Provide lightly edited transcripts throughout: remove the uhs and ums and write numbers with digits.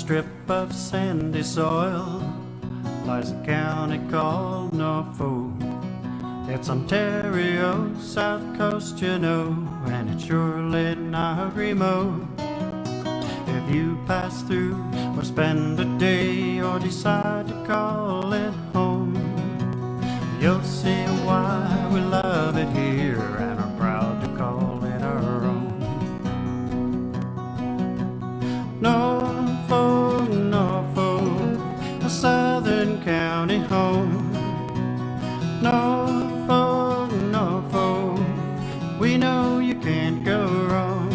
strip of sandy soil lies a county called Norfolk. It's Ontario, south coast, you know, and it's surely not remote. If you pass through or spend a day or decide to call it home, you'll see why we love it here and are proud to call it our own. Norfolk, Norfolk, a southern county home. Norfolk, Norfolk, we know you can't go wrong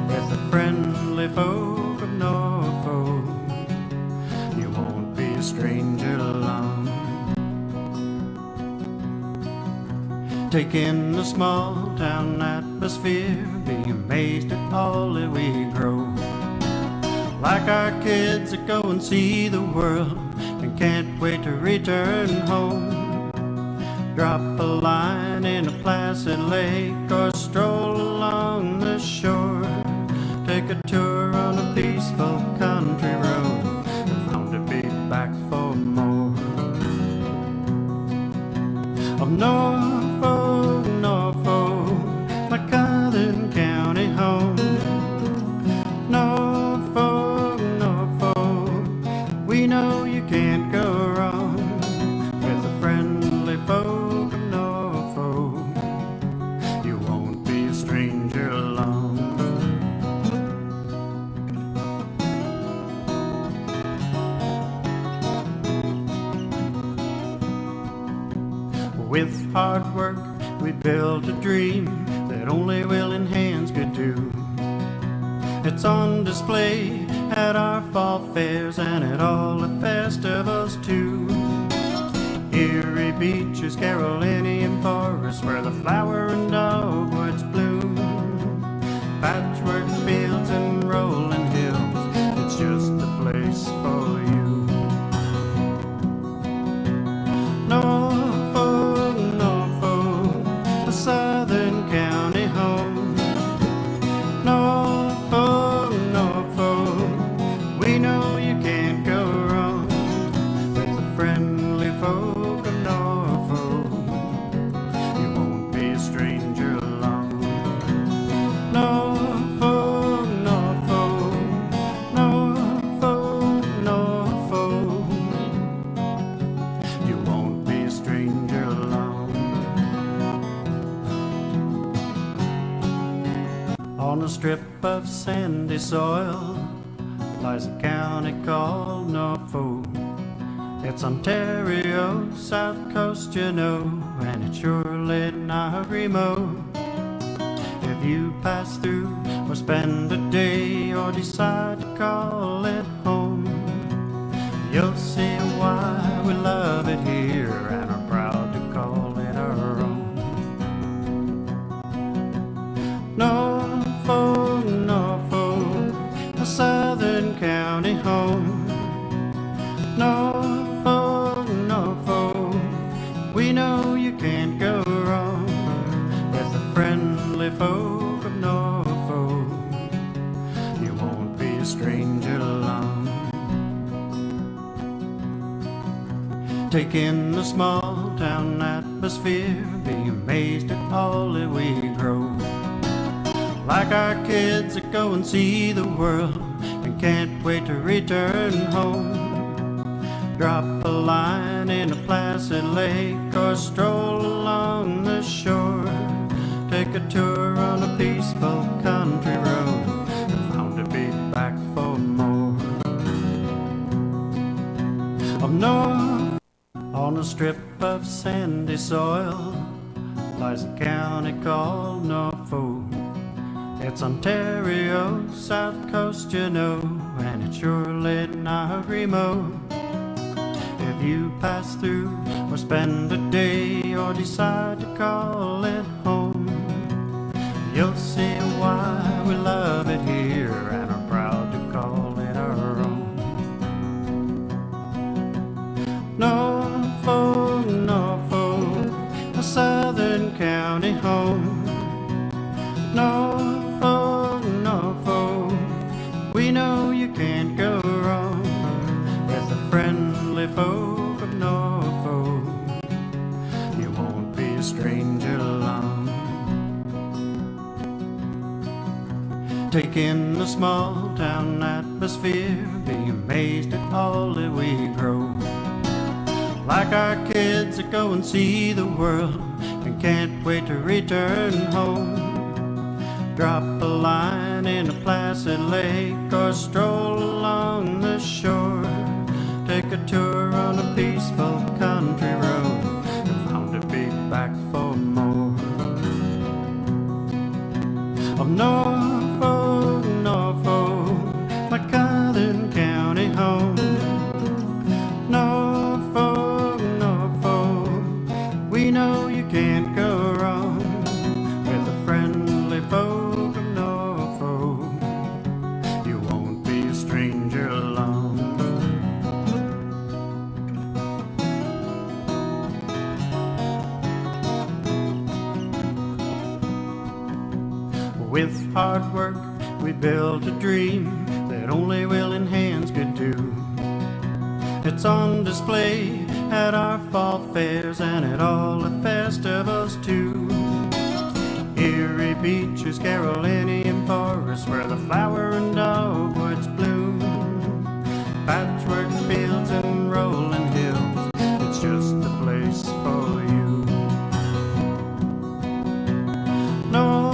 with the friendly folk of Norfolk. You won't be a stranger long. Take in the small town atmosphere, be amazed at all that we grow. Like our kids that go and see the world and can't wait to return home. Drop a line in a placid lake or stroll along the shore. Take a tour on a peaceful country road and bound to be back for more. Of Norfolk, Norfolk, my southern county home. Norfolk, Norfolk, we know you can't go wrong with the friendly folk of Norfolk. You won't be a stranger long. With hard work we built a dream that only willing hands could do. It's on display at our fall fairs and at all the festivals too. Erie beaches, Carolinian forests, where the flower and dogwoods bloom. Patchwork fields and rolling hills, it's just a place for you. Norfolk, Norfolk, a southern county home. Norfolk, Norfolk, we know you can't go wrong with the friendly folk of Norfolk. You won't be a stranger long. Norfolk, Norfolk, Norfolk, Norfolk, you won't be a stranger long. On a strip of sandy soil lies a county called Norfolk. It's Ontario, south coast, you know, and it's surely not remote. If you pass through or spend a day or decide to call it home, you'll see why we love it here and are proud to call it our own. Norfolk, Norfolk, a southern county home. Norfolk, Norfolk, we know you can't go wrong with the friendly folk of Norfolk. You won't be a stranger long. Take in the small town atmosphere, be amazed at all that we grow. Like our kids that go and see the world and can't wait to return home. Drop a line in a placid lake or stroll along the shore. Take a tour on a peaceful country road and bound to be back for more. Of Norfolk, on a strip of sandy soil lies a county called Norfolk. It's Ontario, south coast, you know, and it's surely not remote. If you pass through or spend a day or decide to call it home, you'll see why we love it here and are proud to call it our own. Norfolk, Norfolk, a southern county home. Norfolk, Norfolk, we know you can't go wrong stranger long. Take in the small town atmosphere, be amazed at all that we grow. Like our kids that go and see the world and can't wait to return home. Drop a line in a placid lake or stroll along the shore. Take a tour on a peaceful country road and bound to be back for more. Of Norfolk, Norfolk, my Southern County home. Norfolk, Norfolk, we know you can't go wrong with the friendly folk of Norfolk. You won't be a stranger long. With hard work, we built a dream that only willing hands could do. It's on display at our fall fairs and at all the festivals too. Erie beaches, Carolinian forests, where the flower and dogwoods bloom. Patchwork fields and rolling hills, it's just the place for you. No.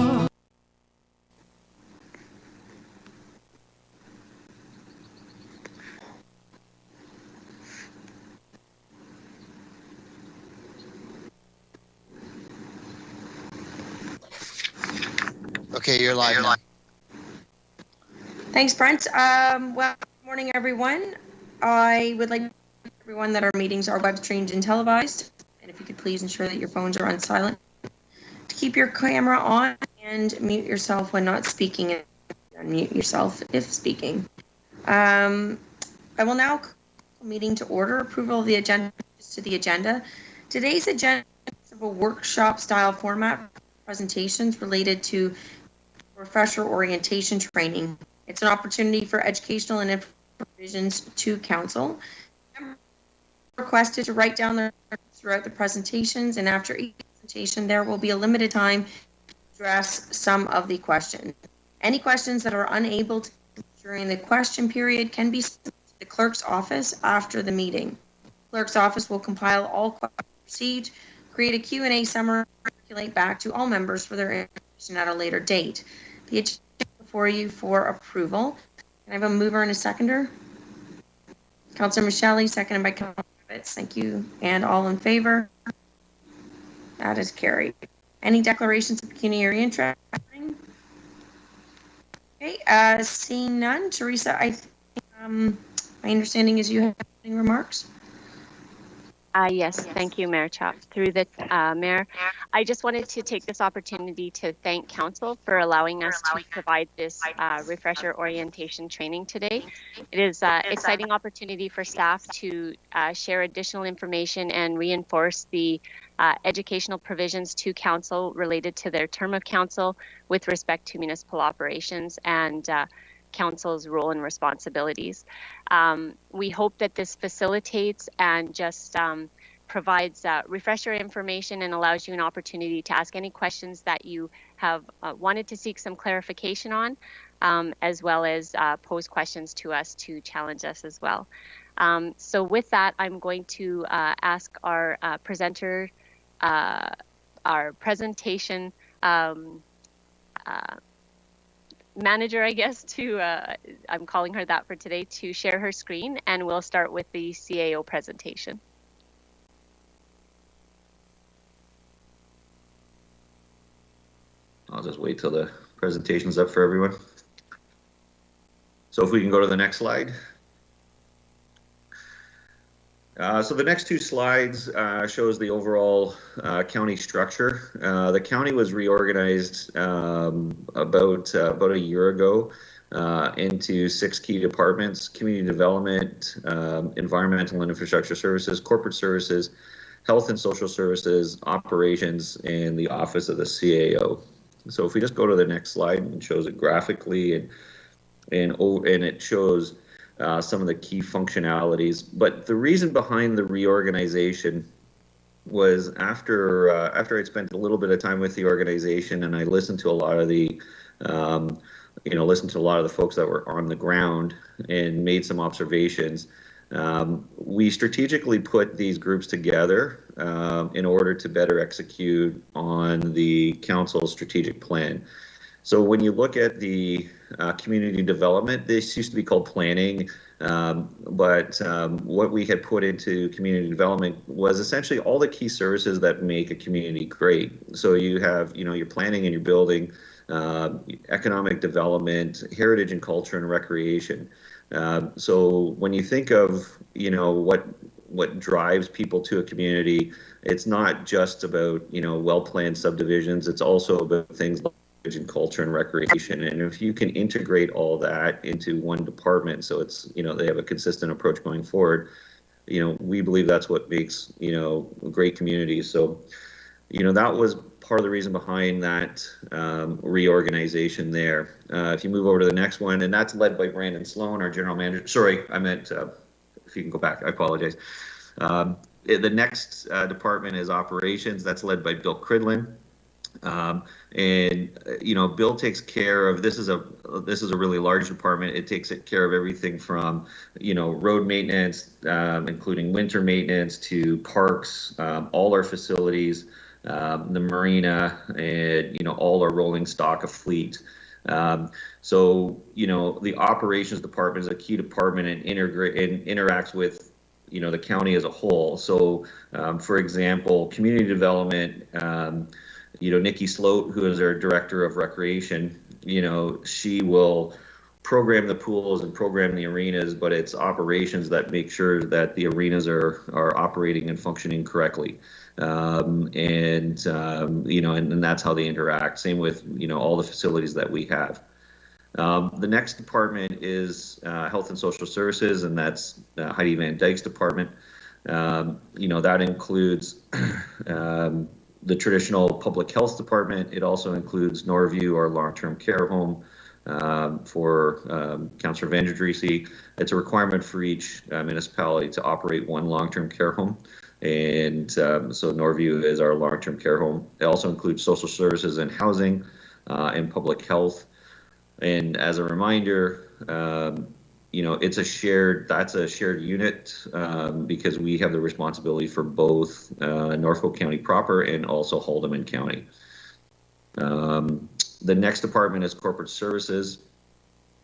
Okay, you're live now. Thanks, Brent. Well, good morning, everyone. I would like to remind everyone that our meetings are web streamed and televised. And if you could please ensure that your phones are on silent, to keep your camera on and mute yourself when not speaking, and unmute yourself if speaking. I will now call the meeting to order. Approval of the agenda to the agenda. Today's agenda is of a workshop style format presentations related to refresher orientation training. It's an opportunity for educational and informational provisions to council. Requested to write down their throughout the presentations, and after each presentation there will be a limited time to address some of the questions. Any questions that are unable to during the question period can be sent to the clerk's office after the meeting. The clerk's office will compile all questions received, create a Q&A summary, and circulate back to all members for their information at a later date. The agenda is before you for approval. Can I have a mover and a seconder? Councillor Micheli, seconded by Councillor Kravitz. Thank you. And all in favor? That is carried. Any declarations of pecuniary interest? Okay, seeing none. Teresa, my understanding is you have any remarks? Yes, thank you, Mayor Chop. Through the Mayor, I just wanted to take this opportunity to thank Council for allowing us to provide this refresher orientation training today. It is an exciting opportunity for staff to share additional information and reinforce the educational provisions to Council related to their term of Council with respect to municipal operations and Council's role and responsibilities. We hope that this facilitates and just provides refresher information and allows you an opportunity to ask any questions that you have wanted to seek some clarification on, as well as pose questions to us to challenge us as well. So with that, I'm going to ask our presenter, our presentation manager, I guess, to I'm calling her that for today, to share her screen, and we'll start with the CAO presentation. I'll just wait till the presentation's up for everyone. So if we can go to the next slide. So the next two slides shows the overall county structure. The county was reorganized about a year ago into 6 key departments: community development, environmental and infrastructure services, corporate services, health and social services, operations, and the office of the CAO. So if we just go to the next slide, it shows it graphically, and it shows some of the key functionalities. But the reason behind the reorganization was after I'd spent a little bit of time with the organization and I listened to a lot of the listened to a lot of the folks that were on the ground and made some observations. We strategically put these groups together in order to better execute on the council's strategic plan. So when you look at the community development, this used to be called planning, but what we had put into community development was essentially all the key services that make a community great. So you have, your planning and your building, economic development, heritage and culture and recreation. So when you think of, what drives people to a community, it's not just about, well-planned subdivisions. It's also about things like and culture and recreation. And if you can integrate all that into one department, so it's, they have a consistent approach going forward, we believe that's what makes, great communities. So, that was part of the reason behind that reorganization there. If you move over to the next one, and that's led by Brandon Sloan, our general manager. Sorry, I meant, if you can go back, I apologize. The next department is operations. That's led by Bill Cridlin. Bill takes care of, this is a really large department. It takes care of everything from, road maintenance, including winter maintenance, to parks, all our facilities, the marina, and, all our rolling stock of fleet. So, the operations department is a key department and interacts with, the county as a whole. So, for example, community development, Nikki Sloat, who is our director of recreation, she will program the pools and program the arenas, but it's operations that make sure that the arenas are operating and functioning correctly. And that's how they interact. Same with, all the facilities that we have. The next department is Health and Social Services, and that's Heidi Van Dyke's department. That includes the traditional public health department. It also includes Norview, our long-term care home for Councillor Vanderdriessy. It's a requirement for each municipality to operate one long-term care home. And so Norview is our long-term care home. It also includes social services and housing and public health. And as a reminder, that's a shared unit because we have the responsibility for both Norfolk County proper and also Haldimand County. The next department is corporate services.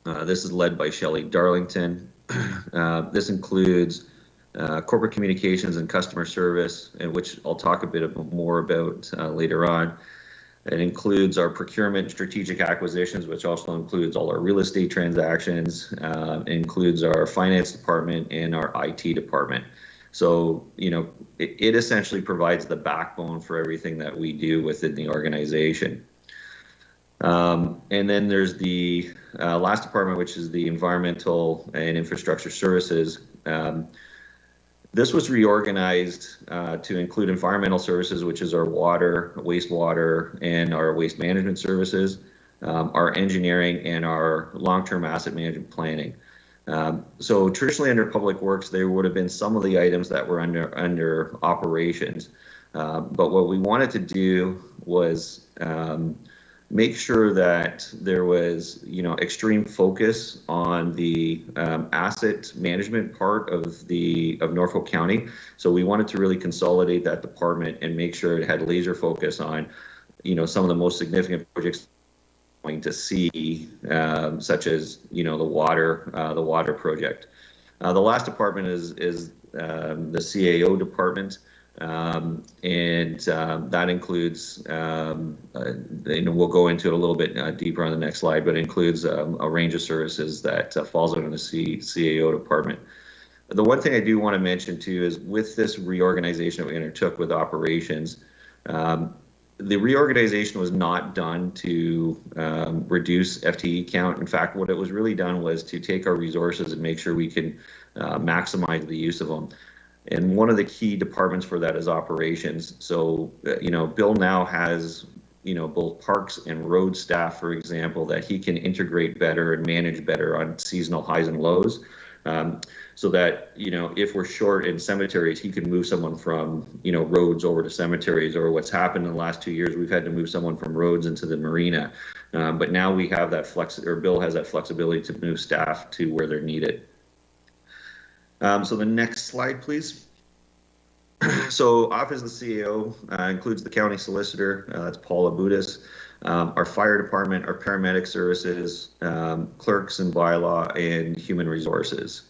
This is led by Shelley Darlington. This includes corporate communications and customer service, and which I'll talk a bit more about later on. It includes our procurement and strategic acquisitions, which also includes all our real estate transactions, includes our finance department and our IT department. So, it essentially provides the backbone for everything that we do within the organization. And then there's the last department, which is the environmental and infrastructure services. This was reorganized to include environmental services, which is our water, wastewater, and our waste management services, our engineering, and our long-term asset management planning. So traditionally under Public Works, there would have been some of the items that were under operations. But what we wanted to do was make sure that there was, extreme focus on the asset management part of Norfolk County. So we wanted to really consolidate that department and make sure it had laser focus on, some of the most significant projects we're going to see, such as, the water project. The last department is the CAO department. That includes, we'll go into it a little bit deeper on the next slide, but it includes a range of services that falls under the CAO department. The one thing I do want to mention too is with this reorganization that we undertook with operations, the reorganization was not done to reduce FTE count. In fact, what it was really done was to take our resources and make sure we can maximize the use of them. And one of the key departments for that is operations. So, Bill now has, both parks and road staff, for example, that he can integrate better and manage better on seasonal highs and lows. So that, if we're short in cemeteries, he can move someone from, roads over to cemeteries. Or what's happened in the last 2 years, we've had to move someone from roads into the marina. But now we have that Bill has that flexibility to move staff to where they're needed. So the next slide, please. So Office of the CEO includes the county solicitor, that's Paula Budis, our fire department, our paramedic services, clerks and bylaw, and human resources.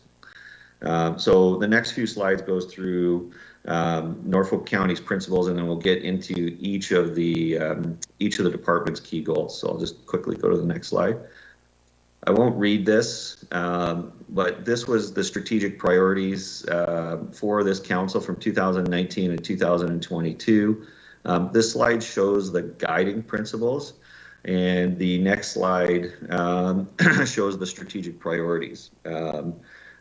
So the next few slides goes through Norfolk County's principles, and then we'll get into each of the department's key goals. So I'll just quickly go to the next slide. I won't read this, but this was the strategic priorities for this council from 2019 and 2022. This slide shows the guiding principles, and the next slide shows the strategic priorities.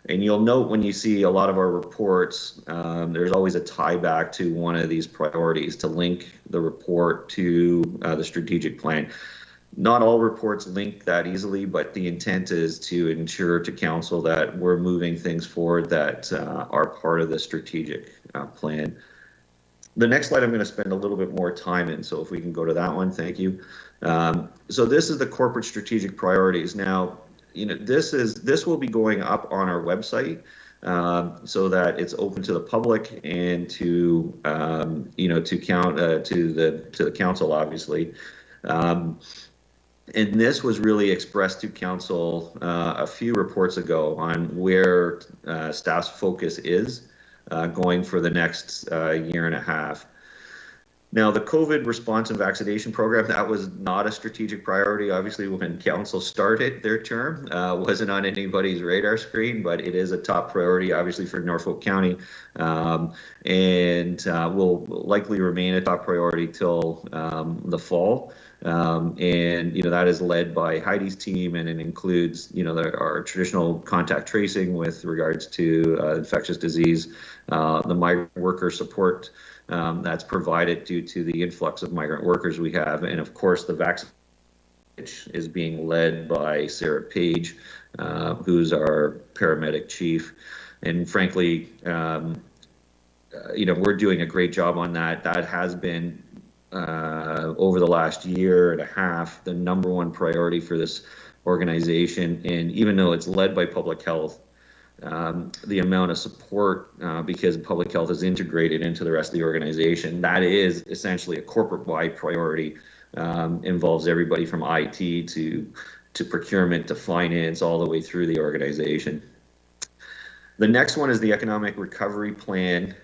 And you'll note when you see a lot of our reports, there's always a tie back to one of these priorities to link the report to the strategic plan. Not all reports link that easily, but the intent is to ensure to council that we're moving things forward that are part of the strategic plan. The next slide I'm going to spend a little bit more time in, so if we can go to that one, thank you. So this is the corporate strategic priorities. Now, this will be going up on our website so that it's open to the public and to the council, obviously. And this was really expressed to council a few reports ago on where staff's focus is going for the next year and a half. Now, the COVID response and vaccination program, that was not a strategic priority. Obviously, when council started their term, wasn't on anybody's radar screen, but it is a top priority, obviously, for Norfolk County, and will likely remain a top priority till the fall. And that is led by Heidi's team, and it includes our traditional contact tracing with regards to infectious disease, the migrant worker support that's provided due to the influx of migrant workers we have, and of course the vaccine, which is being led by Sarah Page, who's our paramedic chief. And frankly, we're doing a great job on that. That has been over the last year and a half the number one priority for this organization. And even though it's led by public health, the amount of support, because public health is integrated into the rest of the organization, that is essentially a corporate-wide priority, involves everybody from IT to procurement to finance, all the way through the organization. The next one is the economic recovery plan.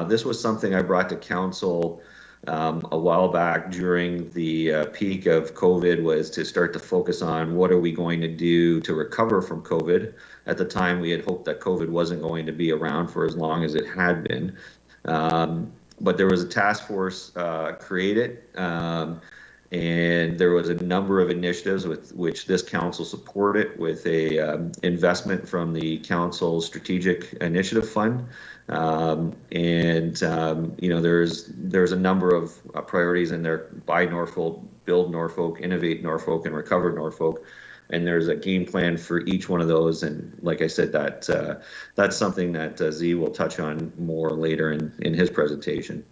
This was something I brought to council a while back during the peak of COVID, was to start to focus on what are we going to do to recover from COVID. At the time, we had hoped that COVID wasn't going to be around for as long as it had been. But there was a task force created, and there was a number of initiatives with which this council supported, with a investment from the council's strategic initiative fund. There's a number of priorities in there: Buy Norfolk, Build Norfolk, Innovate Norfolk, and Recover Norfolk. And there's a game plan for each one of those. And like I said, that's something that Z will touch on more later in his presentation.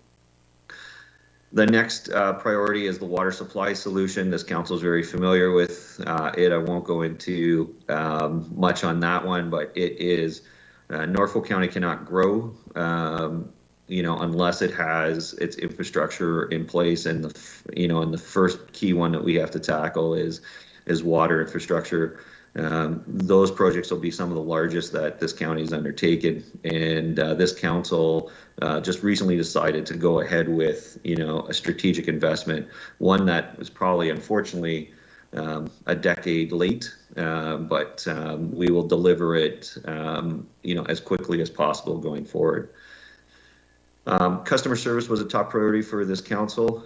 The next priority is the water supply solution. This council is very familiar with it. I won't go into much on that one, but it is Norfolk County cannot grow, unless it has its infrastructure in place. And the first key one that we have to tackle is water infrastructure. Those projects will be some of the largest that this county has undertaken, and this council just recently decided to go ahead with a strategic investment, one that was probably unfortunately a decade late, but we will deliver it as quickly as possible going forward. Customer service was a top priority for this council.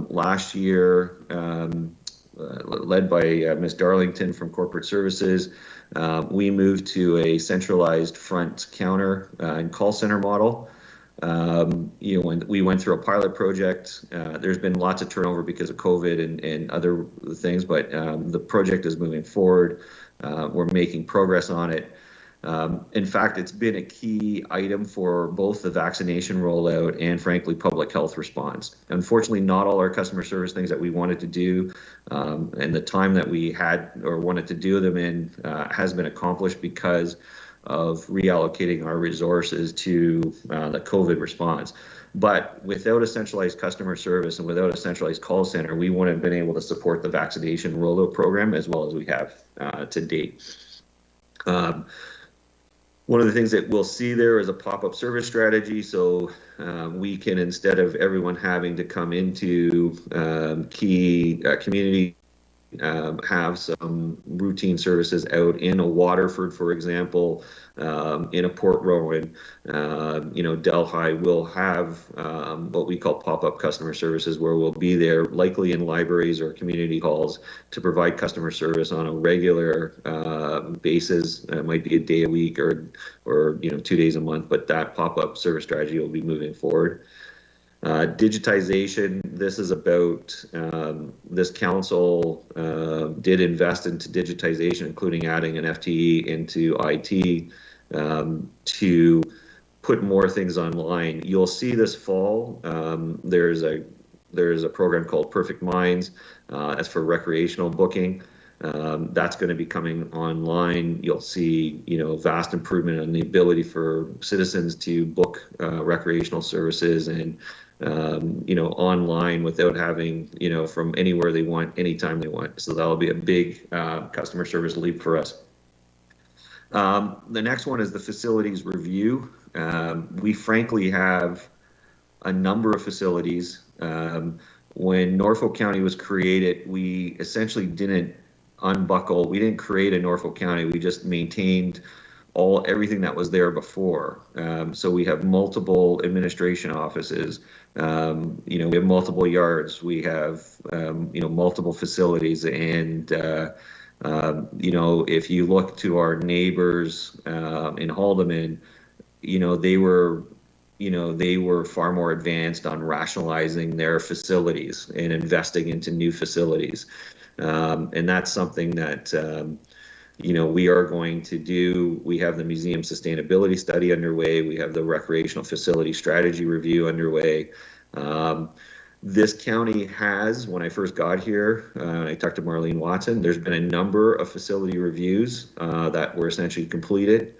Last year, led by Ms. Darlington from Corporate Services, we moved to a centralized front counter and call center model. When we went through a pilot project, there's been lots of turnover because of COVID and other things, but the project is moving forward. We're making progress on it. In fact, it's been a key item for both the vaccination rollout and, frankly, public health response. Unfortunately, not all our customer service things that we wanted to do and the time that we had or wanted to do them in has been accomplished because of reallocating our resources to the COVID response. But without a centralized customer service and without a centralized call center, we wouldn't have been able to support the vaccination rollout program as well as we have to date. One of the things that we'll see there is a pop-up service strategy. So we can, instead of everyone having to come into key community, have some routine services out in a Waterford, for example, in a Port Rowan, Delhi will have what we call pop-up customer services, where we'll be there likely in libraries or community halls to provide customer service on a regular basis. It might be a day a week or 2 days a month, but that pop-up service strategy will be moving forward. Digitization, this is about, this council did invest into digitization, including adding an FTE into IT to put more things online. You'll see this fall, there's a program called Perfect Minds, that's for recreational booking. That's going to be coming online. You'll see, vast improvement in the ability for citizens to book recreational services and online without having, from anywhere they want, anytime they want. So that'll be a big customer service leap for us. The next one is the facilities review. We frankly have a number of facilities. When Norfolk County was created, we essentially didn't unbuckle. We didn't create a Norfolk County. We just maintained everything that was there before. So we have multiple administration offices. We have multiple yards. We have multiple facilities. And if you look to our neighbors in Haldeman, they were far more advanced on rationalizing their facilities and investing into new facilities. And that's something that we are going to do. We have the museum sustainability study underway. We have the recreational facility strategy review underway. This county has, when I first got here, I talked to Marlene Watson, there's been a number of facility reviews that were essentially completed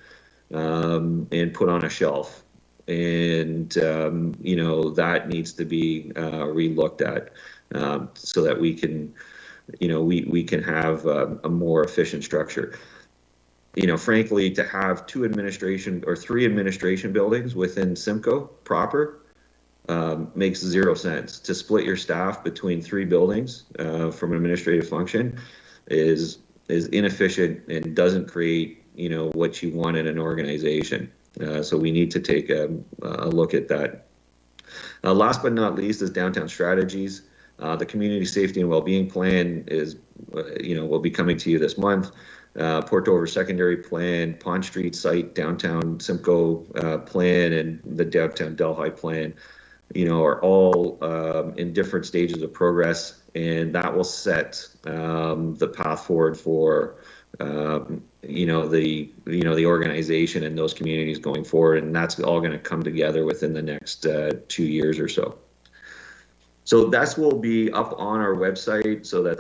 and put on a shelf. And, that needs to be re-looked at so that we can we can have a more efficient structure. Frankly, to have 3 administration buildings within Simcoe proper makes 0 sense. To split your staff between 3 buildings from an administrative function is inefficient and doesn't create what you want in an organization. So we need to take a look at that. Last but not least is downtown strategies. The community safety and well-being plan is, will be coming to you this month. Port Dover secondary plan, Pond Street site, downtown Simcoe plan, and the downtown Delhi plan, are all in different stages of progress, and that will set the path forward for the organization and those communities going forward, and that's all going to come together within the next 2 years or so. So that will be up on our website so that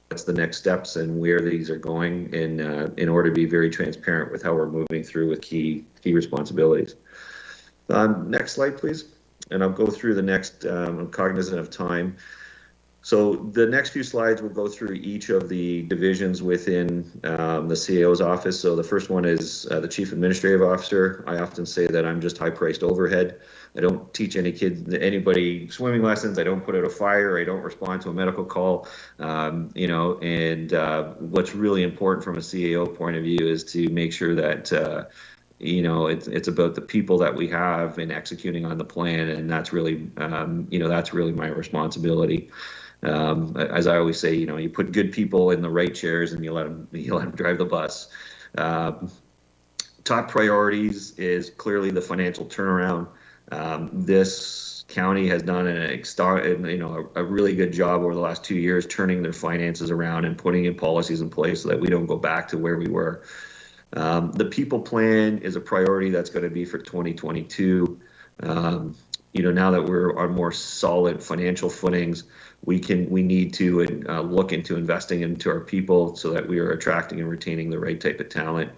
that's the next steps and where these are going in order to be very transparent with how we're moving through with key responsibilities. Next slide, please. And I'll go through the next, I'm cognizant of time. So the next few slides will go through each of the divisions within the CAO's office. So the first one is the Chief Administrative Officer. I often say that I'm just high-priced overhead. I don't teach anybody swimming lessons. I don't put out a fire. I don't respond to a medical call. And what's really important from a CAO point of view is to make sure that it's about the people that we have and executing on the plan, and that's really that's really my responsibility. As I always say, you put good people in the right chairs and you let them drive the bus. Top priorities is clearly the financial turnaround. This county has done a really good job over the last 2 years turning their finances around and putting in policies in place so that we don't go back to where we were. The people plan is a priority that's going to be for 2022. Now that we're on more solid financial footings, we need to look into investing into our people so that we are attracting and retaining the right type of talent.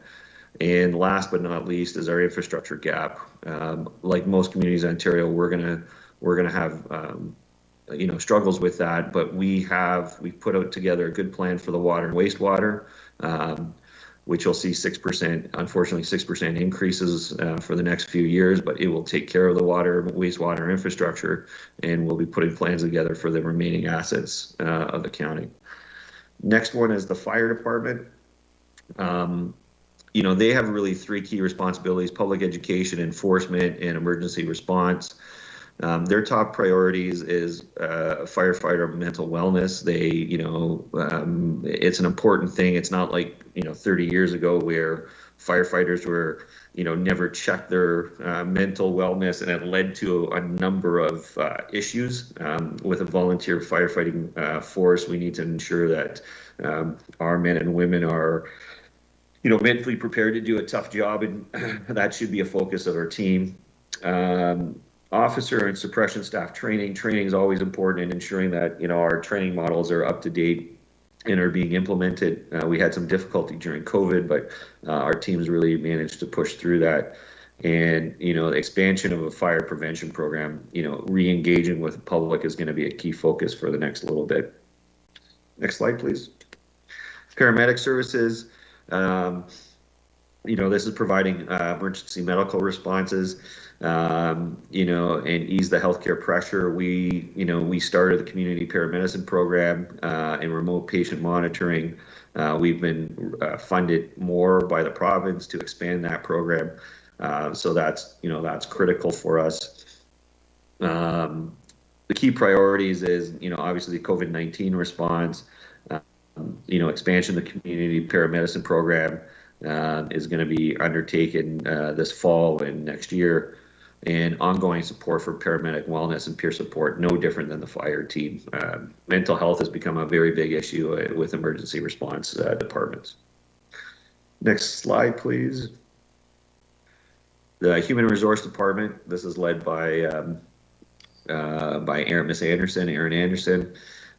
And last but not least is our infrastructure gap. Like most communities in Ontario, we're gonna have struggles with that, but we've put out together a good plan for the water and wastewater, which you'll see 6%, unfortunately 6% increases for the next few years, but it will take care of the water, wastewater infrastructure, and we'll be putting plans together for the remaining assets of the county. Next one is the fire department. They have really three key responsibilities: public education, enforcement, and emergency response. Their top priorities is firefighter mental wellness. It's an important thing. It's not like 30 years ago where firefighters were never checked their mental wellness, and it led to a number of issues. With a volunteer firefighting force, we need to ensure that our men and women are mentally prepared to do a tough job, and that should be a focus of our team. Officer and suppression staff training is always important, in ensuring that our training models are up to date and are being implemented. We had some difficulty during COVID, but our teams really managed to push through that. And the expansion of a fire prevention program, re-engaging with the public is going to be a key focus for the next little bit. Next slide, please. Paramedic services. This is providing emergency medical responses, and ease the healthcare pressure. We started the community paramedicine program and remote patient monitoring. We've been funded more by the province to expand that program, so that's critical for us. The key priorities is obviously the COVID-19 response. Expansion of the community paramedicine program is going to be undertaken this fall and next year, and ongoing support for paramedic wellness and peer support, no different than the fire team. Mental health has become a very big issue with emergency response departments. Next slide, please. The Human Resource Department, this is led by Miss Anderson, Erin Anderson.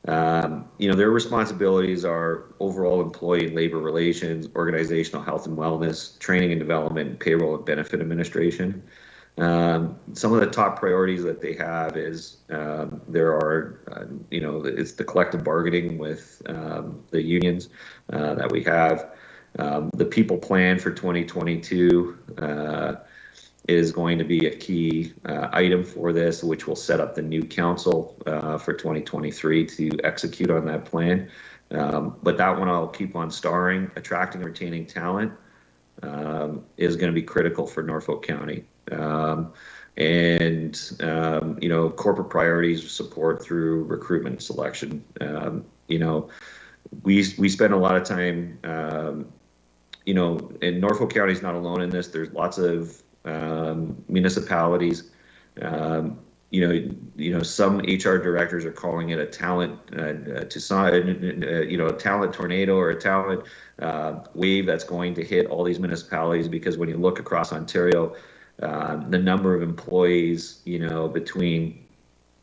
Their responsibilities are overall employee and labor relations, organizational health and wellness, training and development, payroll and benefit administration. Some of the top priorities that they have is it's the collective bargaining with the unions that we have. The people plan for 2022 is going to be a key item for this, which will set up the new council for 2023 to execute on that plan. But that one I'll keep on starring. Attracting and retaining talent is going to be critical for Norfolk County. Corporate priorities support through recruitment and selection. We spend a lot of time, and Norfolk County is not alone in this. There's lots of municipalities. Some HR directors are calling it a talent a talent tornado or a talent wave that's going to hit all these municipalities, because when you look across Ontario, the number of employees, between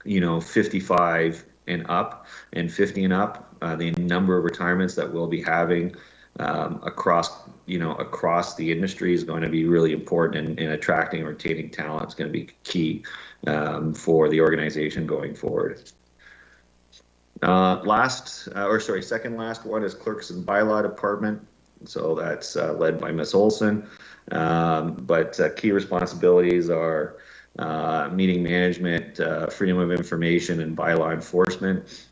55 and up and 50 and up, the number of retirements that we'll be having across the industry is going to be really important, and attracting and retaining talent is going to be key for the organization going forward. Second last one is Clerks and Bylaw Department. So that's led by Ms. Olson. But key responsibilities are meeting management, freedom of information, and bylaw enforcement.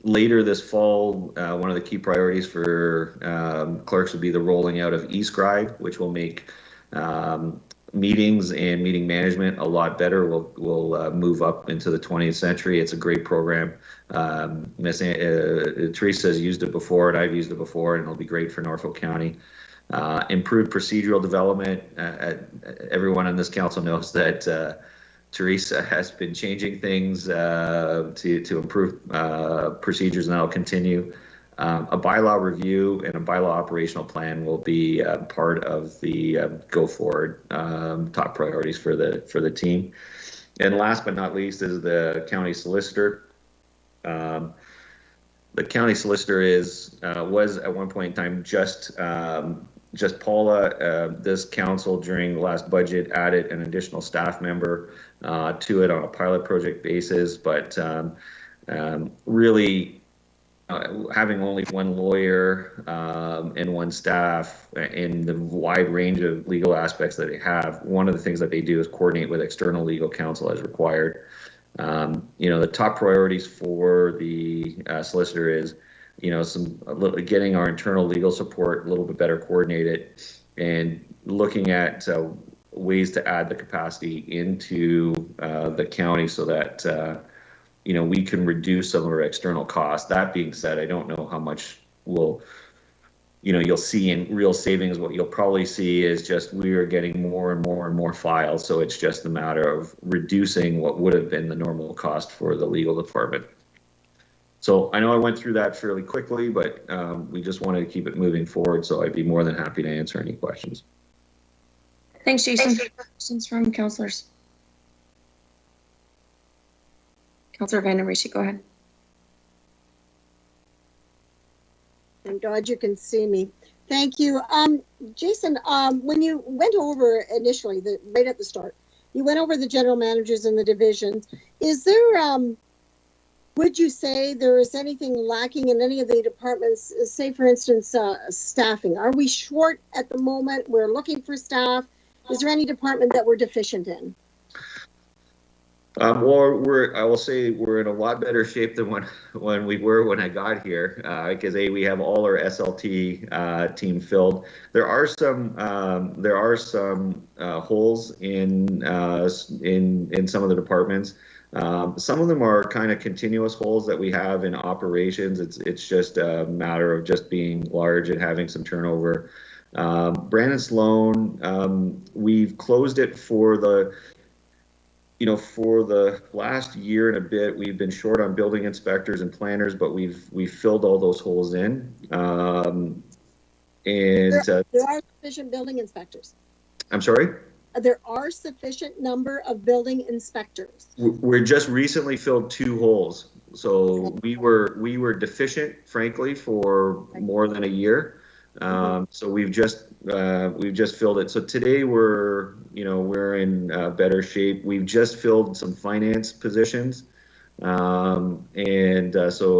Later this fall, one of the key priorities for clerks would be the rolling out of eScribe, which will make meetings and meeting management a lot better. We'll move up into the 20th century. It's a great program. Miss Teresa has used it before, and I've used it before, and it'll be great for Norfolk County. Improved procedural development. Everyone on this council knows that Teresa has been changing things to improve procedures, and that'll continue. A bylaw review and a bylaw operational plan will be part of the go forward top priorities for the team. And last but not least is the county solicitor. The county solicitor was at one point in time just Paula. This council during the last budget added an additional staff member to it on a pilot project basis, but really having only one lawyer and one staff in the wide range of legal aspects that they have, one of the things that they do is coordinate with external legal counsel as required. The top priorities for the solicitor is, getting our internal legal support a little bit better coordinated, and looking at ways to add the capacity into the county so that we can reduce some of our external costs. That being said, I don't know how much you'll see in real savings. What you'll probably see is just we are getting more and more and more files, so it's just a matter of reducing what would have been the normal cost for the legal department. So I know I went through that fairly quickly, but we just wanted to keep it moving forward, so I'd be more than happy to answer any questions. Thanks, Jason. Questions from councillors? Councillor Van Der Riche, go ahead. Thank God you can see me. Thank you. Jason, when you went over initially, right at the start, you went over the general managers and the divisions. Is there, would you say there is anything lacking in any of the departments, say for instance, staffing? Are we short at the moment? We're looking for staff. Is there any department that we're deficient in? Well, I will say we're in a lot better shape than when we were when I got here, because we have all our SLT team filled. There are some holes in some of the departments. Some of them are kind of continuous holes that we have in operations. It's just a matter of just being large and having some turnover. Brandon Sloan, we've closed it for the last year and a bit. We've been short on building inspectors and planners, but we've filled all those holes in. There are sufficient building inspectors. I'm sorry? There are sufficient number of building inspectors. We're just recently filled 2 holes. So we were deficient, frankly, for more than a year. So we've just filled it. So today we're in better shape. We've just filled some finance positions, so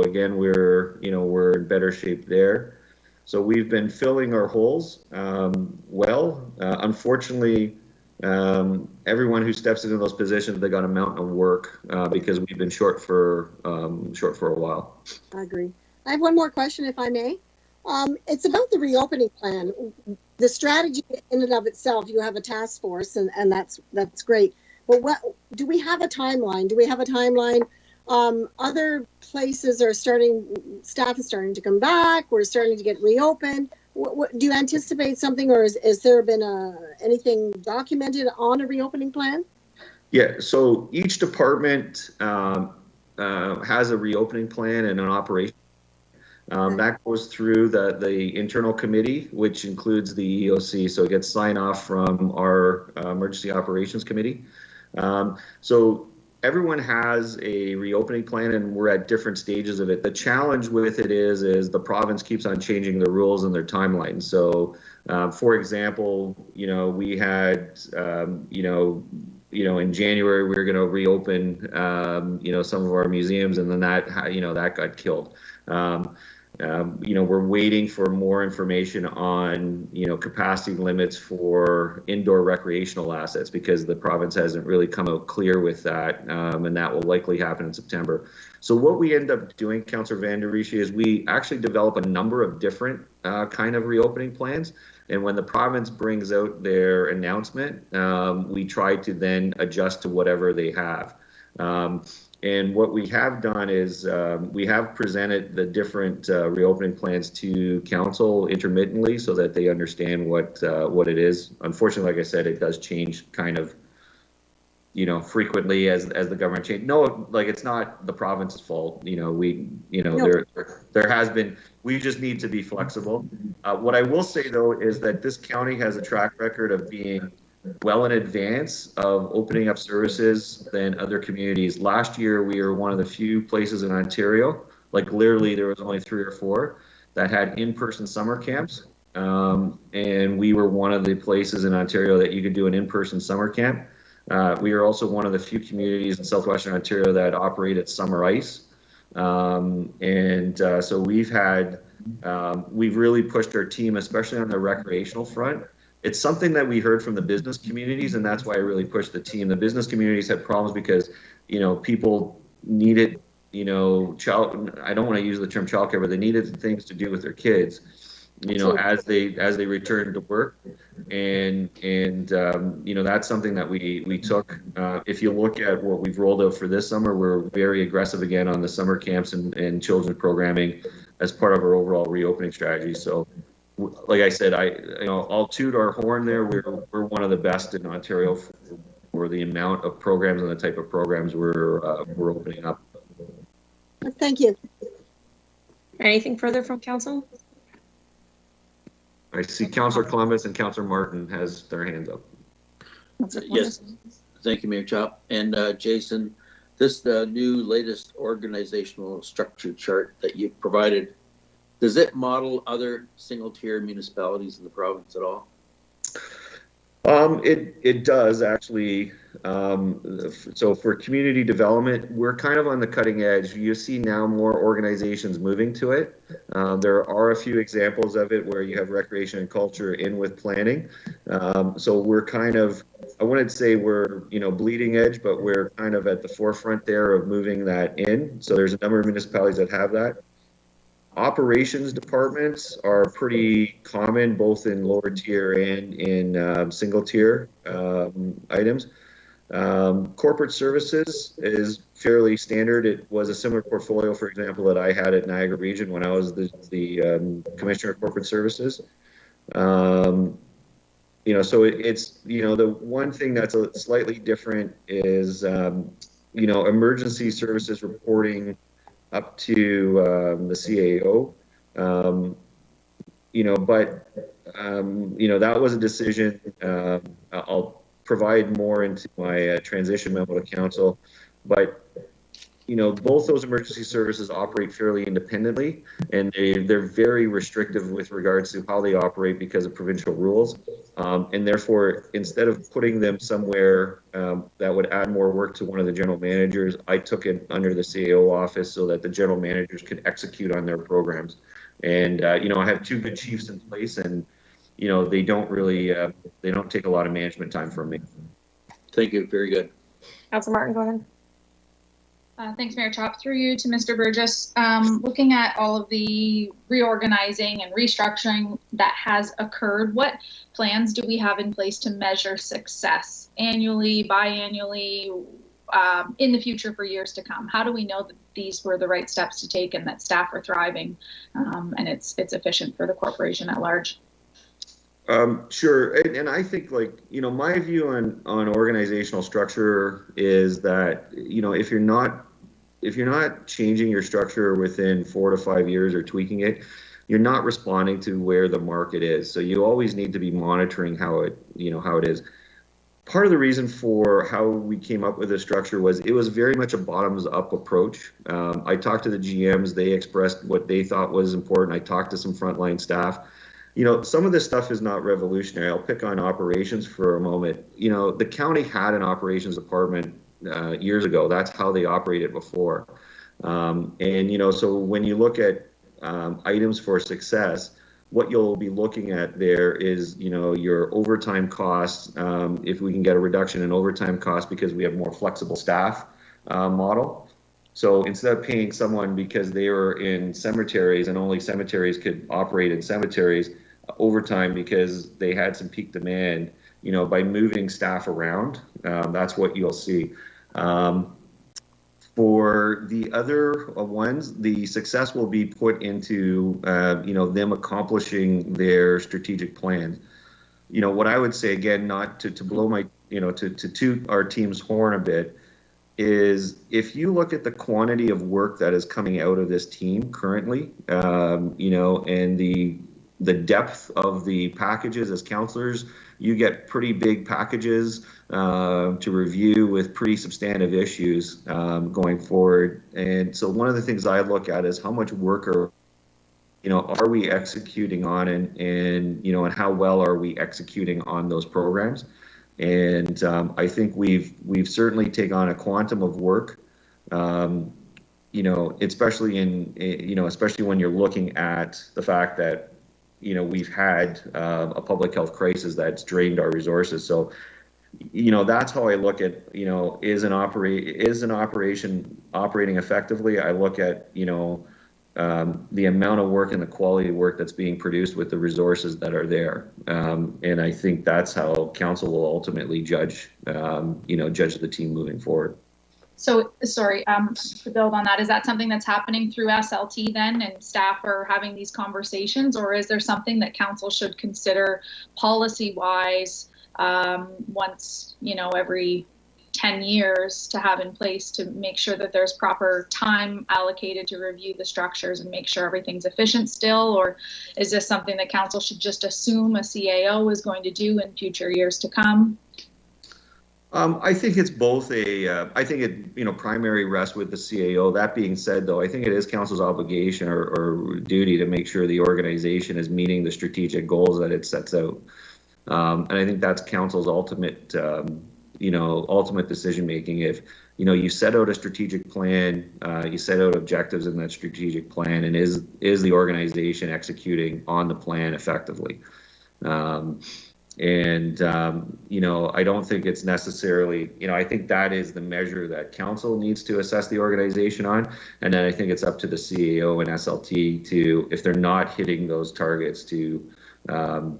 again we're in better shape there. So we've been filling our holes well. Unfortunately, everyone who steps into those positions, they got a mountain of work because we've been short for a while. I agree. I have one more question, if I may. It's about the reopening plan. The strategy in and of itself, you have a task force, and that's great. But what do we have a timeline? Do we have a timeline? Other places are staff is starting to come back. We're starting to get reopened. What do you anticipate something, or is there been anything documented on a reopening plan? Yeah, so each department has a reopening plan and an operation. That goes through the internal committee, which includes the EOC. So it gets sign off from our emergency operations committee. So everyone has a reopening plan, and we're at different stages of it. The challenge with it is the province keeps on changing the rules and their timelines. So, for example, we had, in January we were going to reopen, some of our museums, and then that got killed. We're waiting for more information on, capacity limits for indoor recreational assets, because the province hasn't really come out clear with that, and that will likely happen in September. So what we end up doing, Councillor Van Der Riche, is we actually develop a number of different kind of reopening plans. And when the province brings out their announcement, we try to then adjust to whatever they have. And what we have done is we have presented the different reopening plans to council intermittently so that they understand what it is. Unfortunately, like I said, it does change kind of, frequently as the government changed. No, like it's not the province's fault. No. There has been. We just need to be flexible. What I will say though is that this county has a track record of being well in advance of opening up services than other communities. Last year, we were one of the few places in Ontario, like literally there was only 3 or 4 that had in-person summer camps. And we were one of the places in Ontario that you could do an in-person summer camp. We are also one of the few communities in southwestern Ontario that operate at summer ice. So we've really pushed our team, especially on the recreational front. It's something that we heard from the business communities, and that's why I really pushed the team. The business communities had problems because, people needed, I don't want to use the term childcare, but they needed things to do with their kids, as they returned to work. And that's something that we took. If you look at what we've rolled out for this summer, we're very aggressive again on the summer camps and children's programming as part of our overall reopening strategy. So, like I said, I'll toot our horn there. We're one of the best in Ontario for the amount of programs and the type of programs we're opening up. Thank you. Anything further from council? I see Councillor Columbus and Councillor Martin has their hands up. Yes, thank you, Mayor Chop. And Jason, this new latest organizational structure chart that you've provided, does it model other single-tier municipalities in the province at all? It does actually. So for community development, we're kind of on the cutting edge. You see now more organizations moving to it. There are a few examples of it where you have recreation and culture in with planning. So we're kind of, I wouldn't say we're bleeding edge, but we're kind of at the forefront there of moving that in. So there's a number of municipalities that have that. Operations departments are pretty common both in lower tier and in single tier items. Corporate services is fairly standard. It was a similar portfolio, for example, that I had at Niagara Region when I was the Commissioner of Corporate Services. So it's, the one thing that's slightly different is, emergency services reporting up to the CAO, that was a decision. I'll provide more into my transition memo to council, but both those emergency services operate fairly independently, and they're very restrictive with regards to how they operate because of provincial rules. And therefore, instead of putting them somewhere that would add more work to one of the general managers, I took it under the CAO office so that the general managers could execute on their programs. And, I have 2 good chiefs in place, and, they don't really, they don't take a lot of management time from me. Thank you. Very good. Councilor Martin, go ahead. Thanks, Mayor Chop. Through you to Mr. Burgess. Looking at all of the reorganizing and restructuring that has occurred, what plans do we have in place to measure success annually, biannually, in the future for years to come? How do we know that these were the right steps to take and that staff are thriving and it's efficient for the corporation at large? Sure. And I think my view on organizational structure is that, if you're not changing your structure within 4 to 5 years or tweaking it, you're not responding to where the market is. So you always need to be monitoring how it is. Part of the reason for how we came up with this structure was it was very much a bottoms up approach. I talked to the GMs, they expressed what they thought was important. I talked to some frontline staff. Some of this stuff is not revolutionary. I'll pick on operations for a moment. The county had an operations department years ago. That's how they operated before. So when you look at items for success, what you'll be looking at there is, your overtime costs. If we can get a reduction in overtime costs because we have more flexible staff model. So instead of paying someone because they were in cemeteries and only cemeteries could operate in cemeteries, overtime because they had some peak demand, by moving staff around, that's what you'll see. For the other ones, the success will be put into, them accomplishing their strategic plans. What I would say, again, not to blow my to toot our team's horn a bit, is if you look at the quantity of work that is coming out of this team currently, and the depth of the packages as counselors, you get pretty big packages to review with pretty substantive issues going forward. And so one of the things I look at is how much work are we executing on, and how well are we executing on those programs. And I think we've certainly taken on a quantum of work, especially especially when you're looking at the fact that we've had a public health crisis that's drained our resources. So that's how I look at is an operation operating effectively. I look at the amount of work and the quality of work that's being produced with the resources that are there. And I think that's how council will ultimately judge the team moving forward. So, sorry, to build on that, is that something that's happening through SLT then, and staff are having these conversations, or is there something that council should consider policy-wise once, every 10 years to have in place to make sure that there's proper time allocated to review the structures and make sure everything's efficient still? Or is this something that council should just assume a CAO is going to do in future years to come? I think it's both I think it, primary rests with the CAO. That being said, though, I think it is council's obligation or duty to make sure the organization is meeting the strategic goals that it sets out. And I think that's council's ultimate decision making. If you set out a strategic plan, you set out objectives in that strategic plan, and is the organization executing on the plan effectively? I don't think it's necessarily, I think that is the measure that council needs to assess the organization on. And then I think it's up to the CAO and SLT to, if they're not hitting those targets, to then,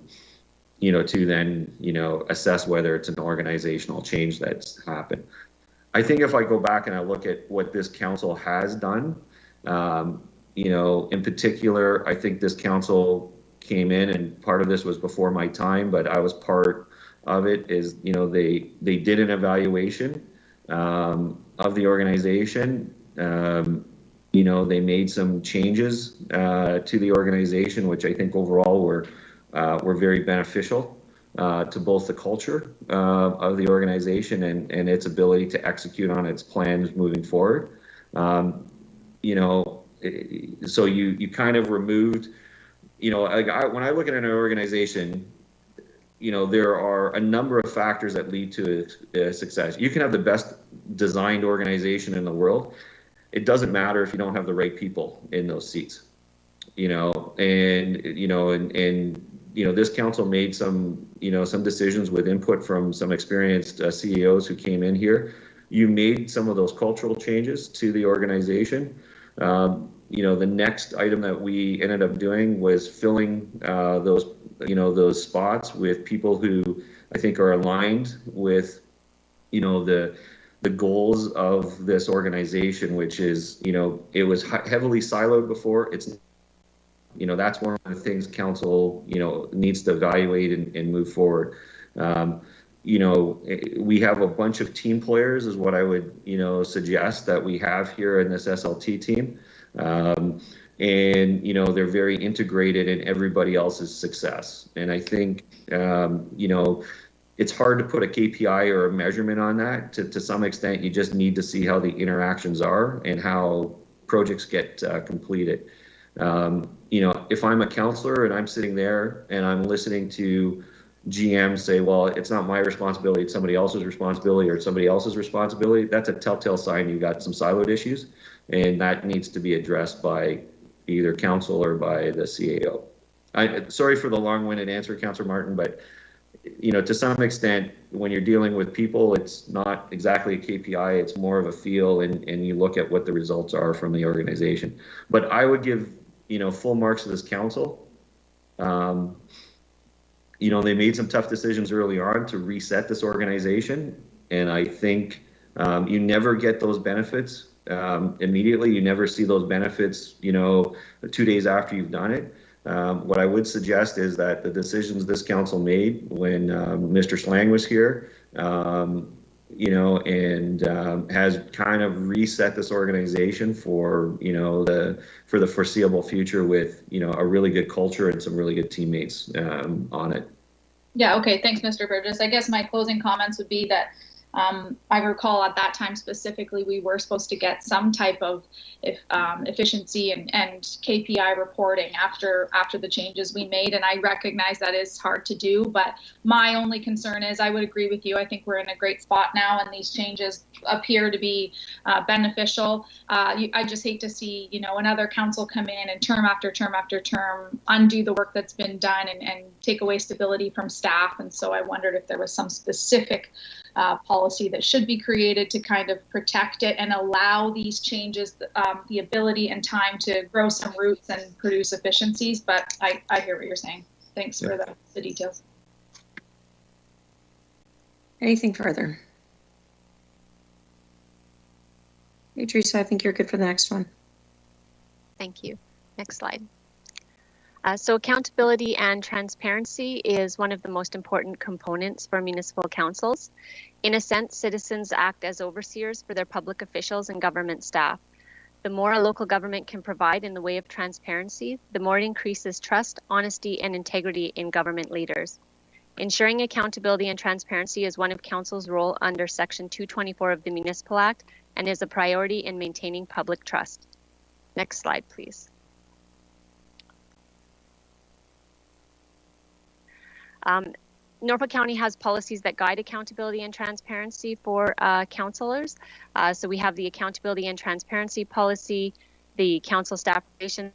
assess whether it's an organizational change that's happened. I think if I go back and I look at what this council has done, in particular, I think this council came in, and part of this was before my time, but I was part of it, is, they did an evaluation of the organization. They made some changes to the organization, which I think overall were very beneficial to both the culture of the organization and its ability to execute on its plans moving forward. So you kind of removed, when I look at an organization, there are a number of factors that lead to success. You can have the best designed organization in the world. It doesn't matter if you don't have the right people in those seats. This council made some decisions with input from some experienced CEOs who came in here. You made some of those cultural changes to the organization. The next item that we ended up doing was filling those spots with people who I think are aligned with, the goals of this organization, which is, it was heavily siloed before. It's, that's one of the things council, needs to evaluate and move forward. We have a bunch of team players is what I would, suggest that we have here in this SLT team. They're very integrated in everybody else's success. And I think, it's hard to put a KPI or a measurement on that. To some extent, you just need to see how the interactions are and how projects get completed. If I'm a counselor and I'm sitting there and I'm listening to GM say, well, it's not my responsibility, it's somebody else's responsibility, or it's somebody else's responsibility, that's a telltale sign you've got some siloed issues, and that needs to be addressed by either council or by the CAO. Sorry for the long-winded answer, Councillor Martin, but to some extent, when you're dealing with people, it's not exactly a KPI, it's more of a feel, and you look at what the results are from the organization. But I would give, full marks to this council. They made some tough decisions early on to reset this organization, and I think you never get those benefits immediately. You never see those benefits, 2 days after you've done it. What I would suggest is that the decisions this council made when Mr. Slang was here, has kind of reset this organization for, for the foreseeable future with, a really good culture and some really good teammates on it. Yeah, okay, thanks, Mr. Burgess. I guess my closing comments would be that I recall at that time specifically, we were supposed to get some type of efficiency and KPI reporting after the changes we made. And I recognize that is hard to do, but my only concern is I would agree with you. I think we're in a great spot now and these changes appear to be beneficial. I just hate to see, another council come in and term after term after term undo the work that's been done and take away stability from staff. And so I wondered if there was some specific policy that should be created to kind of protect it and allow these changes the ability and time to grow some roots and produce efficiencies. But I hear what you're saying. Thanks for the details. Anything further? Hey, Teresa, I think you're good for the next one. Thank you. Next slide. So accountability and transparency is one of the most important components for municipal councils. In a sense, citizens act as overseers for their public officials and government staff. The more a local government can provide in the way of transparency, the more it increases trust, honesty, and integrity in government leaders. Ensuring accountability and transparency is one of council's role under Section 224 of the Municipal Act and is a priority in maintaining public trust. Next slide, please. Norfolk County has policies that guide accountability and transparency for councilors. So we have the accountability and transparency policy, the council staff relations,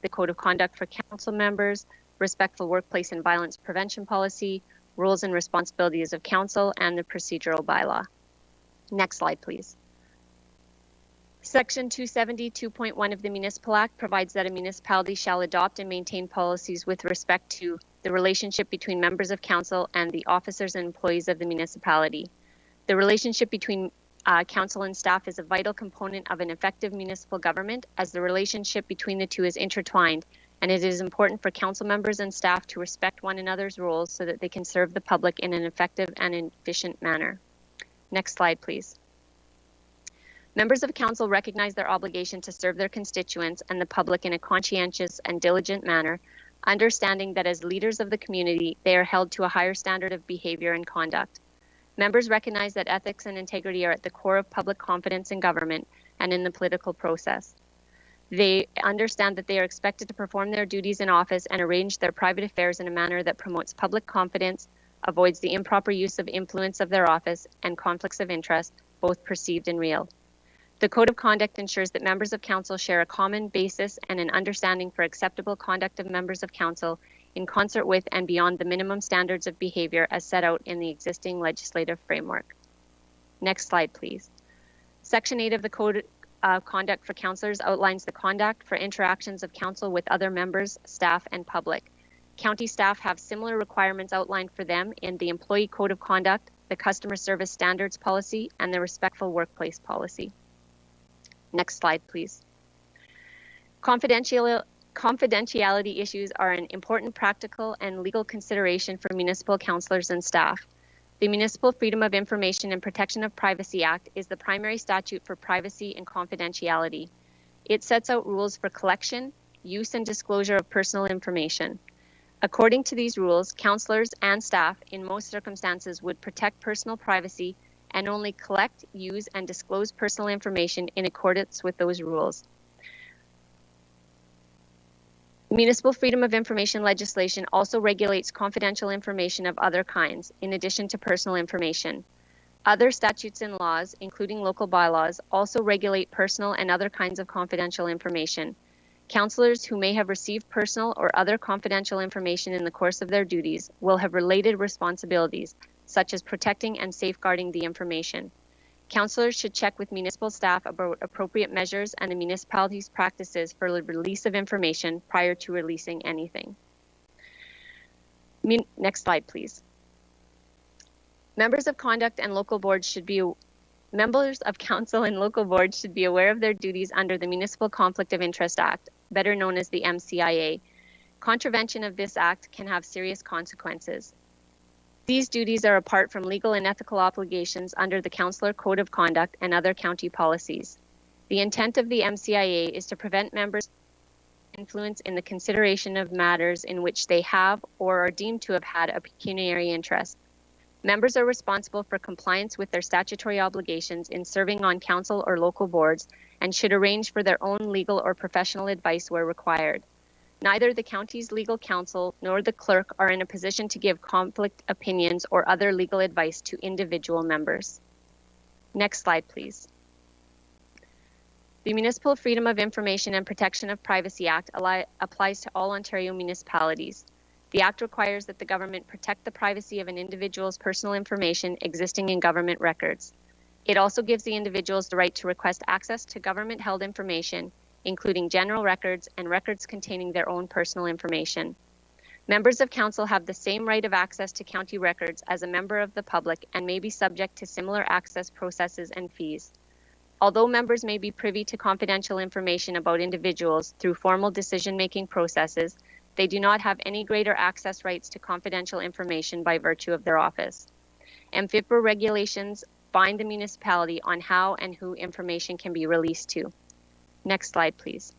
the code of conduct for council members, respectful workplace and violence prevention policy, rules and responsibilities of council, and the procedural bylaw. Next slide, please. Section 270(2.1) of the Municipal Act provides that a municipality shall adopt and maintain policies with respect to the relationship between members of council and the officers and employees of the municipality. The relationship between council and staff is a vital component of an effective municipal government, as the relationship between the two is intertwined, and it is important for council members and staff to respect one another's roles so that they can serve the public in an effective and efficient manner. Next slide, please. Members of council recognize their obligation to serve their constituents and the public in a conscientious and diligent manner, understanding that as leaders of the community, they are held to a higher standard of behavior and conduct. Members recognize that ethics and integrity are at the core of public confidence in government and in the political process. They understand that they are expected to perform their duties in office and arrange their private affairs in a manner that promotes public confidence, avoids the improper use of influence of their office, and conflicts of interest, both perceived and real. The Code of Conduct ensures that members of council share a common basis and an understanding for acceptable conduct of members of council in concert with and beyond the minimum standards of behavior as set out in the existing legislative framework. Next slide, please. Section 8 of the Code of Conduct for Councillors outlines the conduct for interactions of council with other members, staff, and public. County staff have similar requirements outlined for them in the Employee Code of Conduct, the Customer Service Standards Policy, and the Respectful Workplace Policy. Next slide, please. Confidentiality issues are an important practical and legal consideration for municipal councillors and staff. The Municipal Freedom of Information and Protection of Privacy Act is the primary statute for privacy and confidentiality. It sets out rules for collection, use, and disclosure of personal information. According to these rules, councillors and staff in most circumstances would protect personal privacy and only collect, use, and disclose personal information in accordance with those rules. Municipal Freedom of Information legislation also regulates confidential information of other kinds, in addition to personal information. Other statutes and laws, including local bylaws, also regulate personal and other kinds of confidential information. Councillors who may have received personal or other confidential information in the course of their duties will have related responsibilities, such as protecting and safeguarding the information. Councillors should check with municipal staff about appropriate measures and the municipality's practices for the release of information prior to releasing anything. Next slide, please. Members of council and local boards should be aware of their duties under the Municipal Conflict of Interest Act, better known as the MCIA. Contravention of this act can have serious consequences. These duties are apart from legal and ethical obligations under the Councillor Code of Conduct and other county policies. The intent of the MCIA is to prevent members influence in the consideration of matters in which they have or are deemed to have had a pecuniary interest. Members are responsible for compliance with their statutory obligations in serving on council or local boards and should arrange for their own legal or professional advice where required. Neither the county's legal counsel nor the clerk are in a position to give conflict opinions or other legal advice to individual members. Next slide, please. The Municipal Freedom of Information and Protection of Privacy Act applies to all Ontario municipalities. The Act requires that the government protect the privacy of an individual's personal information existing in government records. It also gives the individuals the right to request access to government-held information, including general records and records containing their own personal information. Members of council have the same right of access to county records as a member of the public and may be subject to similar access processes and fees. Although members may be privy to confidential information about individuals through formal decision-making processes, they do not have any greater access rights to confidential information by virtue of their office. MFIPA regulations bind the municipality on how and who information can be released to. Next slide, please.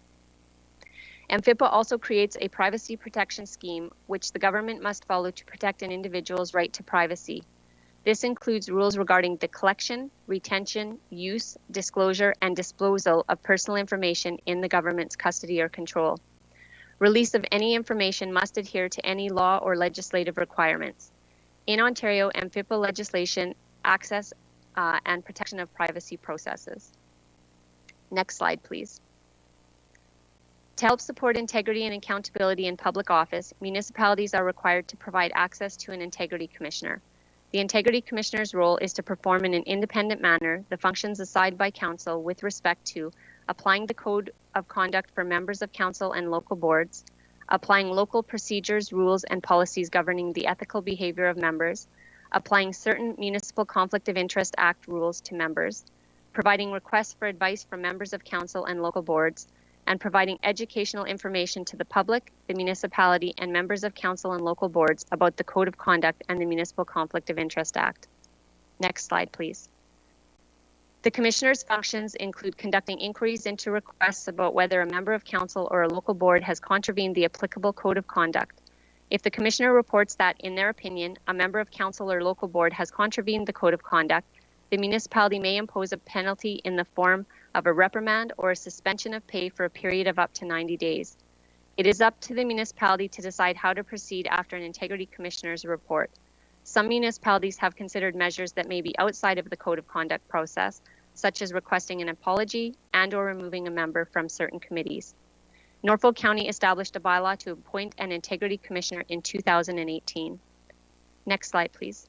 MFIPA also creates a privacy protection scheme which the government must follow to protect an individual's right to privacy. This includes rules regarding the collection, retention, use, disclosure, and disposal of personal information in the government's custody or control. Release of any information must adhere to any law or legislative requirements. In Ontario, MFIPA legislation access and protection of privacy processes. Next slide, please. To help support integrity and accountability in public office, municipalities are required to provide access to an integrity commissioner. The Integrity Commissioner's role is to perform in an independent manner the functions assigned by Council with respect to applying the Code of Conduct for members of Council and local boards, applying local procedures, rules, and policies governing the ethical behavior of members, applying certain Municipal Conflict of Interest Act rules to members, providing requests for advice from members of Council and local boards, and providing educational information to the public, the municipality, and members of council and local boards about the Code of Conduct and the Municipal Conflict of Interest Act. Next slide, please. The Commissioner's functions include conducting inquiries into requests about whether a member of council or a local board has contravened the applicable Code of Conduct. If the Commissioner reports that, in their opinion, a member of council or local board has contravened the Code of Conduct, the municipality may impose a penalty in the form of a reprimand or a suspension of pay for a period of up to 90 days. It is up to the municipality to decide how to proceed after an Integrity Commissioner's report. Some municipalities have considered measures that may be outside of the Code of Conduct process, such as requesting an apology and/or removing a member from certain committees. Norfolk County established a bylaw to appoint an Integrity Commissioner in 2018. Next slide, please.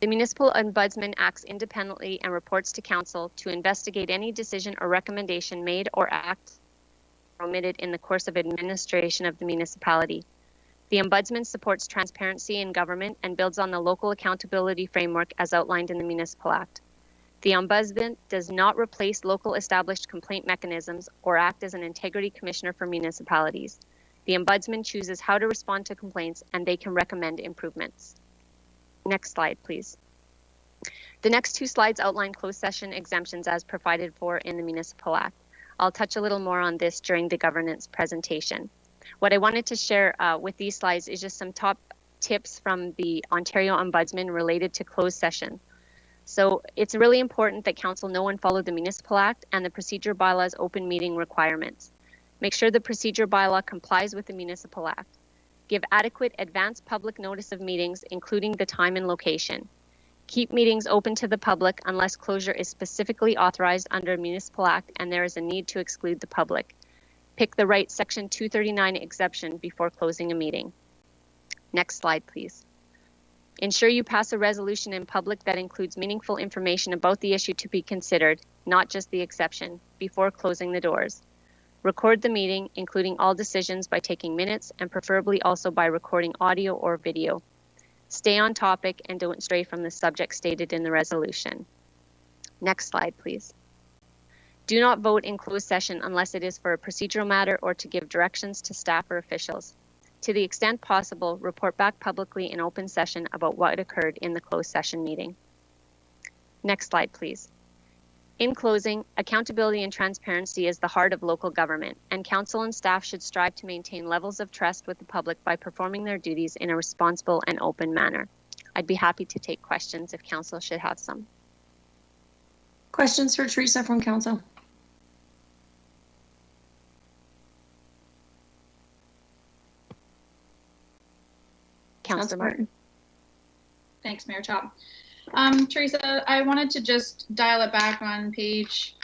The Municipal Ombudsman acts independently and reports to Council to investigate any decision or recommendation made or act omitted in the course of administration of the municipality. The Ombudsman supports transparency in government and builds on the local accountability framework as outlined in the Municipal Act. The Ombudsman does not replace local established complaint mechanisms or act as an Integrity Commissioner for municipalities. The Ombudsman chooses how to respond to complaints and they can recommend improvements. Next slide, please. The next two slides outline closed session exemptions as provided for in the Municipal Act. I'll touch a little more on this during the governance presentation. What I wanted to share with these slides is just some top tips from the Ontario Ombudsman related to closed session. So it's really important that Council know and follow the Municipal Act and the Procedure Bylaw's open meeting requirements. Make sure the Procedure Bylaw complies with the Municipal Act. Give adequate advance public notice of meetings, including the time and location. Keep meetings open to the public unless closure is specifically authorized under Municipal Act and there is a need to exclude the public. Pick the right Section 239 exception before closing a meeting. Next slide, please. Ensure you pass a resolution in public that includes meaningful information about the issue to be considered, not just the exception, before closing the doors. Record the meeting, including all decisions, by taking minutes and preferably also by recording audio or video. Stay on topic and don't stray from the subject stated in the resolution. Next slide, please. Do not vote in closed session unless it is for a procedural matter or to give directions to staff or officials. To the extent possible, report back publicly in open session about what occurred in the closed session meeting. Next slide, please. In closing, accountability and transparency is the heart of local government, and council and staff should strive to maintain levels of trust with the public by performing their duties in a responsible and open manner. I'd be happy to take questions if council should have some. Questions for Teresa from council? Councillor Martin. Thanks, Mayor Chop. Teresa, I wanted to just dial it back on page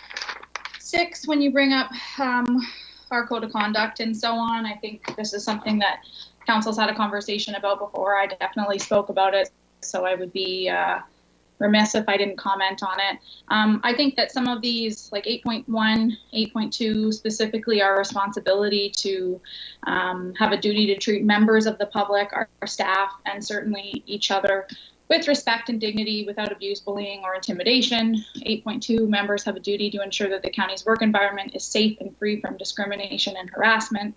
6 when you bring up our code of conduct and so on. I think this is something that council's had a conversation about before. I definitely spoke about it, so I would be remiss if I didn't comment on it. I think that some of these, like 8.1, 8.2 specifically, our responsibility to have a duty to treat members of the public, our staff, and certainly each other with respect and dignity without abuse, bullying, or intimidation. 8.2, members have a duty to ensure that the county's work environment is safe and free from discrimination and harassment.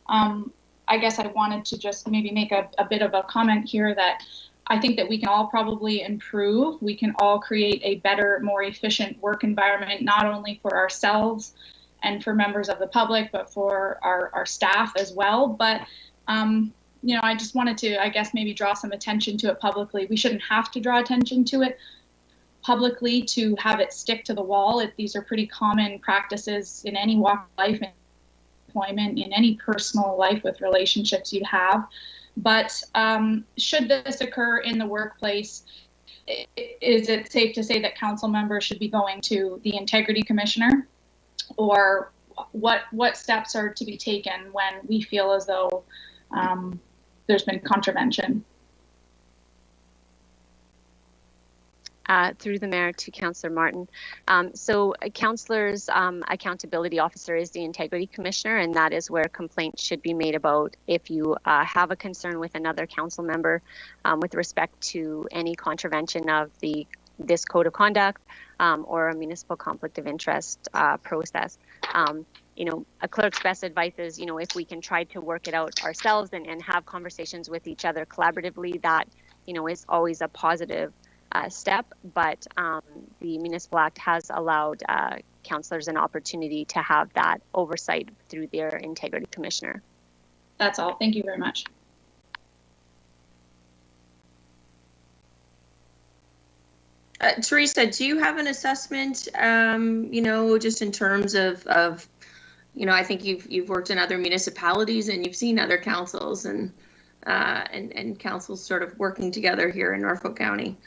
I guess I wanted to just maybe make a bit of a comment here that I think that we can all probably improve. We can all create a better, more efficient work environment, not only for ourselves and for members of the public, but for our staff as well. But, you know, I just wanted to, I guess, maybe draw some attention to it publicly. We shouldn't have to draw attention to it publicly to have it stick to the wall. These are pretty common practices in any walk of life, in employment, in any personal life with relationships you have. But should this occur in the workplace, is it safe to say that council members should be going to the integrity commissioner? Or what steps are to be taken when we feel as though there's been contravention? Through the mayor to Councillor Martin. So a councillor's accountability officer is the integrity commissioner, and that is where complaints should be made about if you have a concern with another council member with respect to any contravention of this code of conduct or a municipal conflict of interest process. You know, a clerk's best advice is, you know, if we can try to work it out ourselves and have conversations with each other collaboratively, that, you know, is always a positive step, but the Municipal Act has allowed councillors an opportunity to have that oversight through their integrity commissioner. That's all. Thank you very much. Teresa, do you have an assessment, you know, just in terms of, you know, I think you've worked in other municipalities and you've seen other councils and councils sort of working together here in Norfolk County?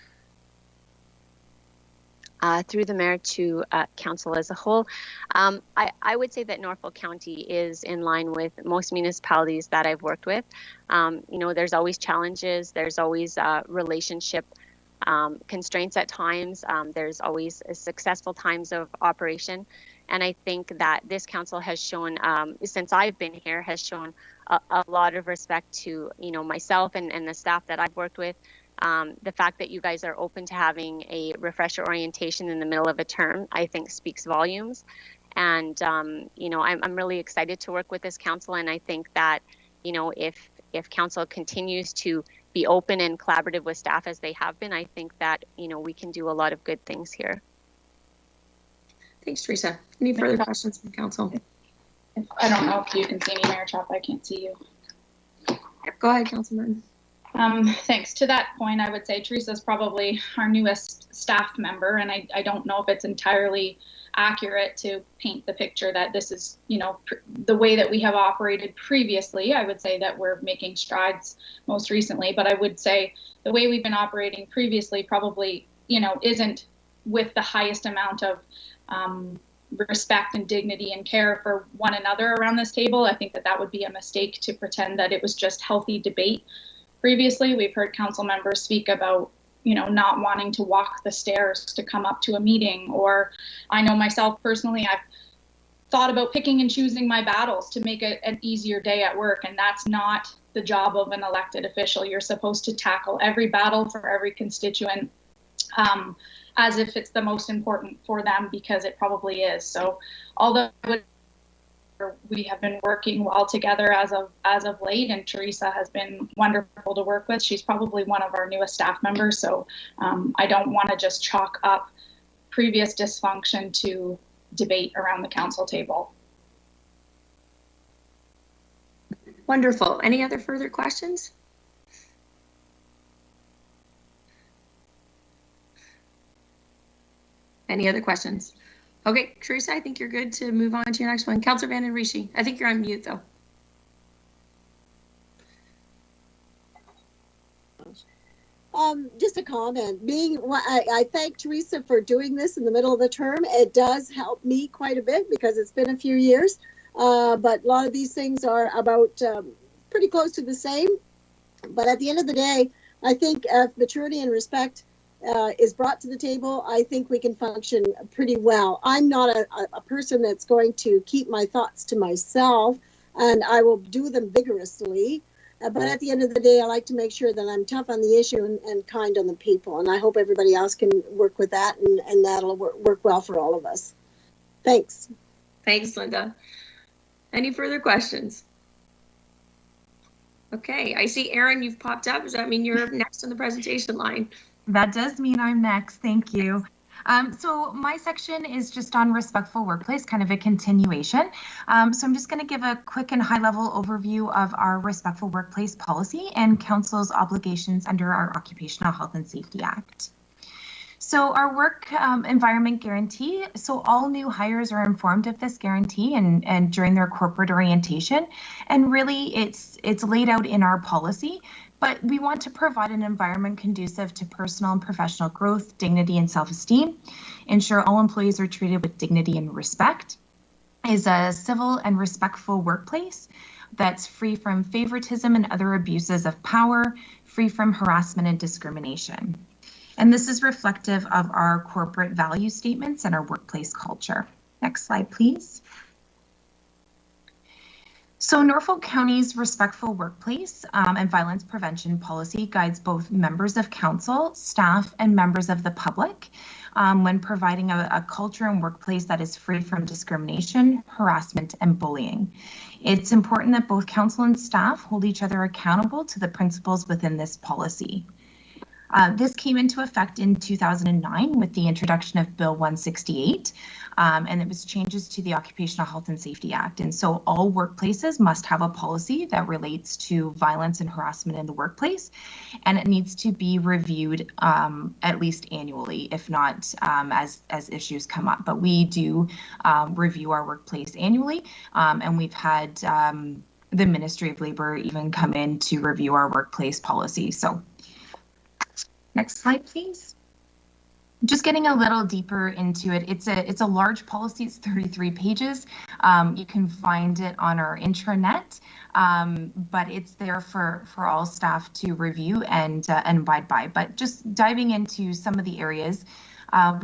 Through the mayor to council as a whole, I would say that Norfolk County is in line with most municipalities that I've worked with. You know, there's always challenges, there's always relationship constraints at times, there's always successful times of operation. And I think that this council has shown, since I've been here, has shown a lot of respect to, you know, myself and the staff that I've worked with. The fact that you guys are open to having a refresher orientation in the middle of a term, I think speaks volumes. And, you know, I'm really excited to work with this council. And I think that, you know, if council continues to be open and collaborative with staff as they have been, I think that, you know, we can do a lot of good things here. Thanks, Teresa. Any further questions from council? I don't know if you can see me, Mayor Chop. I can't see you. Yep, go ahead, Councilman. Thanks. To that point, I would say Teresa's probably our newest staff member, and I don't know if it's entirely accurate to paint the picture that this is, you know, the way that we have operated previously. I would say that we're making strides most recently, but I would say the way we've been operating previously probably, you know, isn't with the highest amount of respect and dignity and care for one another around this table. I think that would be a mistake to pretend that it was just healthy debate. Previously, we've heard council members speak about, you know, not wanting to walk the stairs to come up to a meeting, or I know myself personally, I've thought about picking and choosing my battles to make it an easier day at work, and that's not the job of an elected official. You're supposed to tackle every battle for every constituent as if it's the most important for them, because it probably is. So although we have been working well together as of late, and Teresa has been wonderful to work with. She's probably one of our newest staff members, so I don't want to just chalk up previous dysfunction to debate around the council table. Wonderful. Any other further questions? Any other questions? Okay, Teresa, I think you're good to move on to your next one. Councillor Van Den Rishi, I think you're on mute though. Just a comment. I thank Teresa for doing this in the middle of the term. It does help me quite a bit because it's been a few years, but a lot of these things are about pretty close to the same. But at the end of the day, I think if maturity and respect is brought to the table, I think we can function pretty well. I'm not a person that's going to keep my thoughts to myself, and I will do them vigorously. But at the end of the day, I like to make sure that I'm tough on the issue and kind on the people. And I hope everybody else can work with that, and that'll work well for all of us. Thanks. Thanks, Linda. Any further questions? Okay, I see Erin, you've popped up. Does that mean you're next on the presentation line? That does mean I'm next. Thank you. So my section is just on respectful workplace, kind of a continuation. So I'm just going to give a quick and high-level overview of our respectful workplace policy and council's obligations under our Occupational Health and Safety Act. So our work environment guarantee, so all new hires are informed of this guarantee and during their corporate orientation, and really it's laid out in our policy. But we want to provide an environment conducive to personal and professional growth, dignity, and self-esteem, ensure all employees are treated with dignity and respect, is a civil and respectful workplace that's free from favoritism and other abuses of power, free from harassment and discrimination. And this is reflective of our corporate value statements and our workplace culture. Next slide, please. So Norfolk County's respectful workplace and violence prevention policy guides both members of council, staff, and members of the public when providing a culture and workplace that is free from discrimination, harassment, and bullying. It's important that both council and staff hold each other accountable to the principles within this policy. This came into effect in 2009 with the introduction of Bill 168, and it was changes to the Occupational Health and Safety Act. And so all workplaces must have a policy that relates to violence and harassment in the workplace, and it needs to be reviewed at least annually, if not as issues come up. But we do review our workplace annually, and we've had the Ministry of Labor even come in to review our workplace policy. So next slide, please. Just getting a little deeper into it. It's a large policy. It's 33 pages. You can find it on our intranet, but it's there for all staff to review and abide by. But just diving into some of the areas,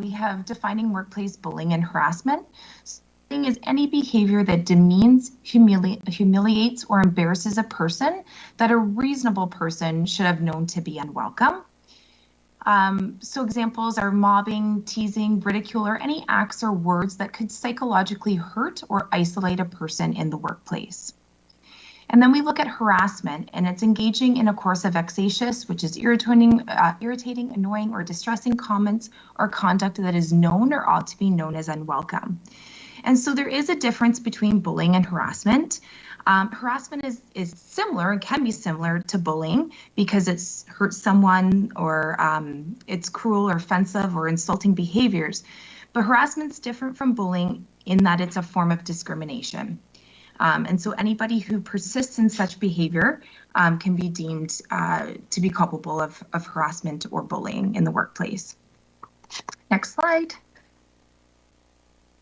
we have defining workplace bullying and harassment. Bullying is any behavior that demeans, humiliates, or embarrasses a person that a reasonable person should have known to be unwelcome. So examples are mobbing, teasing, ridicule, or any acts or words that could psychologically hurt or isolate a person in the workplace. And then we look at harassment, and it's engaging in a course of vexatious, which is irritating, annoying, or distressing comments or conduct that is known or ought to be known as unwelcome. And so there is a difference between bullying and harassment. Harassment is similar and can be similar to bullying because it's hurt someone or it's cruel or offensive or insulting behaviors. But harassment's different from bullying in that it's a form of discrimination. And so anybody who persists in such behavior can be deemed to be culpable of harassment or bullying in the workplace. Next slide.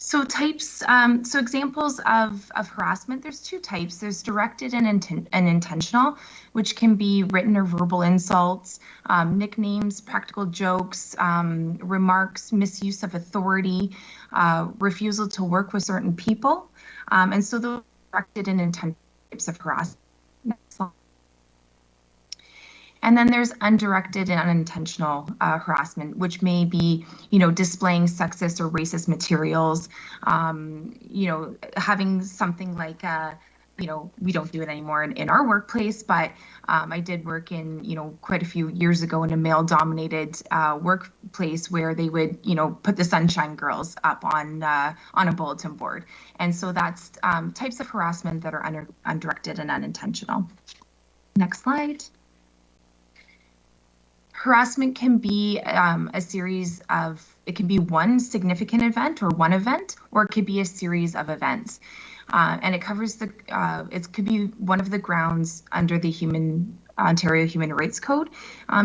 So types, so examples of harassment, there's two types. There's directed and intentional, which can be written or verbal insults, nicknames, practical jokes, remarks, misuse of authority, refusal to work with certain people. And so those directed and intentional types of harassment. Next slide. And then there's undirected and unintentional harassment, which may be, displaying sexist or racist materials, having something like, we don't do it anymore in our workplace, but I did work in, quite a few years ago in a male-dominated workplace where they would, put the Sunshine Girls up on a bulletin board. And so that's types of harassment that are undirected and unintentional. Next slide. Harassment can be a series of, it can be one significant event or one event, or it could be a series of events. And it covers it could be one of the grounds under the Ontario Human Rights Code.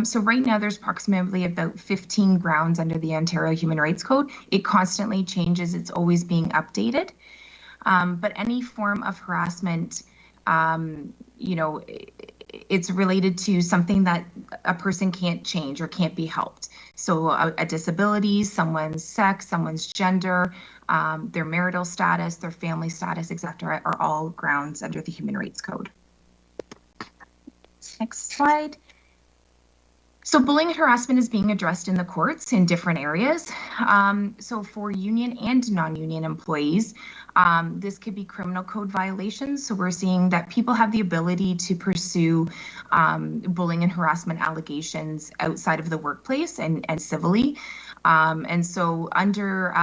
So right now there's approximately about 15 grounds under the Ontario Human Rights Code. It constantly changes, it's always being updated. But any form of harassment, it's related to something that a person can't change or can't be helped. So a disability, someone's sex, someone's gender, their marital status, their family status, etc., are all grounds under the Human Rights Code. Next slide. So bullying and harassment is being addressed in the courts in different areas. So for union and non-union employees, this could be criminal code violations. So we're seeing that people have the ability to pursue bullying and harassment allegations outside of the workplace and civilly. And so under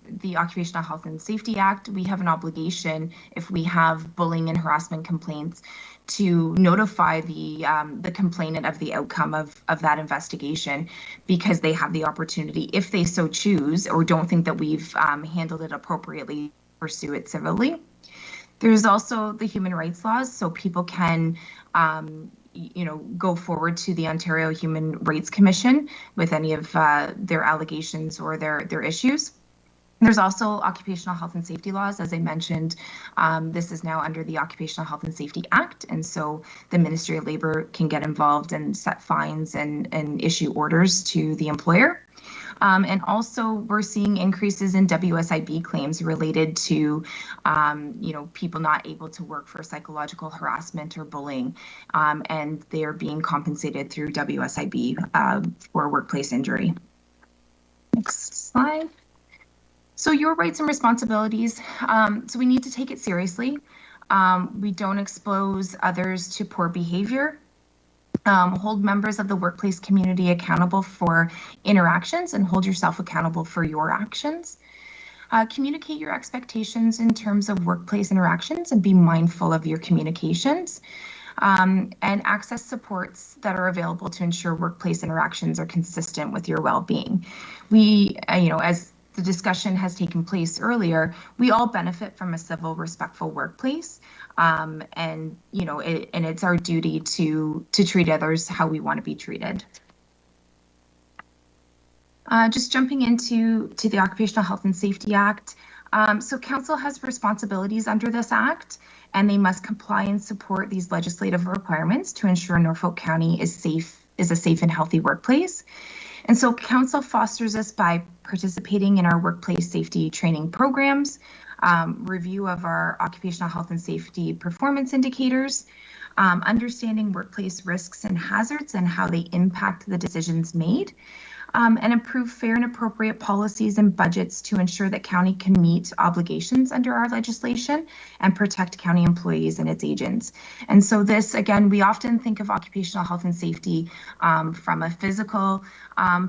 the Occupational Health and Safety Act, we have an obligation, if we have bullying and harassment complaints, to notify the complainant of the outcome of that investigation, because they have the opportunity, if they so choose or don't think that we've handled it appropriately, to pursue it civilly. There's also the human rights laws, so people can go forward to the Ontario Human Rights Commission with any of their allegations or their issues. There's also occupational health and safety laws. As I mentioned, this is now under the Occupational Health and Safety Act, and so the Ministry of Labour can get involved and set fines and issue orders to the employer. And also we're seeing increases in WSIB claims related to, people not able to work for psychological harassment or bullying, and they're being compensated through WSIB for workplace injury. Next slide. So your rights and responsibilities, so we need to take it seriously. We don't expose others to poor behavior. Hold members of the workplace community accountable for interactions and hold yourself accountable for your actions. Communicate your expectations in terms of workplace interactions and be mindful of your communications. And access supports that are available to ensure workplace interactions are consistent with your well-being. We, as the discussion has taken place earlier, we all benefit from a civil, respectful workplace, and it's our duty to treat others how we want to be treated. Just jumping into the Occupational Health and Safety Act. So council has responsibilities under this act, and they must comply and support these legislative requirements to ensure Norfolk County is a safe and healthy workplace. And so council fosters this by participating in our workplace safety training programs, review of our occupational health and safety performance indicators, understanding workplace risks and hazards and how they impact the decisions made, and improve fair and appropriate policies and budgets to ensure that county can meet obligations under our legislation and protect county employees and its agents. And so this, again, we often think of occupational health and safety from a physical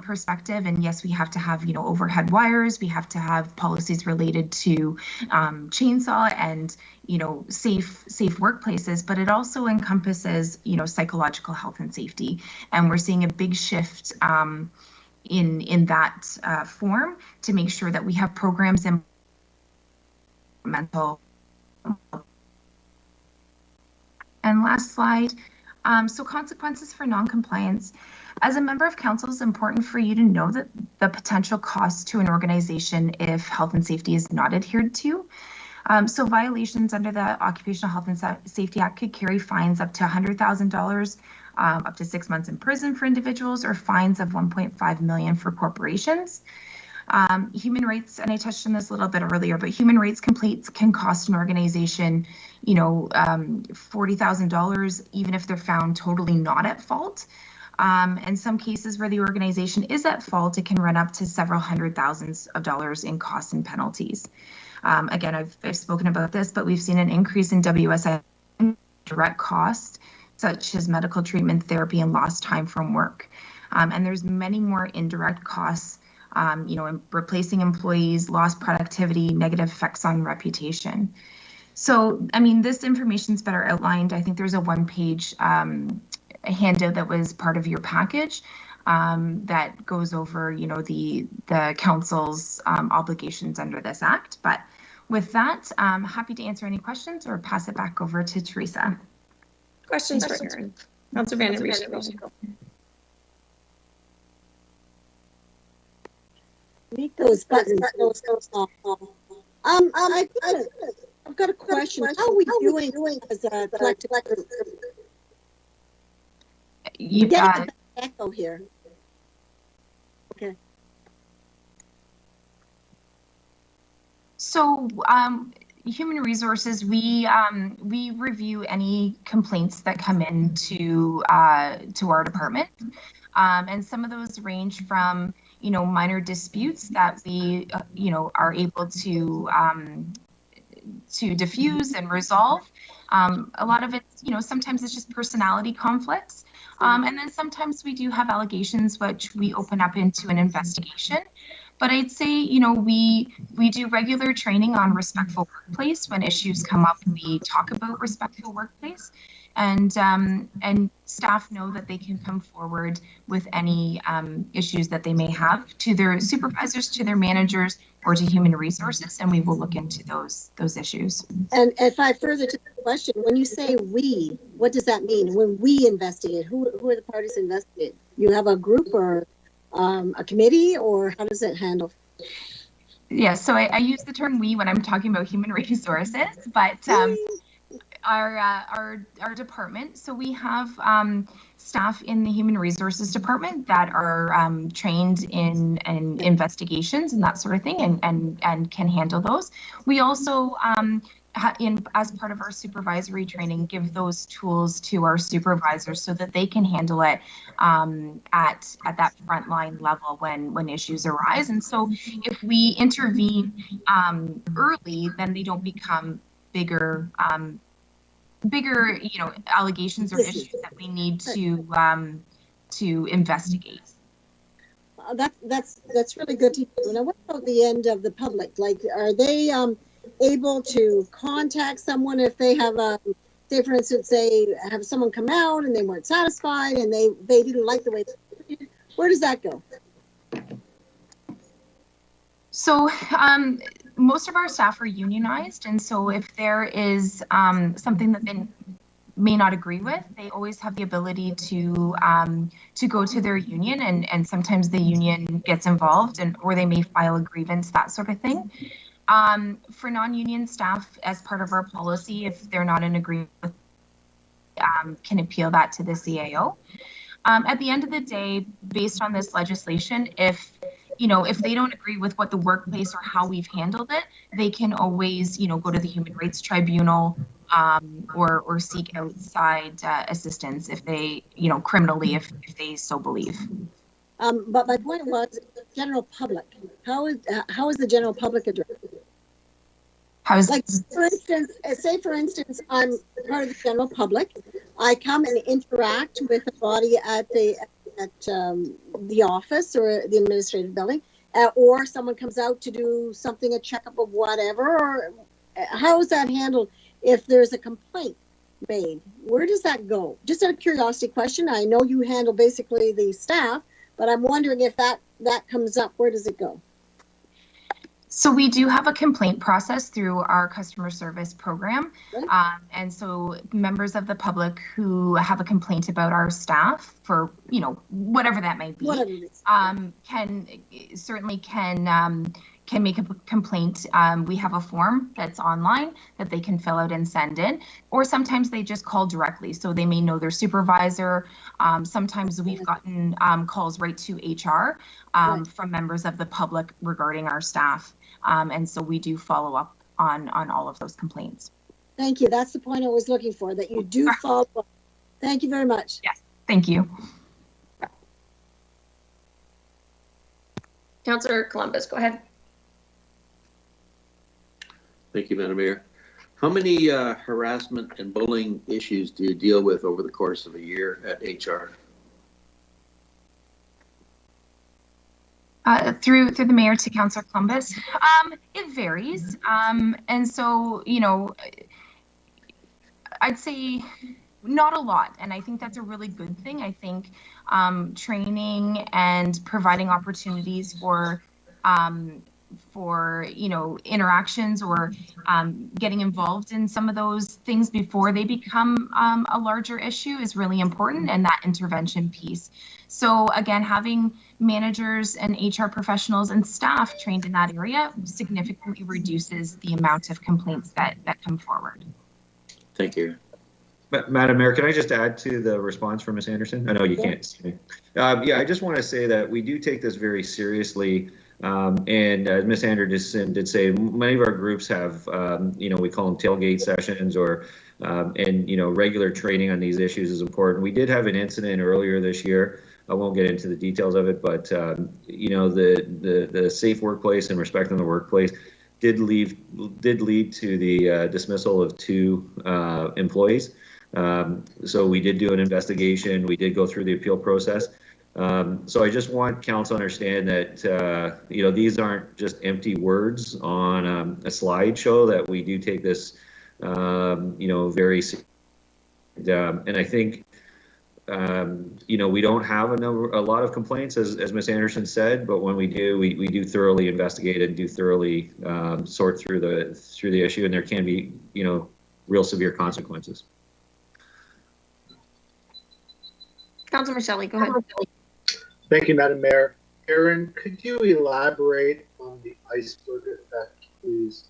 perspective. And yes, we have to have, overhead wires, we have to have policies related to chainsaw and safe workplaces, but it also encompasses, psychological health and safety. And we're seeing a big shift in that form to make sure that we have programs in mental. And last slide. So consequences for non-compliance. As a member of council, it's important for you to know that the potential cost to an organization if health and safety is not adhered to. So violations under the Occupational Health and Safety Act could carry fines up to $100,000, up to 6 months in prison for individuals, or fines of $1.5 million for corporations. Human rights, and I touched on this a little bit earlier, but human rights complaints can cost an organization, $40,000, even if they're found totally not at fault. In some cases where the organization is at fault, it can run up to several hundred thousands of dollars in costs and penalties. Again, I've spoken about this, but we've seen an increase in WSI direct costs, such as medical treatment, therapy, and lost time from work. And there's many more indirect costs, replacing employees, lost productivity, negative effects on reputation. So, I mean, this information is better outlined. I think there's a one-page handout that was part of your package that goes over, the council's obligations under this act. But with that, I'm happy to answer any questions or pass it back over to Teresa. Questions for Erin. Councilor Van Der Riesen. Make those buttons. I've got a question. How are we doing as a collective group? You get an echo here. Okay. So, human resources, we review any complaints that come in to our department, and some of those range from minor disputes that we are able to diffuse and resolve. A lot of it, sometimes it's just personality conflicts. And then sometimes we do have allegations which we open up into an investigation. But I'd say, we do regular training on respectful workplace. When issues come up, we talk about respectful workplace. And staff know that they can come forward with any issues that they may have to their supervisors, to their managers, or to human resources, and we will look into those issues. And if I further to the question, when you say we, what does that mean? When we investigate, who are the parties investigating? You have a group or a committee, or how does it handle? Yeah, so I use the term we when I'm talking about human resources, but our department, so we have staff in the human resources department that are trained in investigations and that sort of thing, and can handle those. We also as part of our supervisory training, give those tools to our supervisors so that they can handle it at that frontline level when issues arise. And so if we intervene early, then they don't become bigger allegations or issues that we need to investigate. That's really good to hear. Now, what about the end of the public? Like, are they able to contact someone if they have say, for instance, they have someone come out and they weren't satisfied and they didn't like the way they did? Where does that go? So most of our staff are unionized, and so if there is something that they may not agree with, they always have the ability to go to their union, and sometimes the union gets involved, or they may file a grievance, that sort of thing. For non-union staff, as part of our policy, if they're not in agreement with, can appeal that to the CAO. At the end of the day, based on this legislation, if they don't agree with what the workplace or how we've handled it, they can always, go to the Human Rights Tribunal or seek outside assistance if they, criminally, if they so believe. But my point was general public. How is the general public addressed? Like, for instance, I'm part of the general public. I come and interact with the body at the office or the administrative building, or someone comes out to do something, a checkup of whatever. Or how is that handled if there's a complaint made? Where does that go? Just out of curiosity question. I know you handle basically the staff, but I'm wondering if that comes up, where does it go? So we do have a complaint process through our customer service program. Right. And so members of the public who have a complaint about our staff for, whatever that may be, can make a complaint. We have a form that's online that they can fill out and send in, or sometimes they just call directly. So they may know their supervisor. Sometimes we've gotten calls right to HR from members of the public regarding our staff. And so we do follow up on all of those complaints. Thank you. That's the point I was looking for, that you do follow up. Thank you very much. Yes, thank you. Councillor Columbus, go ahead. Thank you, Madam Mayor. How many harassment and bullying issues do you deal with over the course of a year at HR? Through the mayor to Councillor Columbus, it varies. And so, you know, I'd say not a lot. And I think that's a really good thing. I think training and providing opportunities for you know, interactions or getting involved in some of those things before they become a larger issue is really important, and that intervention piece. So again, having managers and HR professionals and staff trained in that area significantly reduces the amount of complaints that come forward. Thank you. Madam Mayor, can I just add to the response from Ms. Anderson? I know you can't see me. Yeah, I just want to say that we do take this very seriously. And as Ms. Anderson did say, many of our groups have, you know, we call them tailgate sessions, or, and, you know, regular training on these issues is important. We did have an incident earlier this year. I won't get into the details of it, but, you know, the safe workplace and respect in the workplace did lead to the dismissal of 2 employees. So we did do an investigation. We did go through the appeal process. So I just want council to understand that, you know, these aren't just empty words on a slideshow, that we do take this, you know, very seriously. And I think, you know, we don't have a lot of complaints, as Ms. Anderson said, but when we do, we do thoroughly investigate and do thoroughly sort through the issue, and there can be, you know, real severe consequences. Councillor Michelli, go ahead. Thank you, Madam Mayor. Aaron, could you elaborate on the iceberg effect, please?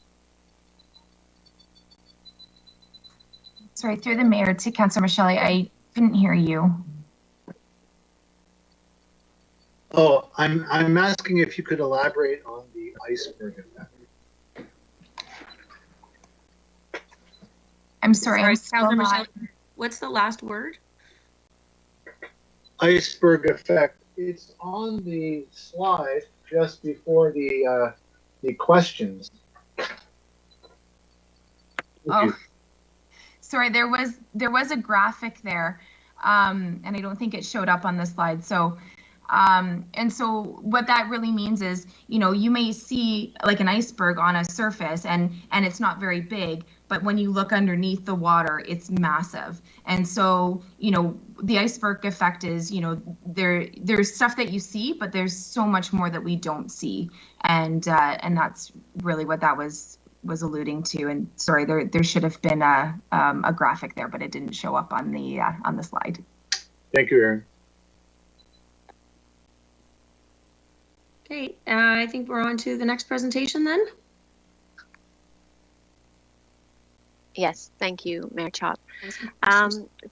Sorry, through the mayor to Councillor Michelli, I couldn't hear you. Oh, I'm asking if you could elaborate on the iceberg effect. I'm sorry, I'm still Councillor not. Michelli, what's the last word? Iceberg effect. It's on the slide just before the questions. Oh, sorry, there was a graphic there, and I don't think it showed up on the slide. So, and so what that really means is, you know, you may see like an iceberg on a surface, and it's not very big, but when you look underneath the water, it's massive. And so, you know, the iceberg effect is, you know, there's stuff that you see, but there's so much more that we don't see, and that's really what that was alluding to. And sorry, there should have been a graphic there, but it didn't show up on the slide. Thank you, Aaron. Okay, I think we're on to the next presentation then. Yes, thank you, Mayor Chop.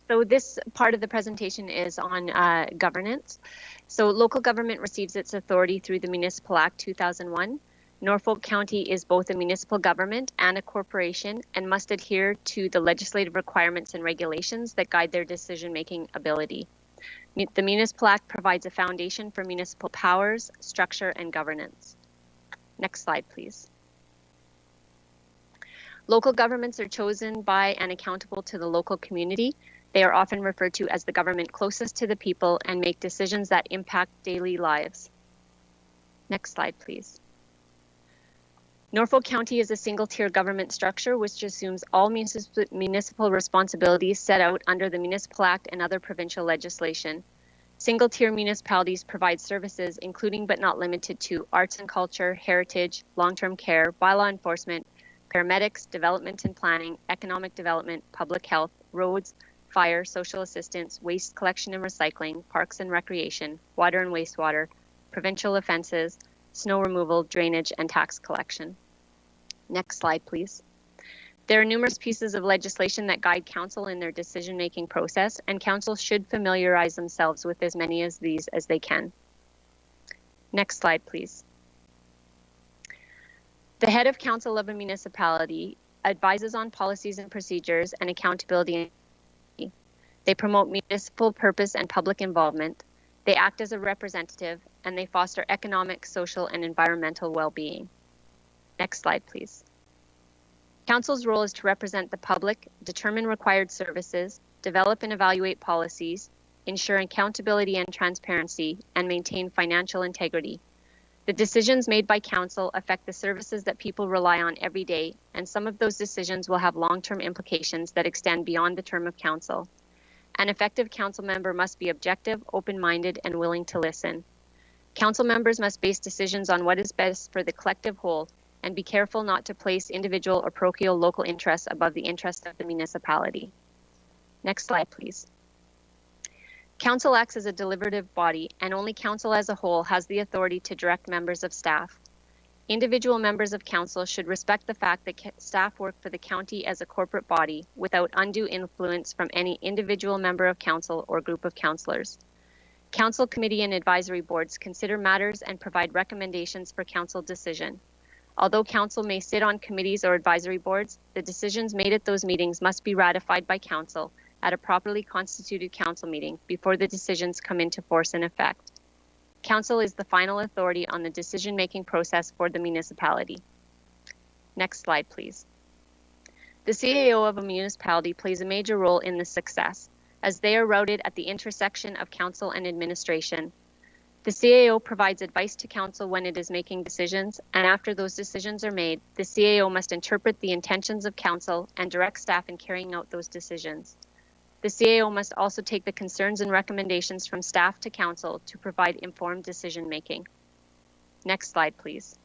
So this part of the presentation is on governance. So local government receives its authority through the Municipal Act 2001. Norfolk County is both a municipal government and a corporation, and must adhere to the legislative requirements and regulations that guide their decision-making ability. The Municipal Act provides a foundation for municipal powers, structure, and governance. Next slide, please. Local governments are chosen by and accountable to the local community. They are often referred to as the government closest to the people and make decisions that impact daily lives. Next slide, please. Norfolk County is a single-tier government structure which assumes all municipal responsibilities set out under the Municipal Act and other provincial legislation. Single-tier municipalities provide services including but not limited to arts and culture, heritage, long-term care, bylaw enforcement, paramedics, development and planning, economic development, public health, roads, fire, social assistance, waste collection and recycling, parks and recreation, water and wastewater, provincial offenses, snow removal, drainage, and tax collection. Next slide, please. There are numerous pieces of legislation that guide council in their decision-making process, and council should familiarize themselves with as many of these as they can. Next slide, please. The head of council of a municipality advises on policies and procedures and accountability. They promote municipal purpose and public involvement. They act as a representative, and they foster economic, social, and environmental well-being. Next slide, please. Council's role is to represent the public, determine required services, develop and evaluate policies, ensure accountability and transparency, and maintain financial integrity. The decisions made by Council affect the services that people rely on every day, and some of those decisions will have long-term implications that extend beyond the term of Council. An effective Council member must be objective, open-minded, and willing to listen. Council members must base decisions on what is best for the collective whole and be careful not to place individual or parochial local interests above the interest of the municipality. Next slide, please. Council acts as a deliberative body, and only Council as a whole has the authority to direct members of staff. Individual members of Council should respect the fact that staff work for the county as a corporate body without undue influence from any individual member of Council or group of councillors. Council committee and advisory boards consider matters and provide recommendations for Council decision. Although Council may sit on committees or advisory boards, the decisions made at those meetings must be ratified by Council at a properly constituted Council meeting before the decisions come into force and effect. Council is the final authority on the decision-making process for the municipality. Next slide, please. The CAO of a municipality plays a major role in this success, as they are routed at the intersection of Council and administration. The CAO provides advice to Council when it is making decisions, and after those decisions are made, the CAO must interpret the intentions of Council and direct staff in carrying out those decisions. The CAO must also take the concerns and recommendations from staff to Council to provide informed decision-making. Next slide, please.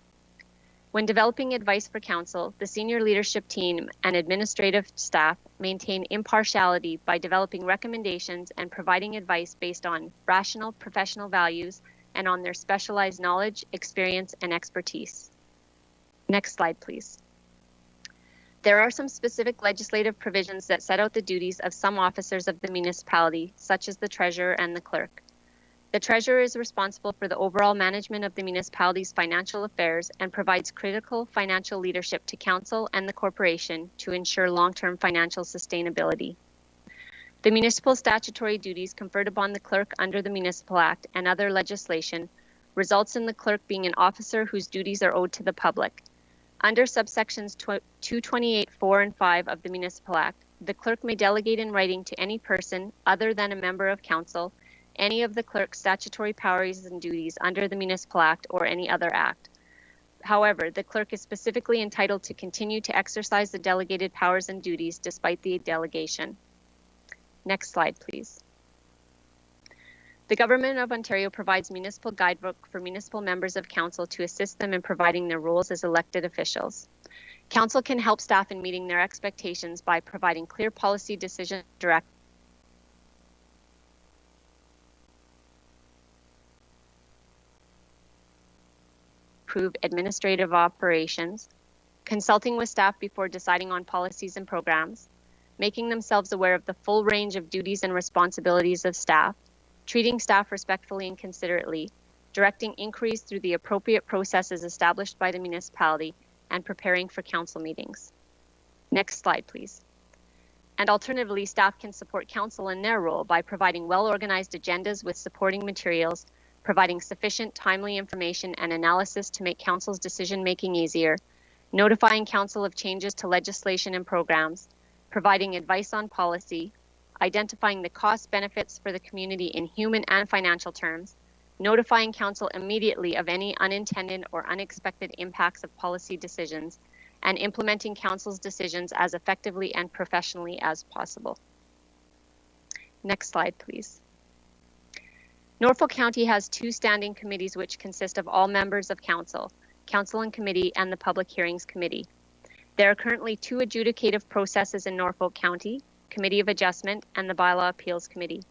When developing advice for Council, the senior leadership team and administrative staff maintain impartiality by developing recommendations and providing advice based on rational professional values and on their specialized knowledge, experience, and expertise. Next slide, please. There are some specific legislative provisions that set out the duties of some officers of the municipality, such as the treasurer and the clerk. The treasurer is responsible for the overall management of the municipality's financial affairs and provides critical financial leadership to Council and the corporation to ensure long-term financial sustainability. The municipal statutory duties conferred upon the clerk under the Municipal Act and other legislation results in the clerk being an officer whose duties are owed to the public. Under subsections 228(4) and 5 of the Municipal Act, the clerk may delegate in writing to any person other than a member of Council any of the clerk's statutory powers and duties under the Municipal Act or any other act. However, the clerk is specifically entitled to continue to exercise the delegated powers and duties despite the delegation. Next slide, please. The Government of Ontario provides municipal guidebook for municipal members of Council to assist them in providing their roles as elected officials. Council can help staff in meeting their expectations by providing clear policy decision direct improve administrative operations, consulting with staff before deciding on policies and programs, making themselves aware of the full range of duties and responsibilities of staff, treating staff respectfully and considerately, directing inquiries through the appropriate processes established by the municipality, and preparing for Council meetings. Next slide, please. And alternatively, staff can support Council in their role by providing well-organized agendas with supporting materials, providing sufficient timely information and analysis to make Council's decision-making easier, notifying Council of changes to legislation and programs, providing advice on policy, identifying the cost benefits for the community in human and financial terms, notifying Council immediately of any unintended or unexpected impacts of policy decisions, and implementing Council's decisions as effectively and professionally as possible. Next slide, please. Norfolk County has 2 standing committees which consist of all members of Council, Council and Committee, and the Public Hearings Committee. There are currently 2 adjudicative processes in Norfolk County, Committee of Adjustment and the Bylaw Appeals Committee.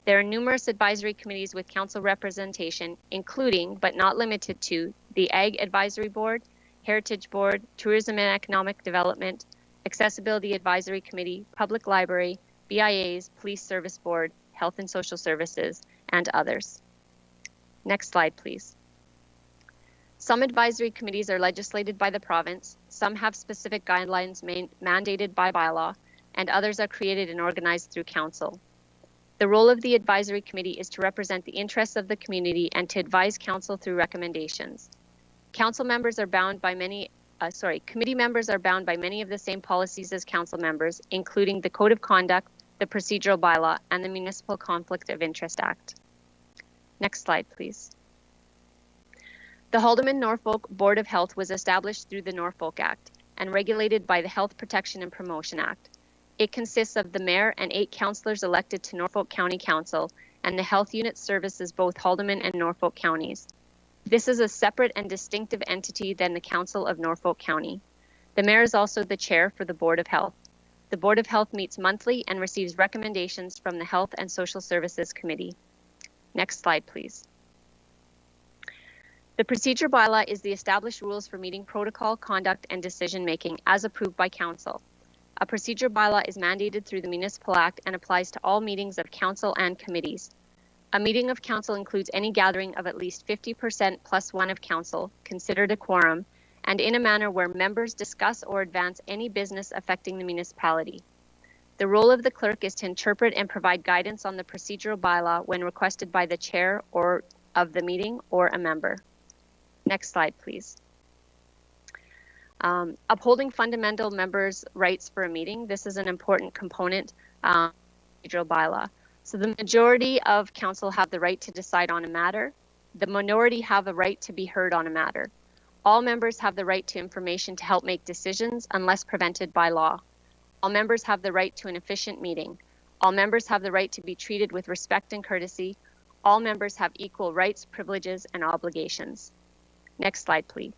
There are numerous advisory committees with Council representation, including, but not limited to, the Ag Advisory Board, Heritage Board, Tourism and Economic Development, Accessibility Advisory Committee, Public Library, BIAs, Police Service Board, Health and Social Services, and others. Next slide, please. Some advisory committees are legislated by the province, some have specific guidelines mandated by bylaw, and others are created and organized through Council. The role of the advisory committee is to represent the interests of the community and to advise council through recommendations. Council members are bound by many, committee members are bound by many of the same policies as council members, including the Code of Conduct, the Procedural Bylaw, and the Municipal Conflict of Interest Act. Next slide, please. The Haldeman Norfolk Board of Health was established through the Norfolk Act and regulated by the Health Protection and Promotion Act. It consists of the mayor and 8 councillors elected to Norfolk County Council, and the health unit services both Haldeman and Norfolk counties. This is a separate and distinctive entity than the Council of Norfolk County. The mayor is also the chair for the Board of Health. The Board of Health meets monthly and receives recommendations from the Health and Social Services Committee. Next slide, please. The procedure bylaw is the established rules for meeting protocol, conduct, and decision-making as approved by council. A procedure bylaw is mandated through the Municipal Act and applies to all meetings of council and committees. A meeting of council includes any gathering of at least 50% plus 1 of council, considered a quorum, and in a manner where members discuss or advance any business affecting the municipality. The role of the clerk is to interpret and provide guidance on the procedural bylaw when requested by the chair or of the meeting or a member. Next slide, please. Upholding fundamental members' rights for a meeting. This is an important component of the procedural bylaw. So the majority of council have the right to decide on a matter. The minority have a right to be heard on a matter. All members have the right to information to help make decisions unless prevented by law. All members have the right to an efficient meeting. All members have the right to be treated with respect and courtesy. All members have equal rights, privileges, and obligations. Next slide, please.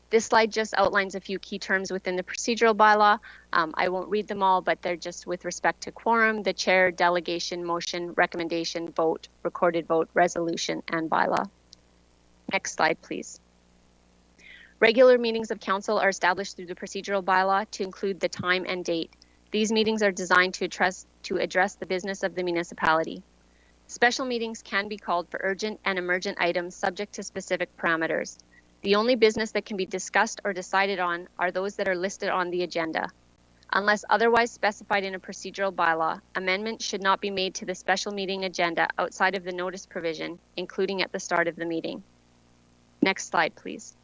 This slide just outlines a few key terms within the procedural bylaw. I won't read them all, but they're just with respect to quorum, the chair, delegation, motion, recommendation, vote, recorded vote, resolution, and bylaw. Next slide, please. Regular meetings of council are established through the procedural bylaw to include the time and date. These meetings are designed to address the business of the municipality. Special meetings can be called for urgent and emergent items subject to specific parameters. The only business that can be discussed or decided on are those that are listed on the agenda. Unless otherwise specified in a procedural bylaw, amendments should not be made to the special meeting agenda outside of the notice provision, including at the start of the meeting. Next slide, please.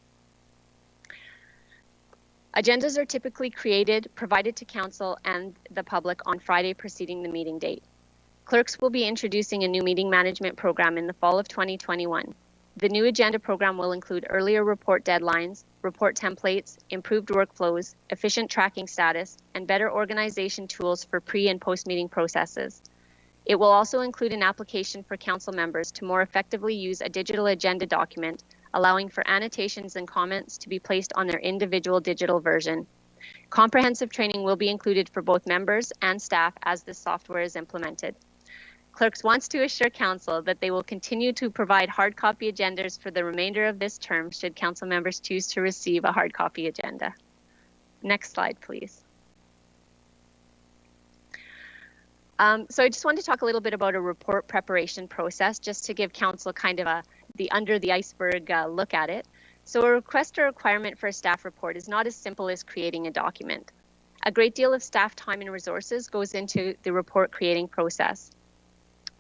Agendas are typically created, provided to council and the public on Friday preceding the meeting date. Clerks will be introducing a new meeting management program in the fall of 2021. The new agenda program will include earlier report deadlines, report templates, improved workflows, efficient tracking status, and better organization tools for pre- and post-meeting processes. It will also include an application for council members to more effectively use a digital agenda document, allowing for annotations and comments to be placed on their individual digital version. Comprehensive training will be included for both members and staff as this software is implemented. Clerks wants to assure council that they will continue to provide hard copy agendas for the remainder of this term should council members choose to receive a hard copy agenda. Next slide, please. So I just wanted to talk a little bit about a report preparation process just to give council kind of the under the iceberg look at it. So a request or requirement for a staff report is not as simple as creating a document. A great deal of staff time and resources goes into the report creating process.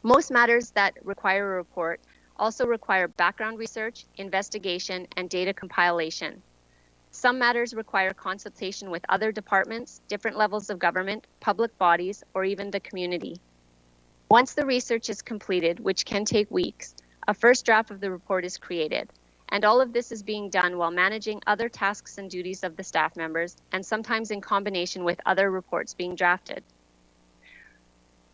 Most matters that require a report also require background research, investigation, and data compilation. Some matters require consultation with other departments, different levels of government, public bodies, or even the community. Once the research is completed, which can take weeks, a first draft of the report is created. And all of this is being done while managing other tasks and duties of the staff members, and sometimes in combination with other reports being drafted.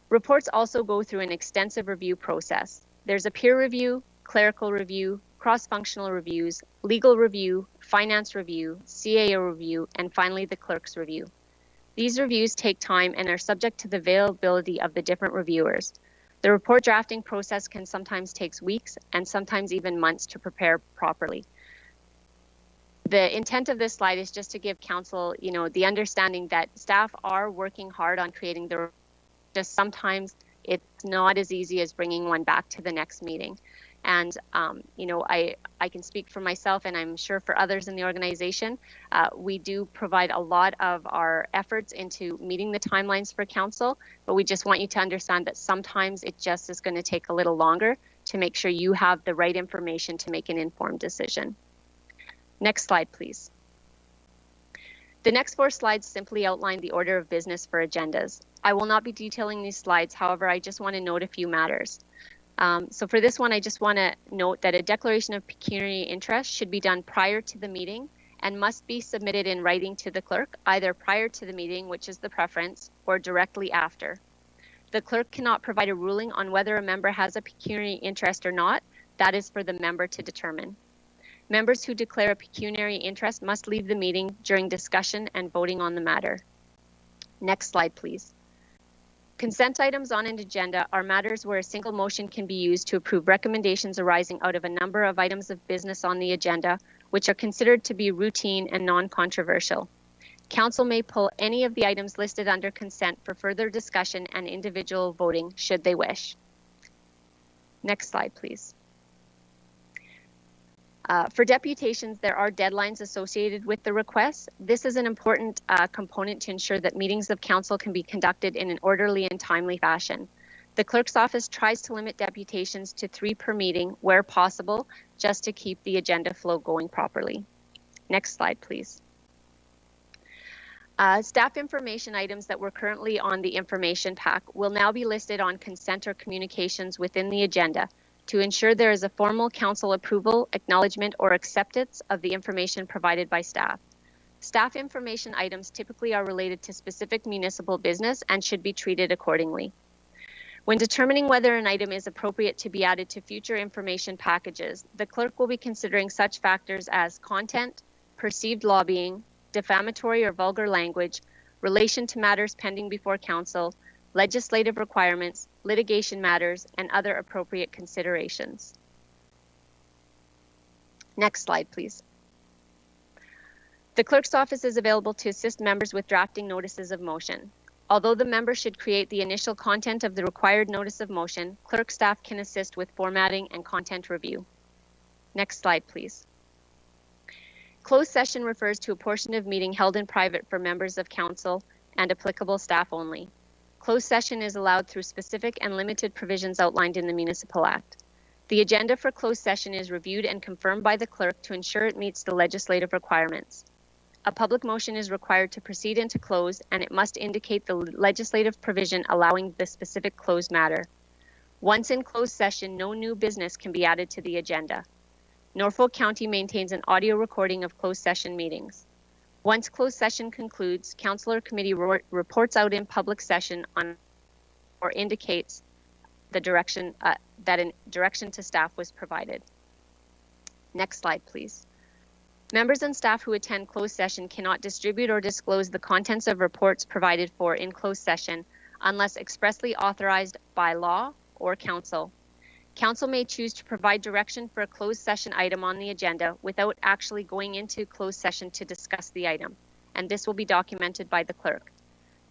Reports also go through an extensive review process. There's a peer review, clerical review, cross-functional reviews, legal review, finance review, CAO review, and finally the clerk's review. These reviews take time and are subject to the availability of the different reviewers. The report drafting process can sometimes take weeks and sometimes even months to prepare properly. The intent of this slide is just to give council, the understanding that staff are working hard on creating the just sometimes it's not as easy as bringing one back to the next meeting. And, you know, I can speak for myself, and I'm sure for others in the organization, we do provide a lot of our efforts into meeting the timelines for council, but we just want you to understand that sometimes it just is going to take a little longer to make sure you have the right information to make an informed decision. Next slide, please. The next 4 slides simply outline the order of business for agendas. I will not be detailing these slides, however, I just want to note a few matters. So for this one, I just want to note that a declaration of pecuniary interest should be done prior to the meeting and must be submitted in writing to the clerk, either prior to the meeting, which is the preference, or directly after. The clerk cannot provide a ruling on whether a member has a pecuniary interest or not. That is for the member to determine. Members who declare a pecuniary interest must leave the meeting during discussion and voting on the matter. Next slide, please. Consent items on an agenda are matters where a single motion can be used to approve recommendations arising out of a number of items of business on the agenda, which are considered to be routine and non-controversial. Council may pull any of the items listed under consent for further discussion and individual voting should they wish. Next slide, please. For deputations, there are deadlines associated with the requests. This is an important component to ensure that meetings of council can be conducted in an orderly and timely fashion. The clerk's office tries to limit deputations to 3 per meeting where possible, just to keep the agenda flow going properly. Next slide, please. Staff information items that were currently on the information pack will now be listed on consent or communications within the agenda, to ensure there is a formal council approval, acknowledgement, or acceptance of the information provided by staff. Staff information items typically are related to specific municipal business and should be treated accordingly. When determining whether an item is appropriate to be added to future information packages, the clerk will be considering such factors as content, perceived lobbying, defamatory or vulgar language, relation to matters pending before council, legislative requirements, litigation matters, and other appropriate considerations. Next slide, please. The clerk's office is available to assist members with drafting notices of motion. Although the member should create the initial content of the required notice of motion, clerk staff can assist with formatting and content review. Next slide, please. Closed session refers to a portion of meeting held in private for members of council and applicable staff only. Closed session is allowed through specific and limited provisions outlined in the Municipal Act. The agenda for closed session is reviewed and confirmed by the clerk to ensure it meets the legislative requirements. A public motion is required to proceed into close, and it must indicate the legislative provision allowing the specific closed matter. Once in closed session, no new business can be added to the agenda. Norfolk County maintains an audio recording of closed session meetings. Once closed session concludes, council or committee reports out in public session on or indicates the direction direction to staff was provided. Next slide, please. Members and staff who attend closed session cannot distribute or disclose the contents of reports provided for in closed session unless expressly authorized by law or council. Council may choose to provide direction for a closed session item on the agenda without actually going into closed session to discuss the item, and this will be documented by the clerk.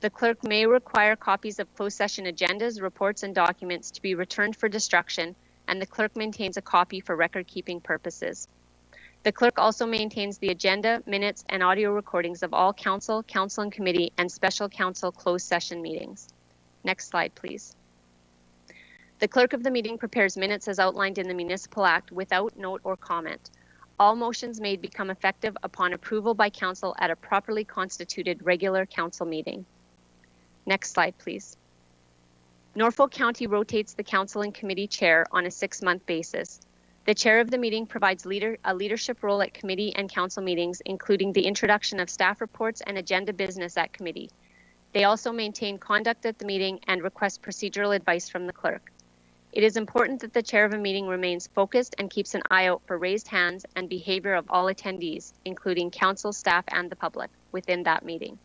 The clerk may require copies of closed session agendas, reports, and documents to be returned for destruction, and the clerk maintains a copy for record-keeping purposes. The clerk also maintains the agenda, minutes, and audio recordings of all council, council and committee, and special council closed session meetings. Next slide, please. The clerk of the meeting prepares minutes as outlined in the Municipal Act without note or comment. All motions made become effective upon approval by council at a properly constituted regular council meeting. Next slide, please. Norfolk County rotates the council and committee chair on a 6-month basis. The chair of the meeting provides a leadership role at committee and council meetings, including the introduction of staff reports and agenda business at committee. They also maintain conduct at the meeting and request procedural advice from the clerk. It is important that the chair of a meeting remains focused and keeps an eye out for raised hands and behavior of all attendees, including council, staff, and the public, within that meeting.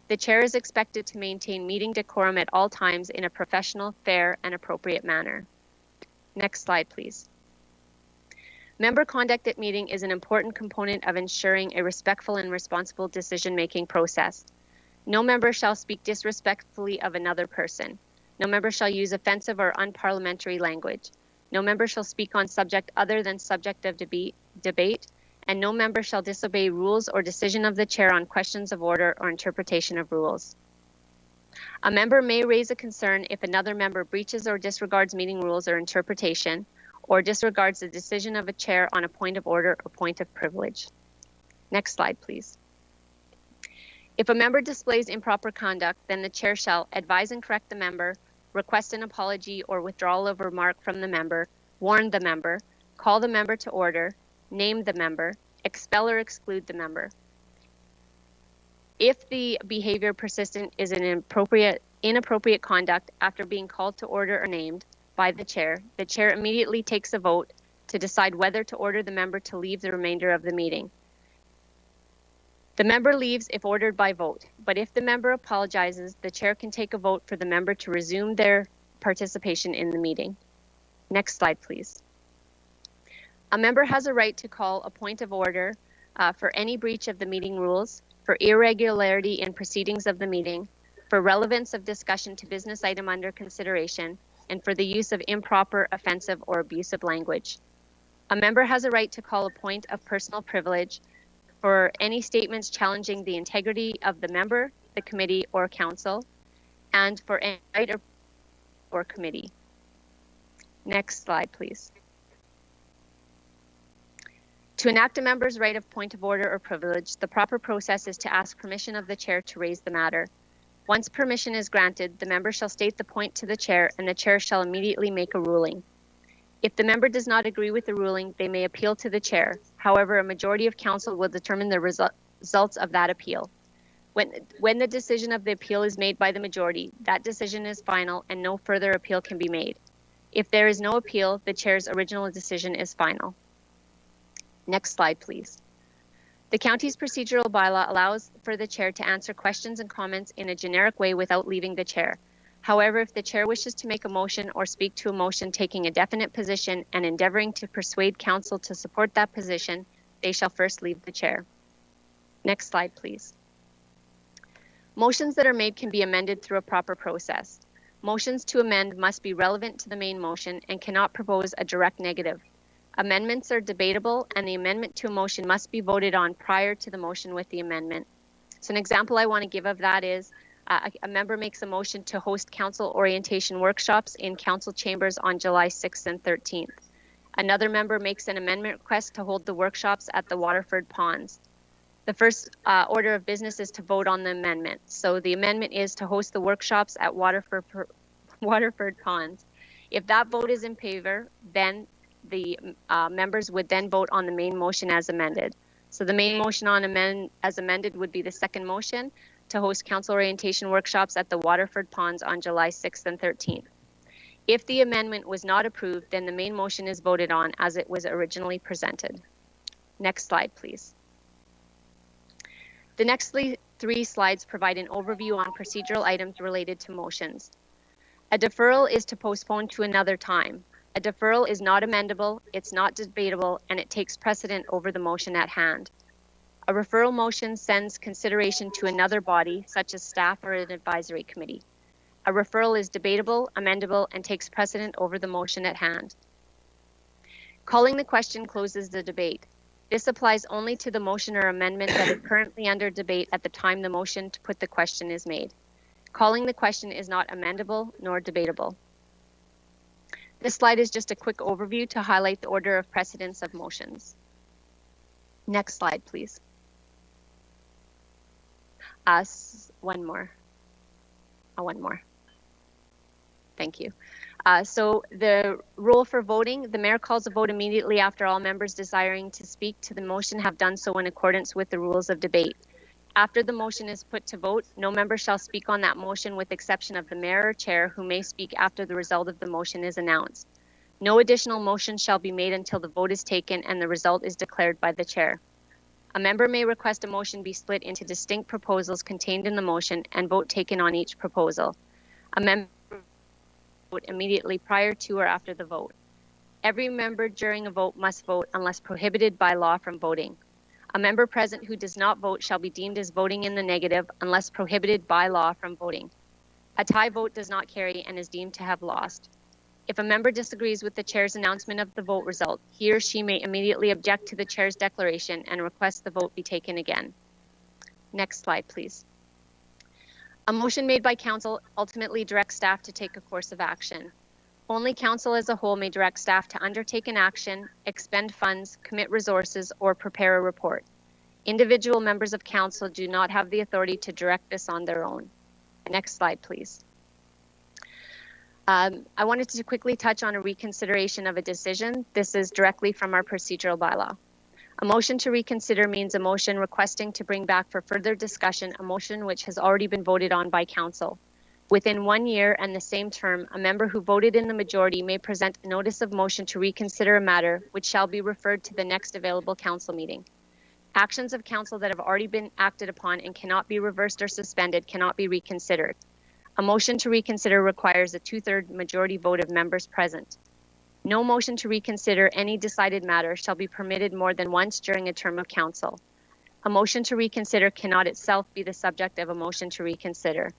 The chair is expected to maintain meeting decorum at all times in a professional, fair, and appropriate manner. Next slide, please. Member conduct at meeting is an important component of ensuring a respectful and responsible decision-making process. No member shall speak disrespectfully of another person. No member shall use offensive or unparliamentary language. No member shall speak on subject other than subject of debate, and no member shall disobey rules or decision of the chair on questions of order or interpretation of rules. A member may raise a concern if another member breaches or disregards meeting rules or interpretation, or disregards the decision of a chair on a point of order or point of privilege. Next slide, please. If a member displays improper conduct, then the chair shall advise and correct the member, request an apology or withdrawal of remark from the member, warn the member, call the member to order, name the member, expel or exclude the member. If the behavior persistent is an inappropriate conduct after being called to order or named by the chair immediately takes a vote to decide whether to order the member to leave the remainder of the meeting. The member leaves if ordered by vote, but if the member apologizes, the chair can take a vote for the member to resume their participation in the meeting. Next slide, please. A member has a right to call a point of order for any breach of the meeting rules, for irregularity in proceedings of the meeting, for relevance of discussion to business item under consideration, and for the use of improper, offensive, or abusive language. A member has a right to call a point of personal privilege for any statements challenging the integrity of the member, the committee, or council, and for any right or committee. Next slide, please. To enact a member's right of point of order or privilege, the proper process is to ask permission of the chair to raise the matter. Once permission is granted, the member shall state the point to the chair, and the chair shall immediately make a ruling. If the member does not agree with the ruling, they may appeal to the chair. However, a majority of council will determine the results of that appeal. When the decision of the appeal is made by the majority, that decision is final and no further appeal can be made. If there is no appeal, the chair's original decision is final. Next slide, please. The county's procedural bylaw allows for the chair to answer questions and comments in a generic way without leaving the chair. However, if the chair wishes to make a motion or speak to a motion taking a definite position and endeavoring to persuade council to support that position, they shall first leave the chair. Next slide, please. Motions that are made can be amended through a proper process. Motions to amend must be relevant to the main motion and cannot propose a direct negative. Amendments are debatable, and the amendment to a motion must be voted on prior to the motion with the amendment. So an example I want to give of that is a member makes a motion to host council orientation workshops in council chambers on July 6th and 13th. Another member makes an amendment request to hold the workshops at the Waterford Ponds. The first order of business is to vote on the amendment. So the amendment is to host the workshops at Waterford Ponds. If that vote is in favor, then the members would then vote on the main motion as amended. So the main motion on as amended would be the second motion to host council orientation workshops at the Waterford Ponds on July 6th and 13th. If the amendment was not approved, then the main motion is voted on as it was originally presented. Next slide, please. The next three slides provide an overview on procedural items related to motions. A deferral is to postpone to another time. A deferral is not amendable, it's not debatable, and it takes precedent over the motion at hand. A referral motion sends consideration to another body, such as staff or an advisory committee. A referral is debatable, amendable, and takes precedent over the motion at hand. Calling the question closes the debate. This applies only to the motion or amendment that is currently under debate at the time the motion to put the question is made. Calling the question is not amendable nor debatable. This slide is just a quick overview to highlight the order of precedence of motions. Next slide, please. One more. One more. Thank you. So the rule for voting, the mayor calls a vote immediately after all members desiring to speak to the motion have done so in accordance with the rules of debate. After the motion is put to vote, no member shall speak on that motion with exception of the mayor or chair, who may speak after the result of the motion is announced. No additional motion shall be made until the vote is taken and the result is declared by the chair. A member may request a motion be split into distinct proposals contained in the motion and vote taken on each proposal. A member may vote immediately prior to or after the vote. Every member during a vote must vote unless prohibited by law from voting. A member present who does not vote shall be deemed as voting in the negative unless prohibited by law from voting. A tie vote does not carry and is deemed to have lost. If a member disagrees with the chair's announcement of the vote result, he or she may immediately object to the chair's declaration and request the vote be taken again. Next slide, please. A motion made by council ultimately directs staff to take a course of action. Only council as a whole may direct staff to undertake an action, expend funds, commit resources, or prepare a report. Individual members of council do not have the authority to direct this on their own. Next slide, please. I wanted to quickly touch on a reconsideration of a decision. This is directly from our procedural bylaw. A motion to reconsider means a motion requesting to bring back for further discussion a motion which has already been voted on by council. Within 1 year and the same term, a member who voted in the majority may present a notice of motion to reconsider a matter which shall be referred to the next available council meeting. Actions of council that have already been acted upon and cannot be reversed or suspended cannot be reconsidered. A motion to reconsider requires a 2/3 majority vote of members present. No motion to reconsider any decided matter shall be permitted more than once during a term of council. A motion to reconsider cannot itself be the subject of a motion to reconsider.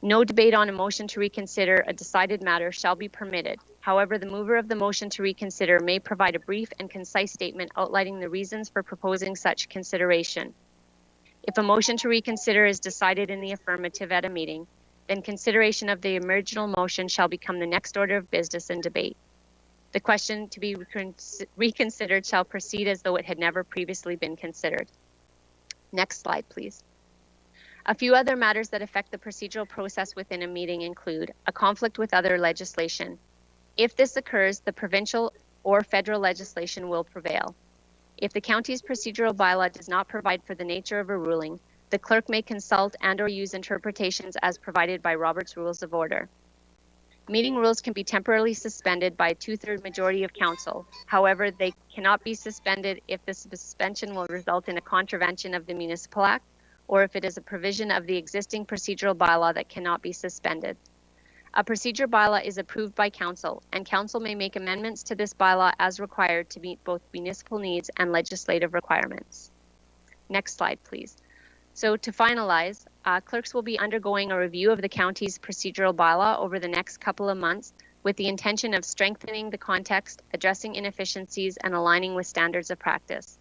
No debate on a motion to reconsider a decided matter shall be permitted. However, the mover of the motion to reconsider may provide a brief and concise statement outlining the reasons for proposing such consideration. If a motion to reconsider is decided in the affirmative at a meeting, then consideration of the original motion shall become the next order of business and debate. The question to be reconsidered shall proceed as though it had never previously been considered. Next slide, please. A few other matters that affect the procedural process within a meeting include a conflict with other legislation. If this occurs, the provincial or federal legislation will prevail. If the county's procedural bylaw does not provide for the nature of a ruling, the clerk may consult and/or use interpretations as provided by Robert's Rules of Order. Meeting rules can be temporarily suspended by a 2/3 majority of council. However, they cannot be suspended if the suspension will result in a contravention of the Municipal Act or if it is a provision of the existing procedural bylaw that cannot be suspended. A procedure bylaw is approved by council, and council may make amendments to this bylaw as required to meet both municipal needs and legislative requirements. Next slide, please. So to finalize, clerks will be undergoing a review of the county's procedural bylaw over the next couple of months with the intention of strengthening the context, addressing inefficiencies, and aligning with standards of practice.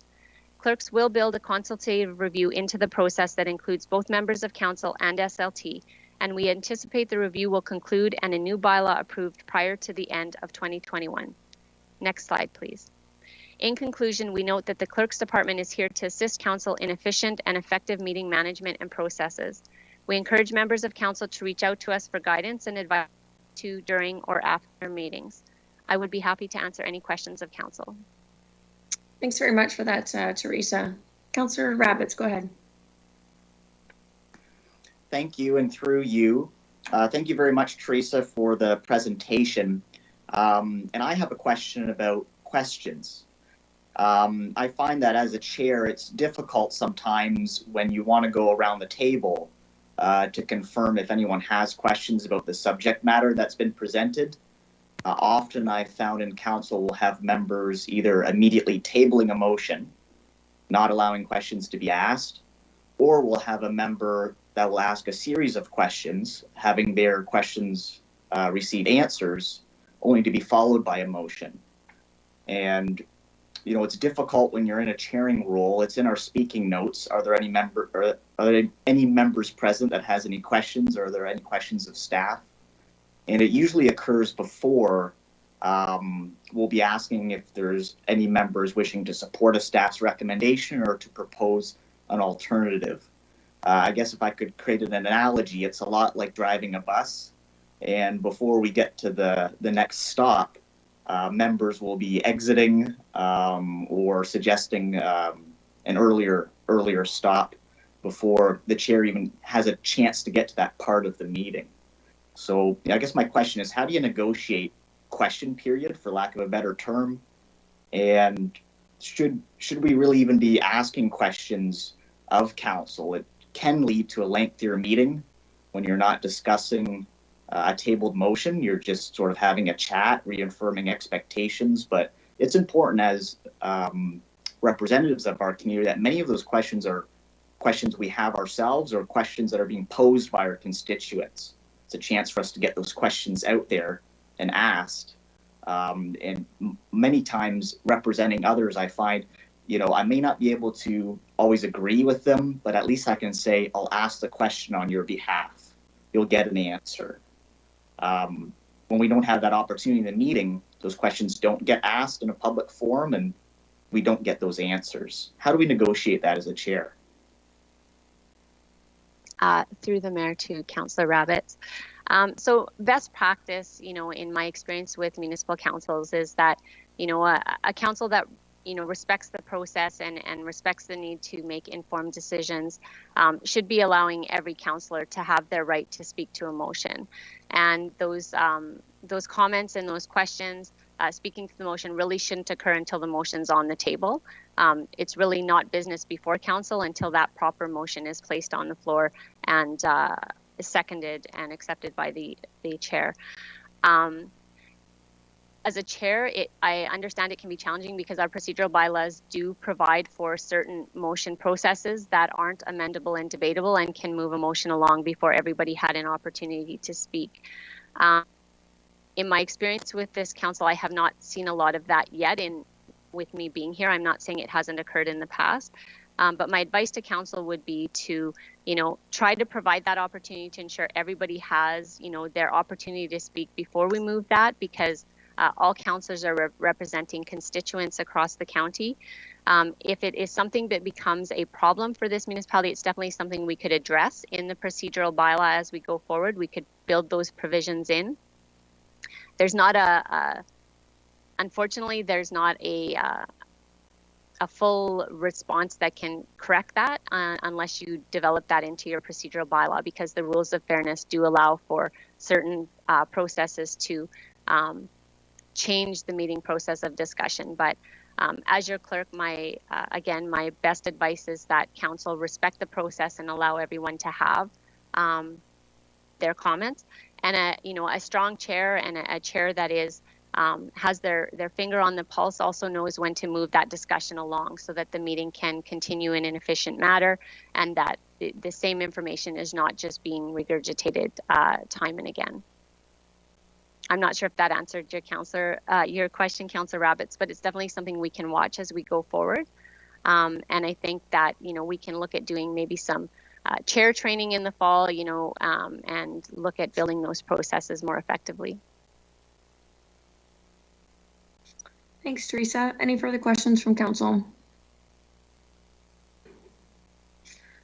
Clerks will build a consultative review into the process that includes both members of council and SLT, and we anticipate the review will conclude and a new bylaw approved prior to the end of 2021. Next slide, please. In conclusion, we note that the Clerks Department is here to assist Council in efficient and effective meeting management and processes. We encourage members of Council to reach out to us for guidance and advice during or after meetings. I would be happy to answer any questions of Council. Thanks very much for that, Teresa. Councillor Rabbits, go ahead. Thank you, and through you. Thank you very much, Teresa, for the presentation. And I have a question about questions. I find that as a chair, it's difficult sometimes when you want to go around the table to confirm if anyone has questions about the subject matter that's been presented. Often I've found in council will have members either immediately tabling a motion, not allowing questions to be asked, or we'll have a member that will ask a series of questions, having their questions receive answers, only to be followed by a motion. And you know, it's difficult when you're in a chairing role. It's in our speaking notes. Are there any members present that has any questions, or are there any questions of staff? And it usually occurs before we'll be asking if there's any members wishing to support a staff's recommendation or to propose an alternative. I guess if I could create an analogy, it's a lot like driving a bus. And before we get to the next stop, members will be exiting or suggesting an earlier stop before the chair even has a chance to get to that part of the meeting. So I guess my question is, how do you negotiate question period, for lack of a better term? And should we really even be asking questions of council? It can lead to a lengthier meeting when you're not discussing a tabled motion. You're just sort of having a chat, reaffirming expectations. But it's important as representatives of our community that many of those questions are questions we have ourselves or questions that are being posed by our constituents. It's a chance for us to get those questions out there and asked And many times representing others, I find, I may not be able to always agree with them, but at least I can say, I'll ask the question on your behalf. You'll get an answer. When we don't have that opportunity in the meeting, those questions don't get asked in a public forum and we don't get those answers. How do we negotiate that as a chair? Through the mayor to Councillor Rabbits. So best practice, in my experience with municipal councils is that, a council that, respects the process and respects the need to make informed decisions should be allowing every councillor to have their right to speak to a motion. And those comments and those questions speaking to the motion really shouldn't occur until the motion's on the table. It's really not business before council until that proper motion is placed on the floor and is seconded and accepted by the chair. As a chair, I understand it can be challenging because our procedural bylaws do provide for certain motion processes that aren't amendable and debatable and can move a motion along before everybody had an opportunity to speak. In my experience with this council, I have not seen a lot of that yet with me being here. I'm not saying it hasn't occurred in the past, but my advice to council would be to, try to provide that opportunity to ensure everybody has, their opportunity to speak before we move that, because all councillors are representing constituents across the county. If it is something that becomes a problem for this municipality, it's definitely something we could address in the procedural bylaw as we go forward. We could build those provisions in. There's not unfortunately, there's not a full response that can correct that unless you develop that into your procedural bylaw, because the rules of fairness do allow for certain processes to change the meeting process of discussion. But as your clerk, my best advice is that council respect the process and allow everyone to have their comments. And a strong chair and a chair that is has their finger on the pulse also knows when to move that discussion along so that the meeting can continue in an efficient manner and that the same information is not just being regurgitated time and again. I'm not sure if that answered your question, Councillor Rabbits, but it's definitely something we can watch as we go forward. And I think that, we can look at doing maybe some chair training in the fall, and look at building those processes more effectively. Thanks, Teresa. Any further questions from council?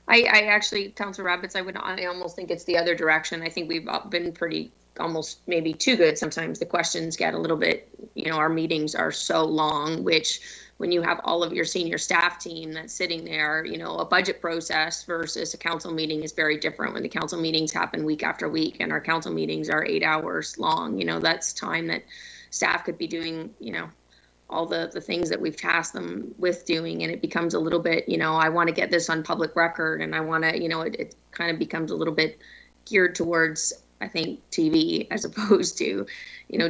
I actually, Councillor Rabbits, I almost think it's the other direction. I think we've been pretty, almost maybe too good. Sometimes the questions get a little bit, our meetings are so long, which when you have all of your senior staff team that's sitting there, a budget process versus a council meeting is very different. When the council meetings happen week after week and our council meetings are 8 hours long, that's time that staff could be doing, all the things that we've tasked them with doing, and it becomes a little bit, I want to get this on public record, and I want to, it kind of becomes a little bit geared towards, I think, TV as opposed to,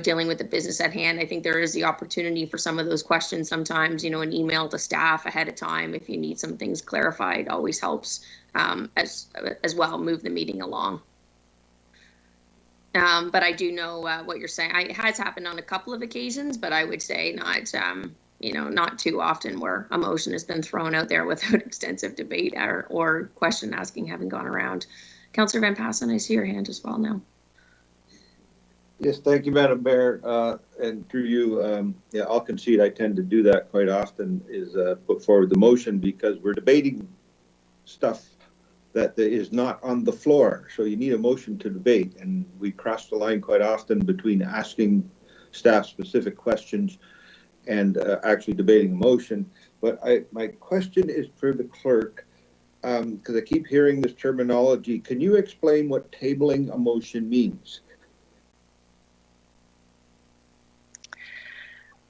dealing with the business at hand. I think there is the opportunity for some of those questions sometimes, an email to staff ahead of time if you need some things clarified always helps as well move the meeting along. But I do know what you're saying. It has happened on a couple of occasions, but I would say not too often where a motion has been thrown out there without extensive debate or question asking having gone around. Councillor Van Passen, I see your hand as well now. Yes, thank you, Madam Mayor. And through you, I'll concede I tend to do that quite often, is put forward the motion because we're debating stuff that is not on the floor. So you need a motion to debate, and we cross the line quite often between asking staff specific questions and actually debating a motion. But my question is for the clerk, because I keep hearing this terminology. Can you explain what tabling a motion means?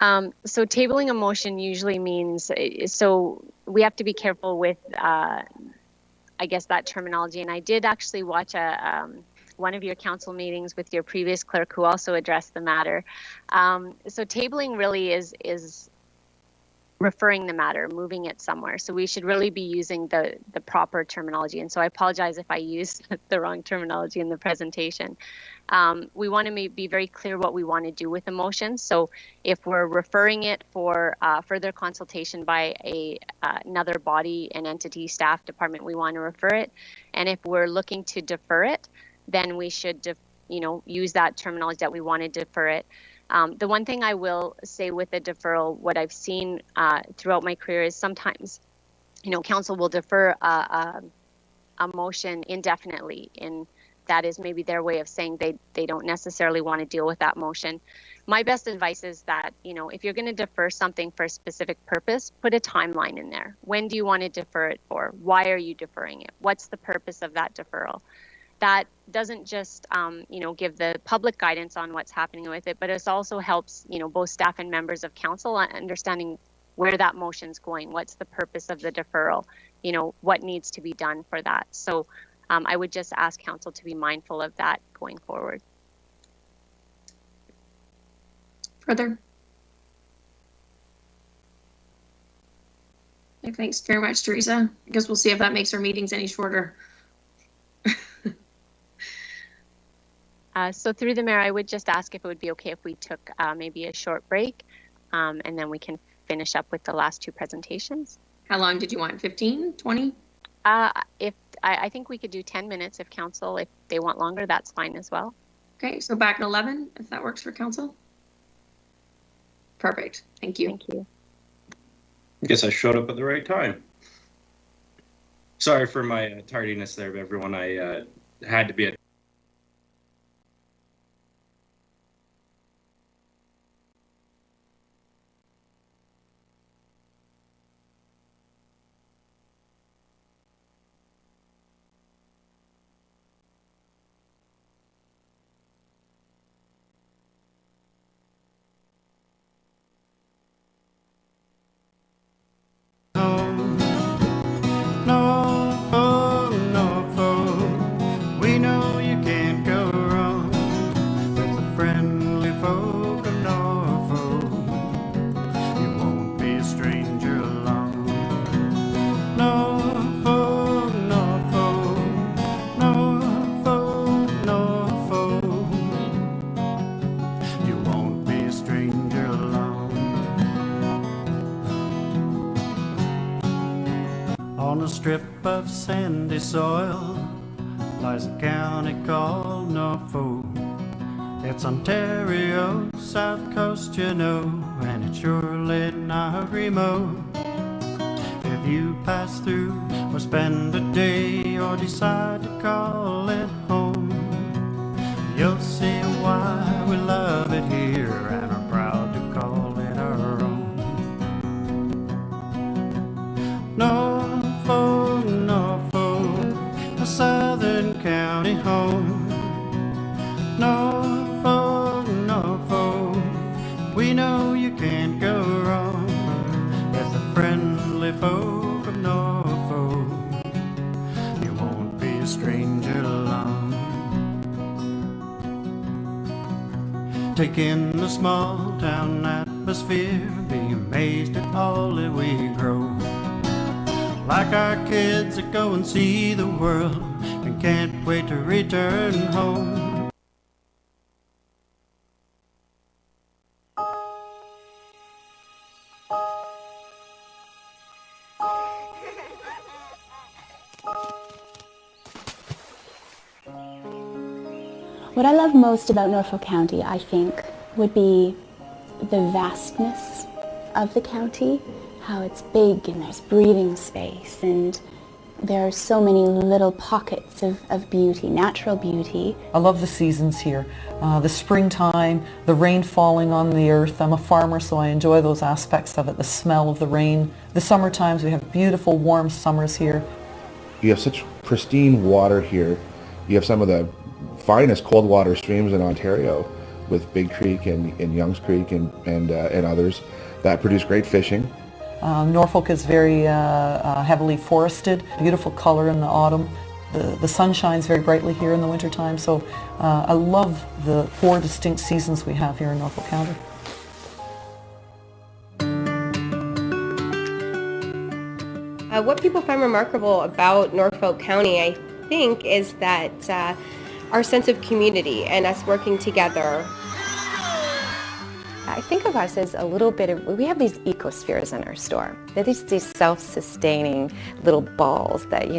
So tabling a motion usually means, so we have to be careful with I guess that terminology. And I did actually watch one of your council meetings with your previous clerk who also addressed the matter. So tabling really is referring the matter, moving it somewhere. So we should really be using the proper terminology. And so I apologize if I used the wrong terminology in the presentation. We want to be very clear what we want to do with a motion. So if we're referring it for further consultation by another body, an entity, staff, department, we want to refer it. And if we're looking to defer it, then we should, use that terminology that we want to defer it. The one thing I will say with a deferral, what I've seen throughout my career is sometimes, council will defer a motion indefinitely, and that is maybe their way of saying they don't necessarily want to deal with that motion. My best advice is that, if you're going to defer something for a specific purpose, put a timeline in there. When do you want to defer it for? Why are you deferring it? What's the purpose of that deferral? That doesn't just, give the public guidance on what's happening with it, but it also helps, both staff and members of council understanding where that motion's going. What's the purpose of the deferral? What needs to be done for that? So I would just ask council to be mindful of that going forward. Further? Thanks very much, Teresa. I guess we'll see if that makes our meetings any shorter. So through the mayor, I would just ask if it would be okay if we took maybe a short break, and then we can finish up with the last two presentations. How long did you want? 15, 20? I think we could do 10 minutes if council, if they want longer, that's fine as well. Okay, so back at 11, if that works for council. Perfect. Thank you. Thank you. I guess I showed up at the right time. Sorry for my tardiness there, everyone. I had to be at Norfolk, Norfolk, we know you can't go wrong with the friendly folk of Norfolk. You won't be a stranger long. Norfolk, Norfolk, Norfolk, Norfolk, you won't be a stranger long. On a strip of sandy soil lies a county called Norfolk. It's Ontario, south coast, and it's surely not remote. If you pass through or spend a day or decide to call it home, you'll see why we love it here and are proud to call it our own. Norfolk, Norfolk, a southern county home. Norfolk, Norfolk, we know you can't go wrong with the friendly folk of Norfolk. You won't be a stranger long. Take in the small town atmosphere, be amazed at all that we grow. Like our kids that go and see the world and can't wait to return home. What I love most about Norfolk County, I think, would be the vastness of the county, how it's big and there's breathing space, and there are so many little pockets of beauty, natural beauty. I love the seasons here. The springtime, the rain falling on the earth. I'm a farmer, so I enjoy those aspects of it, the smell of the rain. The summer times, we have beautiful, warm summers here. You have such pristine water here. You have some of the finest cold water streams in Ontario with Big Creek and Youngs Creek and others that produce great fishing. Norfolk is very heavily forested, beautiful color in the autumn. The sun shines very brightly here in the wintertime, so I love the 4 distinct seasons we have here in Norfolk County. What people find remarkable about Norfolk County, I think, is that our sense of community and us working together. I think of us as a little bit of, we have these ecospheres in our store. They're these self-sustaining little balls that,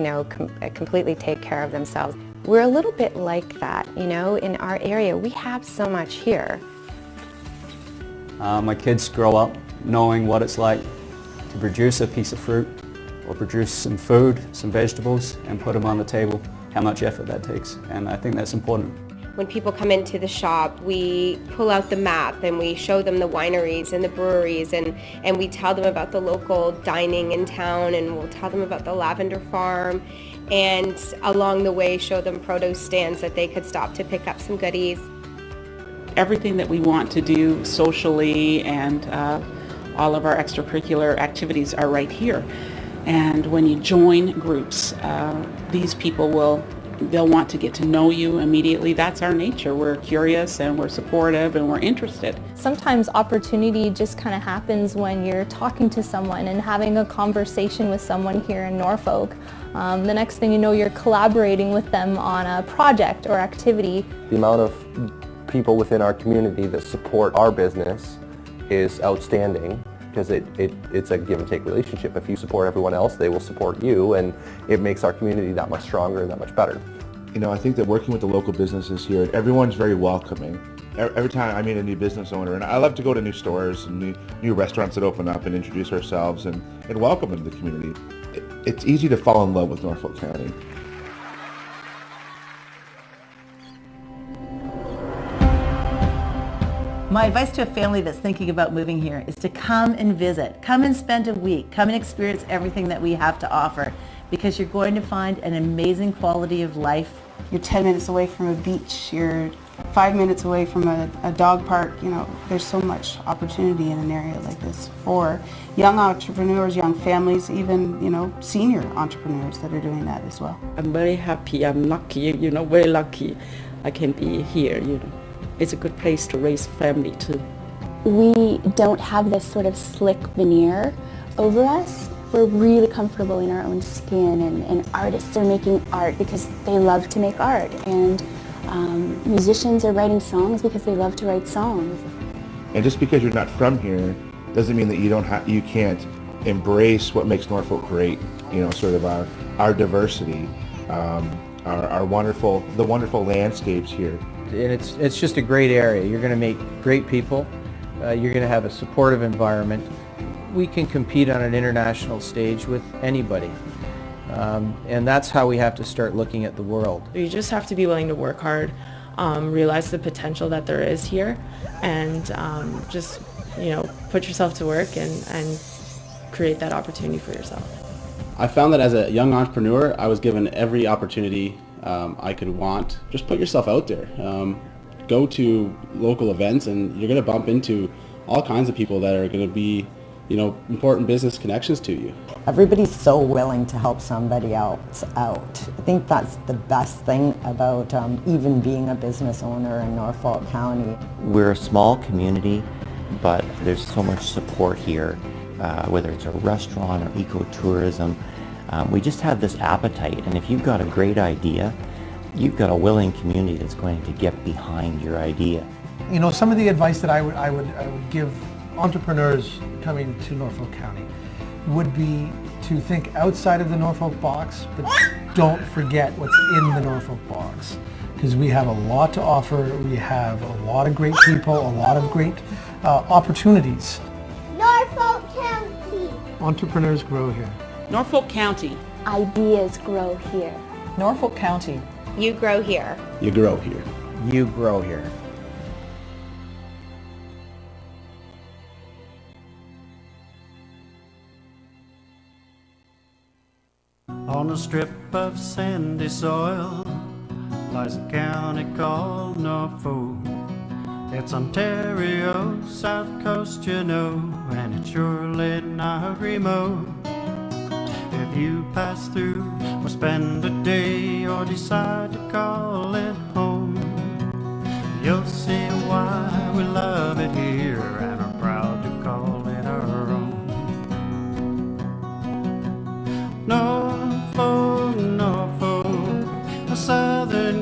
completely take care of themselves. We're a little bit like that, in our area. We have so much here. My kids grow up knowing what it's like to produce a piece of fruit or produce some food, some vegetables, and put them on the table, how much effort that takes. And I think that's important. When people come into the shop, we pull out the map and we show them the wineries and the breweries, and we tell them about the local dining in town, and we'll tell them about the lavender farm, and along the way show them produce stands that they could stop to pick up some goodies. Everything that we want to do socially and all of our extracurricular activities are right here. And when you join groups, these people they'll want to get to know you immediately. That's our nature. We're curious and we're supportive and we're interested. Sometimes opportunity just kind of happens when you're talking to someone and having a conversation with someone here in Norfolk. The next thing you know, you're collaborating with them on a project or activity. The amount of people within our community that support our business is outstanding, because it's a give and take relationship. If you support everyone else, they will support you, and it makes our community that much stronger and that much better. I think that working with the local businesses here, everyone's very welcoming. Every time I meet a new business owner, and I love to go to new stores and new restaurants that open up and introduce ourselves and welcome them to the community. It's easy to fall in love with Norfolk County. My advice to a family that's thinking about moving here is to come and visit. Come and spend a week. Come and experience everything that we have to offer, because you're going to find an amazing quality of life. You're 10 minutes away from a beach. You're 5 minutes away from a dog park. There's so much opportunity in an area like this for young entrepreneurs, young families, even, senior entrepreneurs that are doing that as well. I'm very happy. I'm lucky, very lucky I can be here, It's a good place to raise family too. We don't have this sort of slick veneer over us. We're really comfortable in our own skin, and artists are making art because they love to make art, and musicians are writing songs because they love to write songs. And just because you're not from here doesn't mean that you can't embrace what makes Norfolk great. Sort of our diversity, the wonderful landscapes here. And it's just a great area. You're going to meet great people. You're going to have a supportive environment. We can compete on an international stage with anybody. And that's how we have to start looking at the world. You just have to be willing to work hard, realize the potential that there is here, and just put yourself to work and create that opportunity for yourself. I found that as a young entrepreneur, I was given every opportunity I could want. Just put yourself out there. Go to local events, and you're going to bump into all kinds of people that are going to be, important business connections to you. Everybody's so willing to help somebody else out. I think that's the best thing about even being a business owner in Norfolk County. We're a small community, but there's so much support here, whether it's a restaurant or ecotourism. We just have this appetite, and if you've got a great idea, you've got a willing community that's going to get behind your idea. Some of the advice that I would give entrepreneurs coming to Norfolk County would be to think outside of the Norfolk box, but don't forget what's in the Norfolk box, because we have a lot to offer. We have a lot of great people, a lot of great opportunities. Norfolk County. Entrepreneurs grow here. Norfolk County. Ideas grow here. Norfolk County. You grow here. You grow here. You grow here. On a strip of sandy soil lies a county called Norfolk. It's Ontario, south coast, and it's surely not remote. If you pass through or spend a day or decide to call it home, you'll see why we love it here and are proud to call it our own.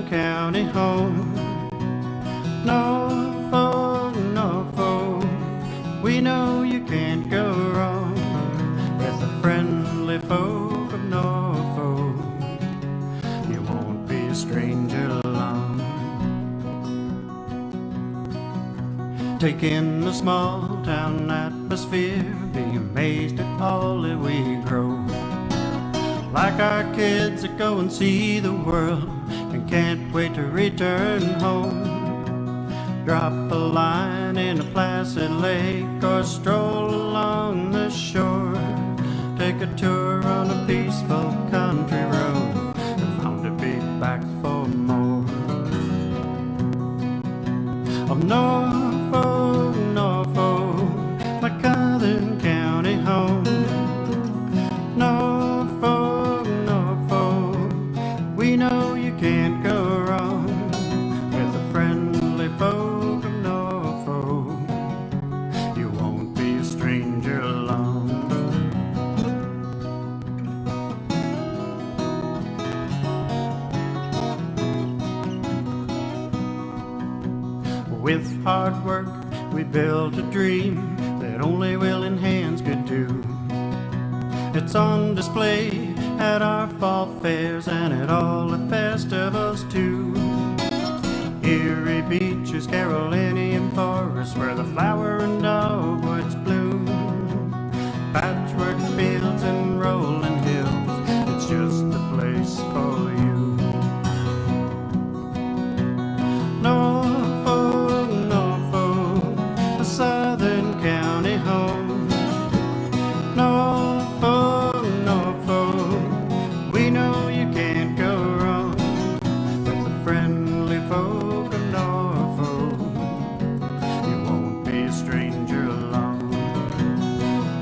Southern County home. Norfolk, Norfolk, we know you can't go wrong with the friendly folk of Norfolk. You won't be a stranger long. Take in the small town atmosphere, be amazed at all that we grow. Like our kids that go and see the world and can't wait to return home. Drop a line in a placid lake or stroll along the shore. Take a tour on a peaceful country road and bound to be back for more. Of Norfolk, Norfolk, my Southern County home. Norfolk, Norfolk, we know you can't go wrong with the friendly folk of Norfolk. You won't be a stranger long. With hard work we built a dream that only willing hands could do. It's on display at our fall fairs and at all the festivals too. Erie beaches, Carolinian forests, where the flower and dogwoods bloom. Patchwork fields and rolling hills, it's just the place for you. Norfolk, Norfolk, a Southern County home. Norfolk, Norfolk, we know you can't go wrong with the friendly folk of Norfolk. You won't be a stranger long.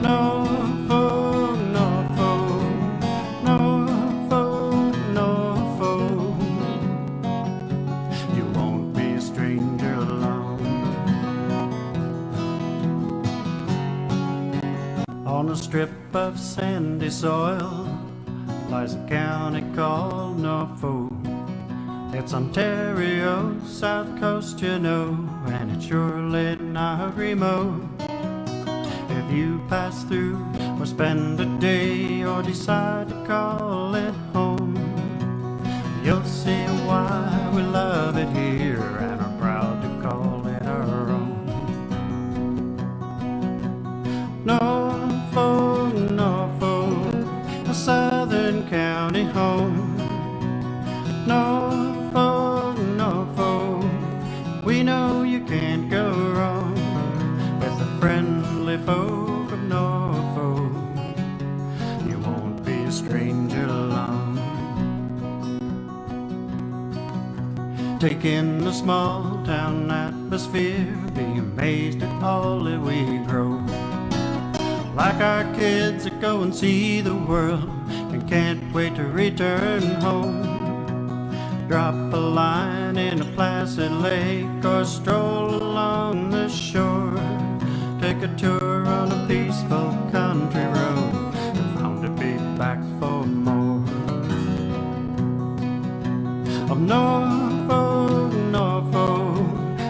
Norfolk, Norfolk, Norfolk, Norfolk, you won't be a stranger long. On a strip of sandy soil lies a county called Norfolk. It's Ontario, south coast, you know, and it's surely not remote. If you pass through or spend a day or decide to call it home, you'll see why we love it here and are proud to call it our own. Norfolk, Norfolk, a Southern County home. Norfolk, Norfolk, we know you can't go wrong with the friendly folk of Norfolk. You won't be a stranger long. Take in the small town atmosphere, be amazed at all that we grow. Like our kids that go and see the world and can't wait to return home. Drop a line in a placid lake or stroll along the shore. Take a tour on a peaceful country road and bound to be back for more. Of Norfolk, Norfolk,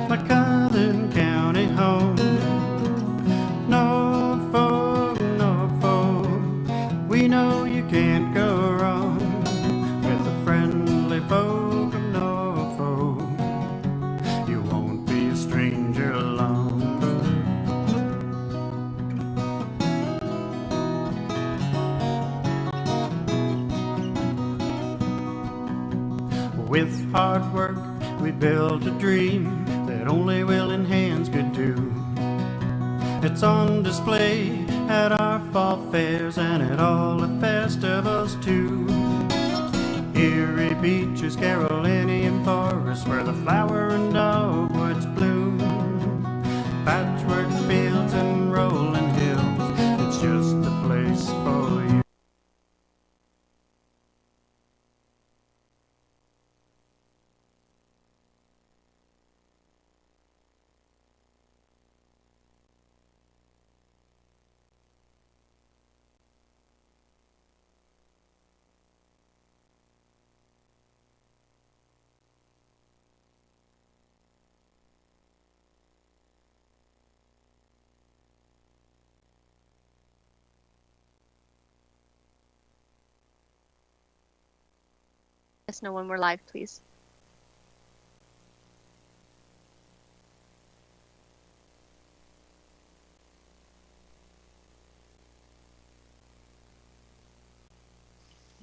my Southern County home. Norfolk, Norfolk, we know you can't go wrong with the friendly folk of Norfolk. You won't be a stranger long. With hard work we built a dream that only willing hands could do. It's on display at our fall fairs and at all the festivals too. Erie beaches, Carolinian forests, where the flower and dogwoods bloom. Patchwork fields and rolling hills, it's just the place for you. us know when we're live, please.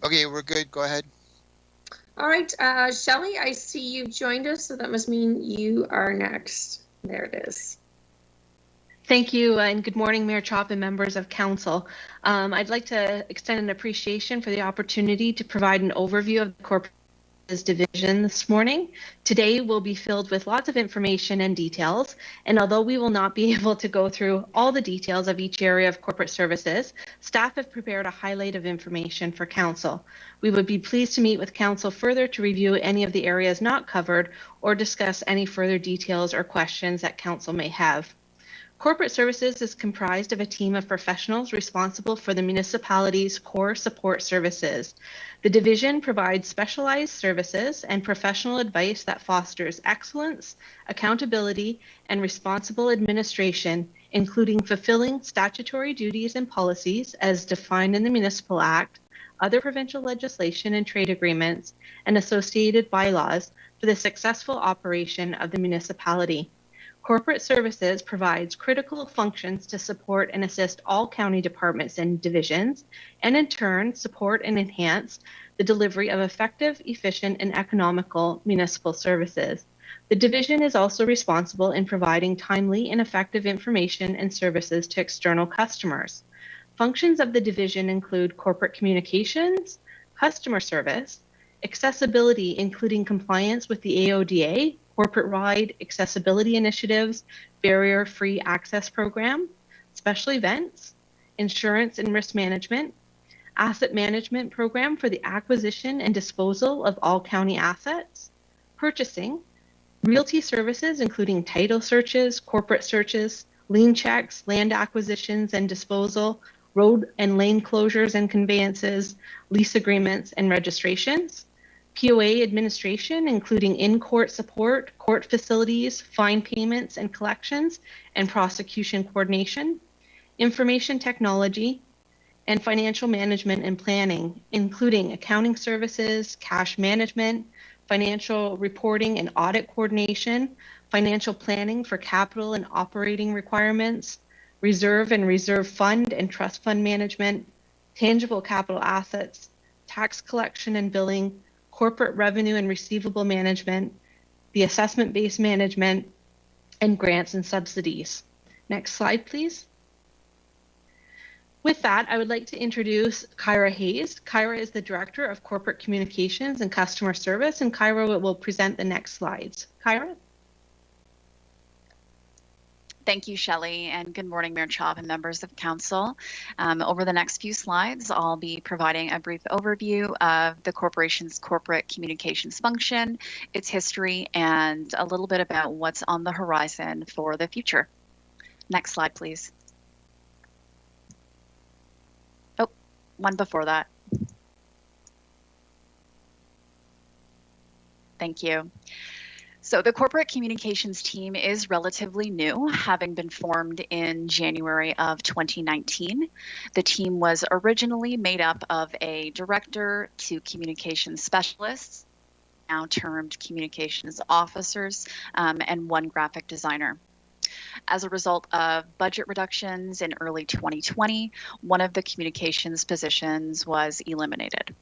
Okay, we're good. Go ahead. All right, Shelley, I see you've joined us, so that must mean you are next. There it is. Thank you, and good morning, Mayor Chop and members of Council. I'd like to extend an appreciation for the opportunity to provide an overview of the corporate division this morning. Today will be filled with lots of information and details, and although we will not be able to go through all the details of each area of corporate services, staff have prepared a highlight of information for Council. We would be pleased to meet with Council further to review any of the areas not covered or discuss any further details or questions that Council may have. Corporate Services is comprised of a team of professionals responsible for the municipality's core support services. The division provides specialized services and professional advice that fosters excellence, accountability, and responsible administration, including fulfilling statutory duties and policies as defined in the Municipal Act, other provincial legislation and trade agreements, and associated bylaws for the successful operation of the municipality. Corporate Services provides critical functions to support and assist all county departments and divisions, and in turn support and enhance the delivery of effective, efficient, and economical municipal services. The division is also responsible in providing timely and effective information and services to external customers. Functions of the division include corporate communications, customer service, accessibility including compliance with the AODA, corporate-wide accessibility initiatives, barrier-free access program, special events, insurance and risk management, asset management program for the acquisition and disposal of all county assets, purchasing, realty services including title searches, corporate searches, lien checks, land acquisitions and disposal, road and lane closures and conveyances, lease agreements and registrations, POA administration, including in-court support, court facilities, fine payments and collections, and prosecution coordination, information technology, and financial management and planning, including accounting services, cash management, financial reporting and audit coordination, financial planning for capital and operating requirements, reserve and reserve fund and trust fund management, tangible capital assets, tax collection and billing, corporate revenue and receivable management, the assessment-based management, and grants and subsidies. Next slide, please. With that, I would like to introduce Kyra Hayes. Kyra is the Director of Corporate Communications and Customer Service, and Kyra will present the next slides. Kyra? Thank you, Shelley, and good morning, Mayor Chop and members of Council. Over the next few slides, I'll be providing a brief overview of the corporation's corporate communications function, its history, and a little bit about what's on the horizon for the future. Next slide, please. Oh, one before that. Thank you. So the corporate communications team is relatively new, having been formed in January of 2019. The team was originally made up of a director, 2 communications specialists, now termed communications officers, and 1 graphic designer. As a result of budget reductions in early 2020, one of the communications positions was eliminated.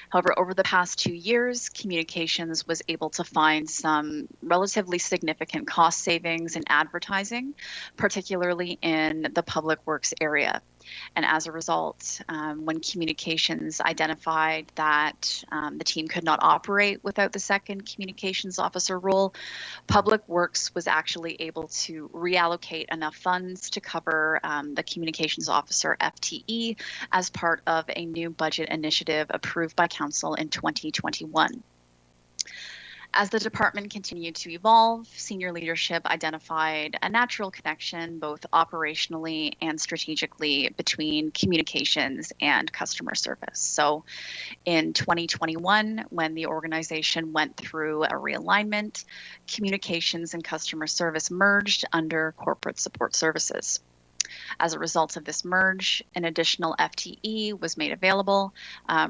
However, over the past 2 years, communications was able to find some relatively significant cost savings in advertising, particularly in the public works area. And as a result, when communications identified that the team could not operate without the second communications officer role, Public Works was actually able to reallocate enough funds to cover the communications officer FTE as part of a new budget initiative approved by Council in 2021. As the department continued to evolve, senior leadership identified a natural connection both operationally and strategically between communications and customer service. So in 2021, when the organization went through a realignment, communications and customer service merged under corporate support services. As a result of this merge, an additional FTE was made available,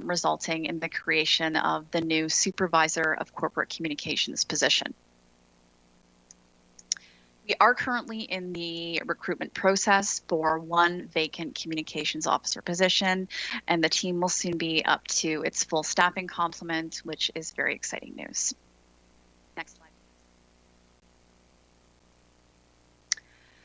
resulting in the creation of the new Supervisor of Corporate Communications position. We are currently in the recruitment process for one vacant communications officer position, and the team will soon be up to its full staffing complement, which is very exciting news. Next slide.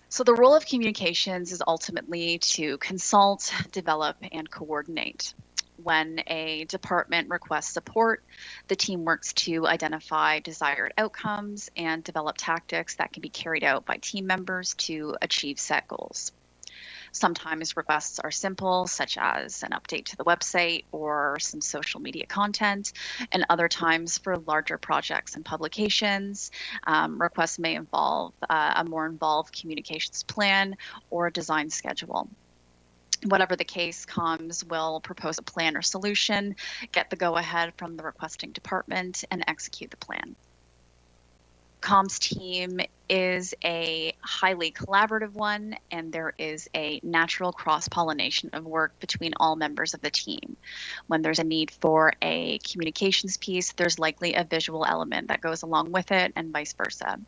So the role of communications is ultimately to consult, develop, and coordinate. When a department requests support, the team works to identify desired outcomes and develop tactics that can be carried out by team members to achieve set goals. Sometimes requests are simple, such as an update to the website or some social media content, and other times for larger projects and publications, requests may involve a more involved communications plan or a design schedule. Whatever the case, comms will propose a plan or solution, get the go-ahead from the requesting department, and execute the plan. Comms team is a highly collaborative one, and there is a natural cross-pollination of work between all members of the team. When there's a need for a communications piece, there's likely a visual element that goes along with it, and vice versa.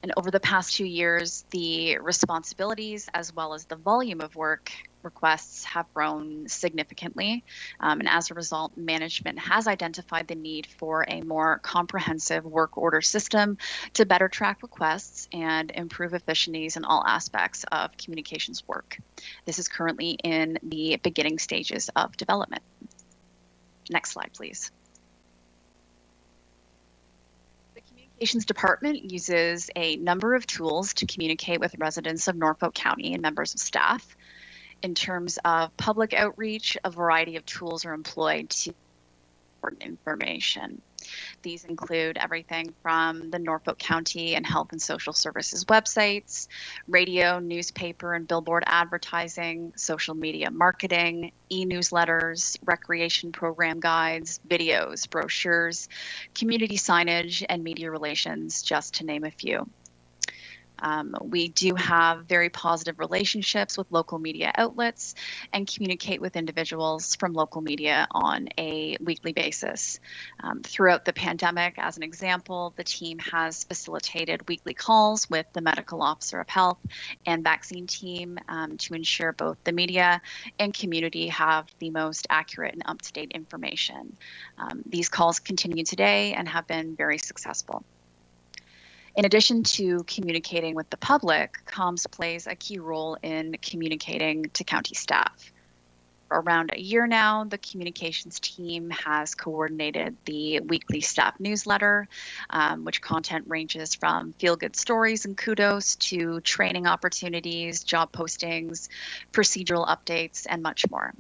And over the past 2 years, the responsibilities as well as the volume of work requests have grown significantly. And as a result, management has identified the need for a more comprehensive work order system to better track requests and improve efficiencies in all aspects of communications work. This is currently in the beginning stages of development. Next slide, please. Communications department uses a number of tools to communicate with residents of Norfolk County and members of staff. In terms of public outreach, a variety of tools are employed to important information. These include everything from the Norfolk County and Health and Social Services websites, radio, newspaper, and billboard advertising, social media marketing, e-newsletters, recreation program guides, videos, brochures, community signage, and media relations, just to name a few. We do have very positive relationships with local media outlets and communicate with individuals from local media on a weekly basis. Throughout the pandemic, as an example, the team has facilitated weekly calls with the medical officer of health and vaccine team to ensure both the media and community have the most accurate and up-to-date information. These calls continue today and have been very successful. In addition to communicating with the public, comms plays a key role in communicating to county staff. For around a year now, the communications team has coordinated the weekly staff newsletter, which content ranges from feel-good stories and kudos to training opportunities, job postings, procedural updates, and much more.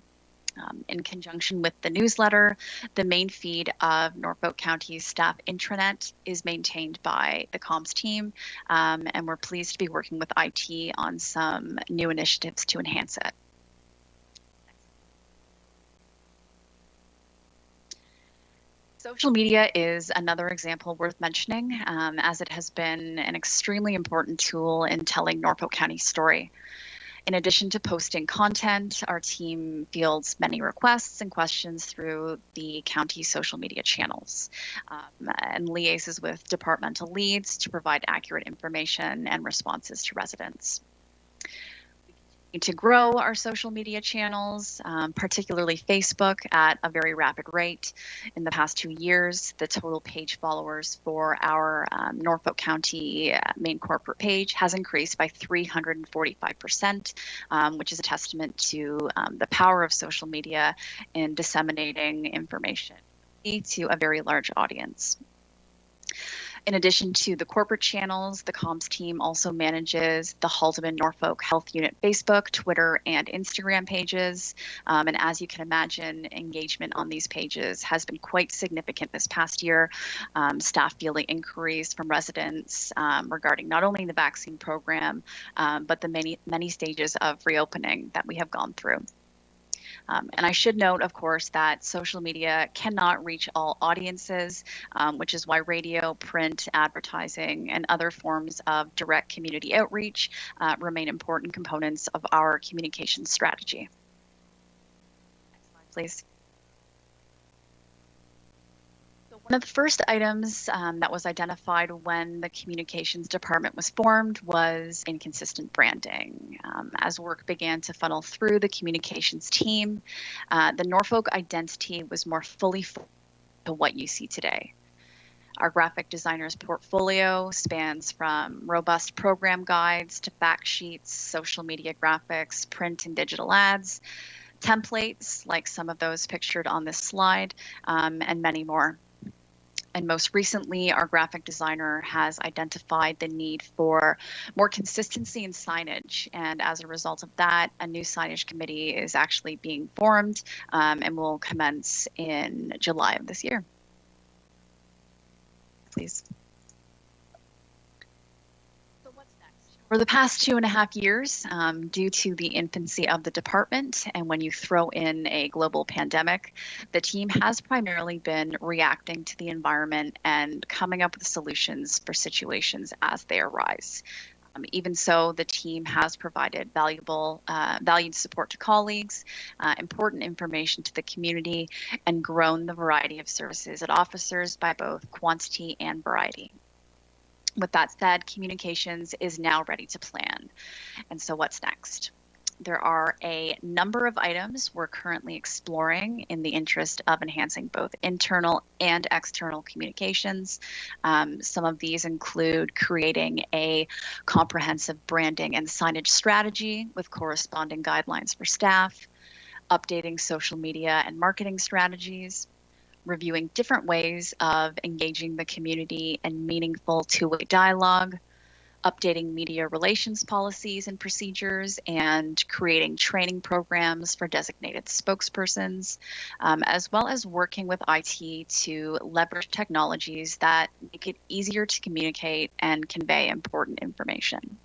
In conjunction with the newsletter, the main feed of Norfolk County's staff intranet is maintained by the comms team, and we're pleased to be working with IT on some new initiatives to enhance it. Social media is another example worth mentioning, as it has been an extremely important tool in telling Norfolk County's story. In addition to posting content, our team fields many requests and questions through the county social media channels and liaises with departmental leads to provide accurate information and responses to residents. To grow our social media channels, particularly Facebook, at a very rapid rate. In the past 2 years, the total page followers for our Norfolk County main corporate page has increased by 345%, which is a testament to the power of social media in disseminating information to a very large audience. In addition to the corporate channels, the comms team also manages the Haldeman Norfolk Health Unit Facebook, Twitter, and Instagram pages. And as you can imagine, engagement on these pages has been quite significant this past year. Staff fielding inquiries from residents regarding not only the vaccine program, but the many stages of reopening that we have gone through. And I should note, of course, that social media cannot reach all audiences, which is why radio, print, advertising, and other forms of direct community outreach remain important components of our communications strategy. Next slide, please. One of the first items that was identified when the communications department was formed was inconsistent branding. As work began to funnel through the communications team, the Norfolk identity was more fully to what you see today. Our graphic designer's portfolio spans from robust program guides to fact sheets, social media graphics, print and digital ads, templates like some of those pictured on this slide, and many more. And most recently, our graphic designer has identified the need for more consistency in signage. And as a result of that, a new signage committee is actually being formed and will commence in July of this year. Please. For the past 2.5 years, due to the infancy of the department, and when you throw in a global pandemic, the team has primarily been reacting to the environment and coming up with solutions for situations as they arise. Even so, the team has provided valued support to colleagues, important information to the community, and grown the variety of services it offers by both quantity and variety. With that said, communications is now ready to plan. And so what's next? There are a number of items we're currently exploring in the interest of enhancing both internal and external communications. Some of these include creating a comprehensive branding and signage strategy with corresponding guidelines for staff, updating social media and marketing strategies, reviewing different ways of engaging the community in meaningful two-way dialogue, updating media relations policies and procedures, and creating training programs for designated spokespersons, as well as working with IT to leverage technologies that make it easier to communicate and convey important information.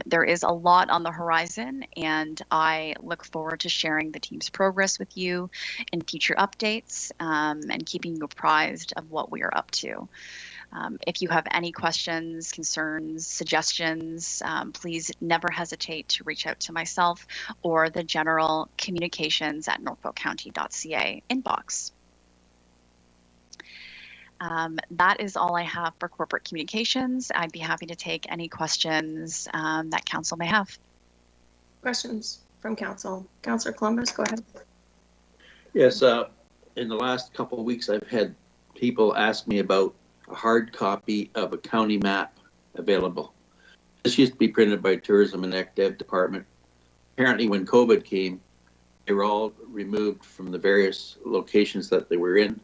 There is a lot on the horizon, and I look forward to sharing the team's progress with you in future updates and keeping you apprised of what we are up to. If you have any questions, concerns, suggestions, please never hesitate to reach out to myself or the general communications@norfolkcounty.ca inbox. That is all I have for corporate communications. I'd be happy to take any questions that council may have. Questions from council. Councillor Columbus, go ahead. Yes, in the last couple of weeks, I've had people ask me about a hard copy of a county map available. This used to be printed by Tourism and Ec-Dev Department. Apparently, when COVID came, they were all removed from the various locations that they were in.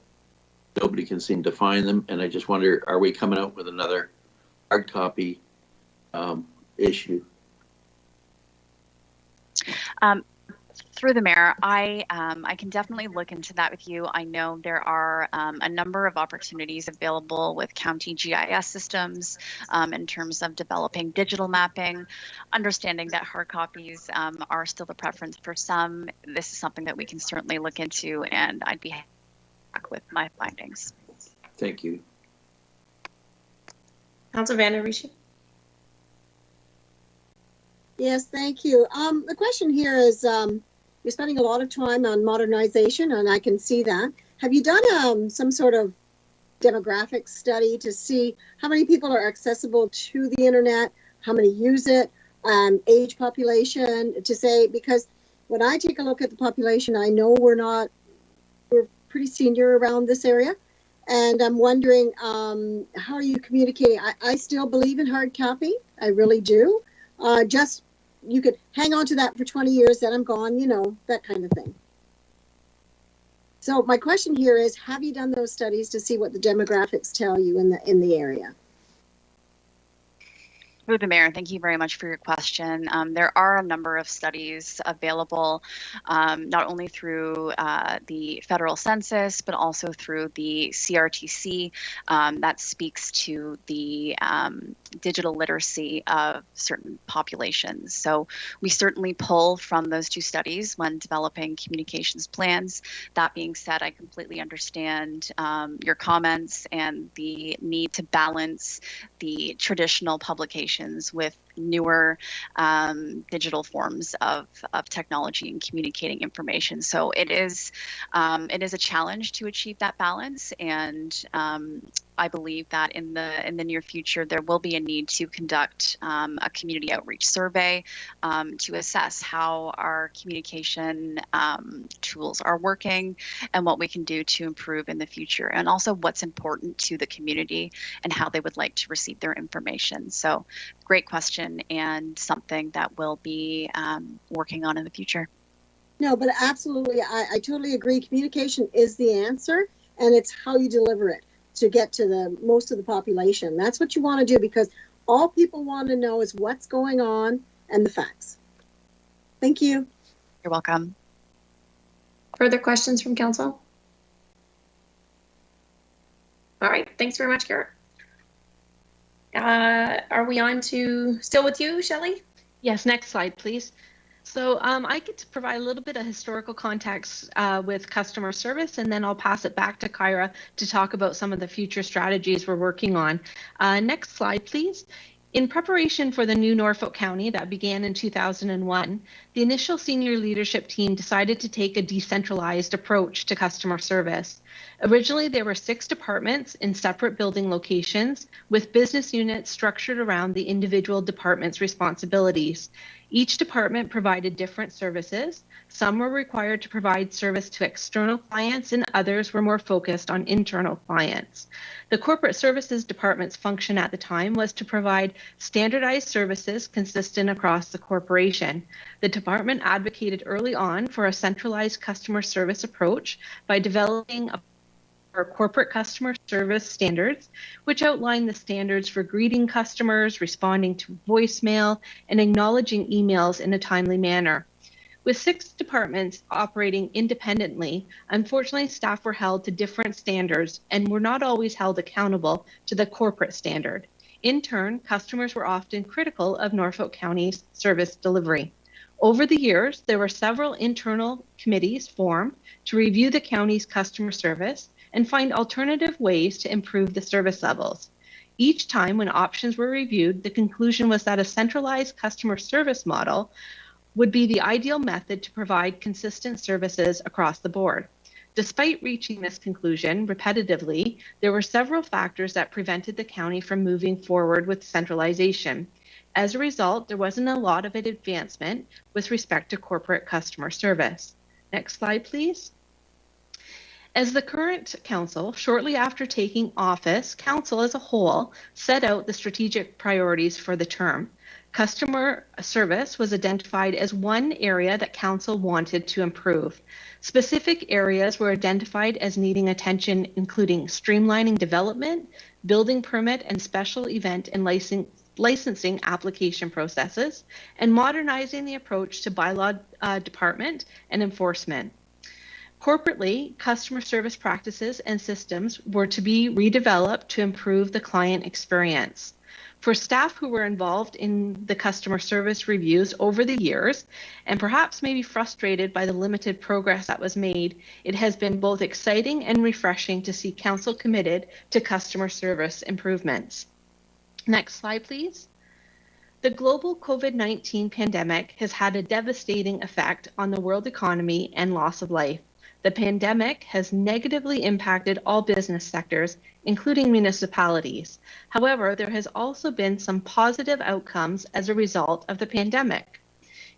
Nobody can seem to find them, and I just wonder, are we coming out with another hard copy issue? Through the mayor, I can definitely look into that with you. I know there are a number of opportunities available with county GIS systems in terms of developing digital mapping, understanding that hard copies are still the preference for some. This is something that we can certainly look into, and I'd be back with my findings. Thank you. Councillor Van Riesche. Yes, thank you. The question here is, you're spending a lot of time on modernization, and I can see that. Have you done some sort of demographic study to see how many people are accessible to the internet, how many use it, age population, to say, because when I take a look at the population, I know we're pretty senior around this area, and I'm wondering, how are you communicating? I still believe in hard copy, I really do. Just, you could hang on to that for 20 years, then I'm gone, you know, that kind of thing. So my question here is, have you done those studies to see what the demographics tell you in the area? Through the mayor, thank you very much for your question. There are a number of studies available, not only through the federal census, but also through the CRTC that speaks to the digital literacy of certain populations. So we certainly pull from those two studies when developing communications plans. That being said, I completely understand your comments and the need to balance the traditional publications with newer digital forms of technology and communicating information. So it is a challenge to achieve that balance, and I believe that in the near future there will be a need to conduct a community outreach survey to assess how our communication tools are working and what we can do to improve in the future, and also what's important to the community and how they would like to receive their information. So great question, and something that we'll be working on in the future. No, but absolutely, I totally agree. Communication is the answer, and it's how you deliver it to get to the most of the population. That's what you want to do, because all people want to know is what's going on and the facts. Thank you. You're welcome. Further questions from council? All right, thanks very much, Garrett. Are we on to still with you, Shelley? Yes, next slide, please. So I get to provide a little bit of historical context with customer service, and then I'll pass it back to Kyra to talk about some of the future strategies we're working on. Next slide, please. In preparation for the new Norfolk County that began in 2001, the initial senior leadership team decided to take a decentralized approach to customer service. Originally, there were 6 departments in separate building locations, with business units structured around the individual department's responsibilities. Each department provided different services. Some were required to provide service to external clients, and others were more focused on internal clients. The corporate services department's function at the time was to provide standardized services consistent across the corporation. The department advocated early on for a centralized customer service approach by developing corporate customer service standards, which outline the standards for greeting customers, responding to voicemail, and acknowledging emails in a timely manner. With 6 departments operating independently, unfortunately, staff were held to different standards and were not always held accountable to the corporate standard. In turn, customers were often critical of Norfolk County's service delivery. Over the years, there were several internal committees formed to review the county's customer service and find alternative ways to improve the service levels. Each time when options were reviewed, the conclusion was that a centralized customer service model would be the ideal method to provide consistent services across the board. Despite reaching this conclusion repetitively, there were several factors that prevented the county from moving forward with centralization. As a result, there wasn't a lot of advancement with respect to corporate customer service. Next slide, please. As the current council, shortly after taking office, council as a whole set out the strategic priorities for the term. Customer service was identified as one area that council wanted to improve. Specific areas were identified as needing attention, including streamlining development, building permit and special event and licensing application processes, and modernizing the approach to bylaw department and enforcement. Corporately, customer service practices and systems were to be redeveloped to improve the client experience. For staff who were involved in the customer service reviews over the years, and perhaps maybe frustrated by the limited progress that was made, it has been both exciting and refreshing to see council committed to customer service improvements. Next slide, please. The global COVID-19 pandemic has had a devastating effect on the world economy and loss of life. The pandemic has negatively impacted all business sectors, including municipalities. However, there has also been some positive outcomes as a result of the pandemic.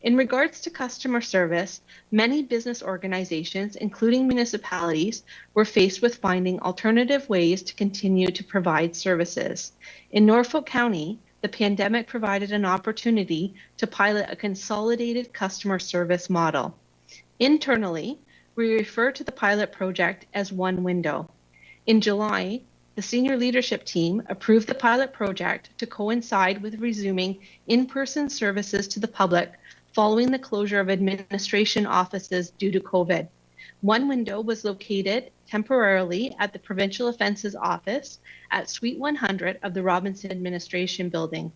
In regards to customer service, many business organizations, including municipalities, were faced with finding alternative ways to continue to provide services. In Norfolk County, the pandemic provided an opportunity to pilot a consolidated customer service model. Internally, we refer to the pilot project as One Window. In July, The senior leadership team approved the pilot project to coincide with resuming in-person services to the public following the closure of administration offices due to COVID. One window was located temporarily at the Provincial Offences Office at Suite 100 of the Robinson Administration Building.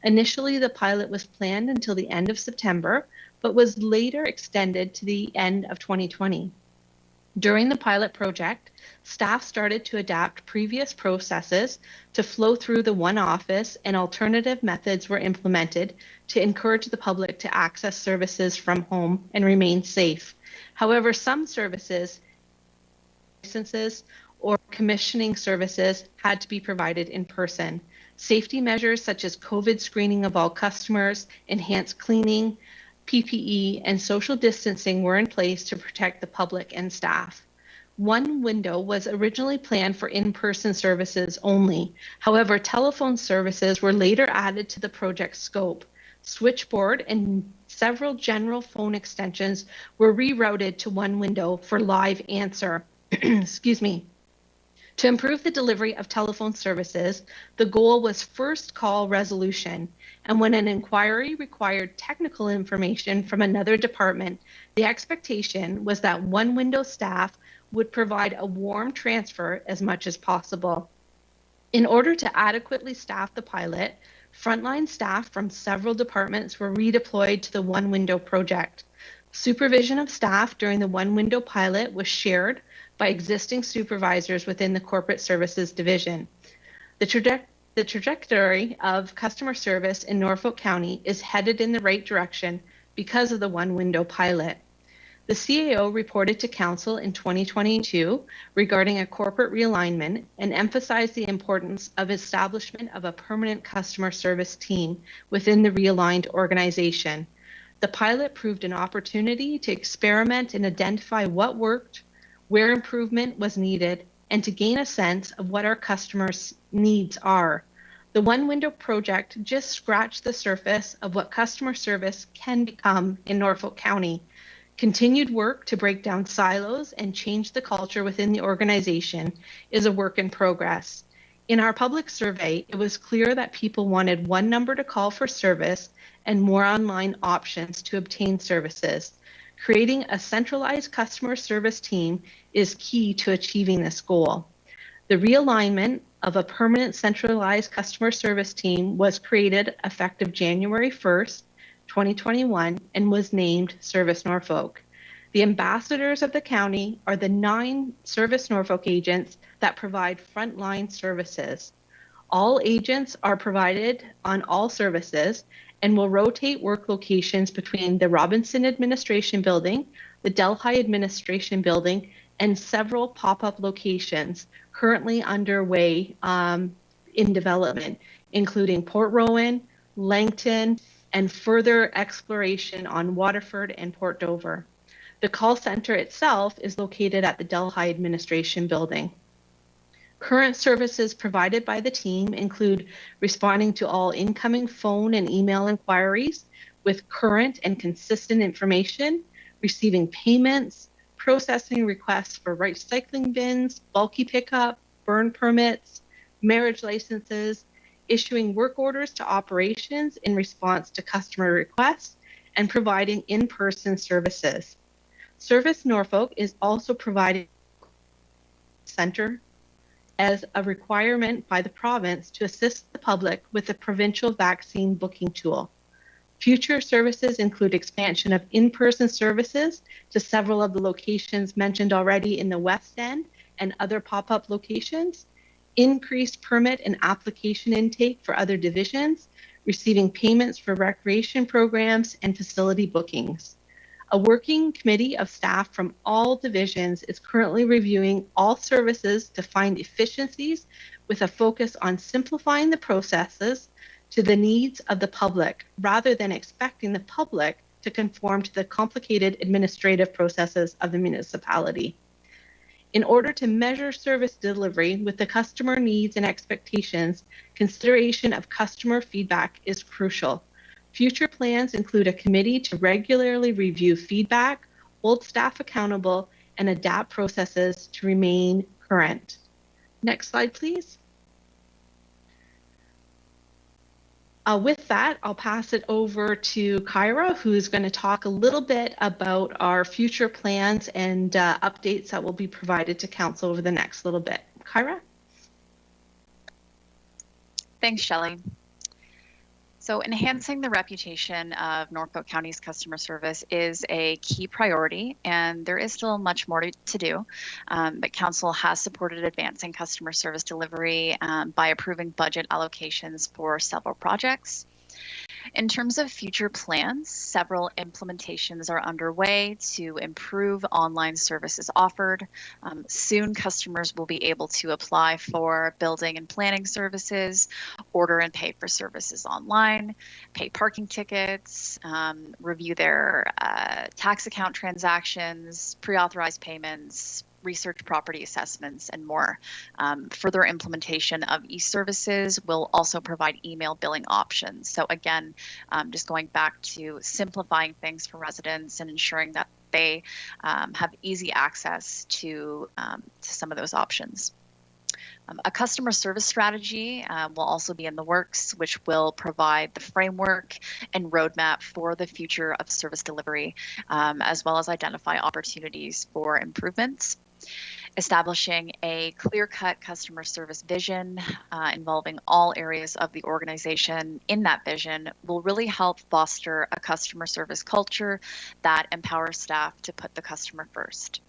Initially, the pilot was planned until the end of September, but was later extended to the end of 2020. During the pilot project, staff started to adapt previous processes to flow through the one office, and alternative methods were implemented to encourage the public to access services from home and remain safe. However, some services, licenses, or commissioning services had to be provided in person. Safety measures such as COVID screening of all customers, enhanced cleaning, PPE, and social distancing were in place to protect the public and staff. One window was originally planned for in-person services only. However, telephone services were later added to the project scope. Switchboard and several general phone extensions were rerouted to one window for live answer. Excuse me. To improve the delivery of telephone services, the goal was first call resolution, and when an inquiry required technical information from another department, the expectation was that one window staff would provide a warm transfer as much as possible. In order to adequately staff the pilot, frontline staff from several departments were redeployed to the one window project. Supervision of staff during the one window pilot was shared by existing supervisors within the Corporate Services Division. The trajectory of customer service in Norfolk County is headed in the right direction because of the one window pilot. The CAO reported to Council in 2022 regarding a corporate realignment and emphasized the importance of establishment of a permanent customer service team within the realigned organization. The pilot proved an opportunity to experiment and identify what worked, where improvement was needed, and to gain a sense of what our customers' needs are. The One Window project just scratched the surface of what customer service can become in Norfolk County. Continued work to break down silos and change the culture within the organization is a work in progress. In our public survey, it was clear that people wanted one number to call for service and more online options to obtain services. Creating a centralized customer service team is key to achieving this goal. The realignment of a permanent centralized customer service team was created effective January 1st, 2021, and was named Service Norfolk. The ambassadors of the county are the 9 Service Norfolk agents that provide frontline services. All agents are provided on all services and will rotate work locations between the Robinson Administration Building, the Delhi Administration Building, and several pop-up locations currently underway in development, including Port Rowan, Langton, and further exploration on Waterford and Port Dover. The call center itself is located at the Delhi Administration Building. Current services provided by the team include responding to all incoming phone and email inquiries with current and consistent information, receiving payments, processing requests for recycling bins, bulky pickup, burn permits, marriage licenses, issuing work orders to operations in response to customer requests, and providing in-person services. Service Norfolk is also providing center as a requirement by the province to assist the public with the provincial vaccine booking tool. Future services include expansion of in-person services to several of the locations mentioned already in the West End and other pop-up locations, increased permit and application intake for other divisions, receiving payments for recreation programs and facility bookings. A working committee of staff from all divisions is currently reviewing all services to find efficiencies with a focus on simplifying the processes to the needs of the public rather than expecting the public to conform to the complicated administrative processes of the municipality. In order to measure service delivery with the customer needs and expectations, consideration of customer feedback is crucial. Future plans include a committee to regularly review feedback, hold staff accountable, and adapt processes to remain current. Next slide, please. With that, I'll pass it over to Kyra, who's going to talk a little bit about our future plans and updates that will be provided to Council over the next little bit. Kyra? Thanks, Shelley. So enhancing the reputation of Norfolk County's customer service is a key priority, and there is still much more to do. But Council has supported advancing customer service delivery by approving budget allocations for several projects. In terms of future plans, several implementations are underway to improve online services offered. Soon, customers will be able to apply for building and planning services, order and pay for services online, pay parking tickets, review their tax account transactions, pre-authorize payments, research property assessments, and more. Further implementation of e-services will also provide email billing options. So again, just going back to simplifying things for residents and ensuring that they have easy access to some of those options. A customer service strategy will also be in the works, which will provide the framework and roadmap for the future of service delivery, as well as identify opportunities for improvements. Establishing a clear-cut customer service vision involving all areas of the organization in that vision will really help foster a customer service culture that empowers staff to put the customer first.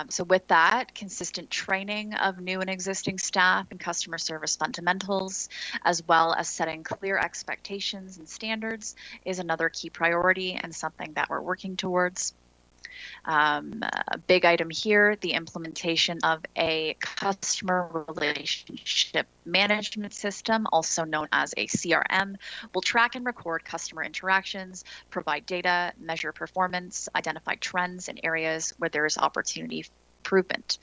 So with that, consistent training of new and existing staff in customer service fundamentals, as well as setting clear expectations and standards, is another key priority and something that we're working towards. A big item here, the implementation of a customer relationship management system, also known as a CRM, will track and record customer interactions, provide data, measure performance, identify trends and areas where there is opportunity for improvement.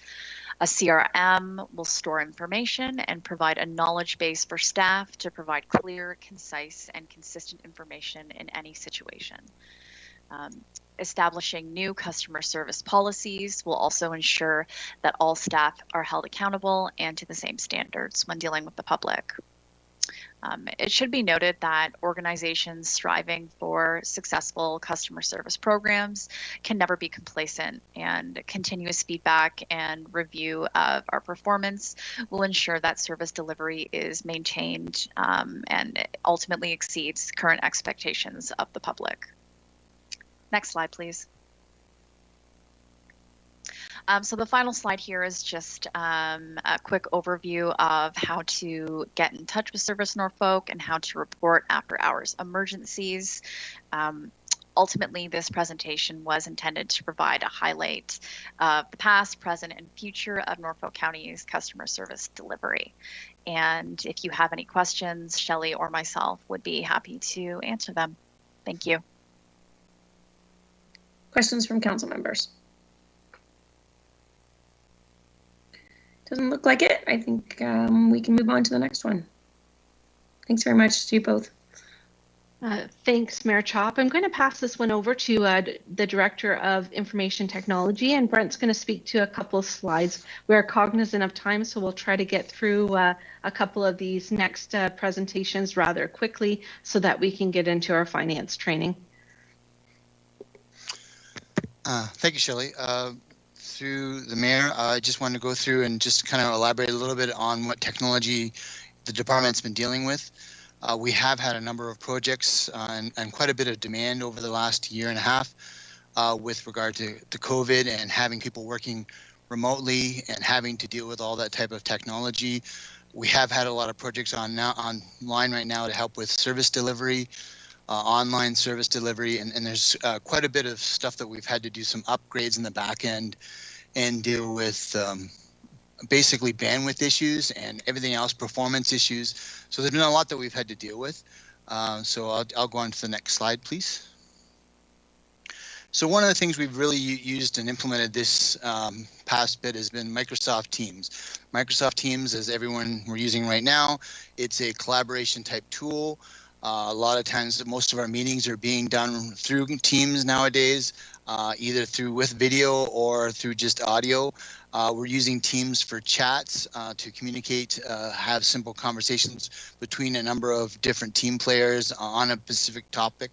A CRM will store information and provide a knowledge base for staff to provide clear, concise, and consistent information in any situation. Establishing new customer service policies will also ensure that all staff are held accountable and to the same standards when dealing with the public. It should be noted that organizations striving for successful customer service programs can never be complacent, and continuous feedback and review of our performance will ensure that service delivery is maintained and ultimately exceeds current expectations of the public. Next slide, please. So the final slide here is just a quick overview of how to get in touch with Service Norfolk and how to report after-hours emergencies. Ultimately, this presentation was intended to provide a highlight of the past, present, and future of Norfolk County's customer service delivery. And if you have any questions, Shelley or myself would be happy to answer them. Thank you. Questions from council members? Doesn't look like it. I think we can move on to the next one. Thanks very much to you both. Thanks, Mayor Chop. I'm going to pass this one over to the Director of Information Technology, and Brent's going to speak to a couple of slides. We are cognizant of time, so we'll try to get through a couple of these next presentations rather quickly so that we can get into our finance training. Thank you, Shelley. Through the mayor, I just wanted to go through and just kind of elaborate a little bit on what technology the department's been dealing with. We have had a number of projects and quite a bit of demand over the last year and a half with regard to COVID and having people working remotely and having to deal with all that type of technology. We have had a lot of projects online right now to help with service delivery. Online service delivery, and there's quite a bit of stuff that we've had to do some upgrades in the back end and deal with basically bandwidth issues and everything else, performance issues. So there's been a lot that we've had to deal with. So I'll go on to the next slide, please. So one of the things we've really used and implemented this past bit has been Microsoft Teams. Microsoft Teams, as everyone we're using right now, it's a collaboration type tool. A lot of times, most of our meetings are being done through Teams nowadays, either with video or through just audio. We're using Teams for chats to communicate, have simple conversations between a number of different team players on a specific topic.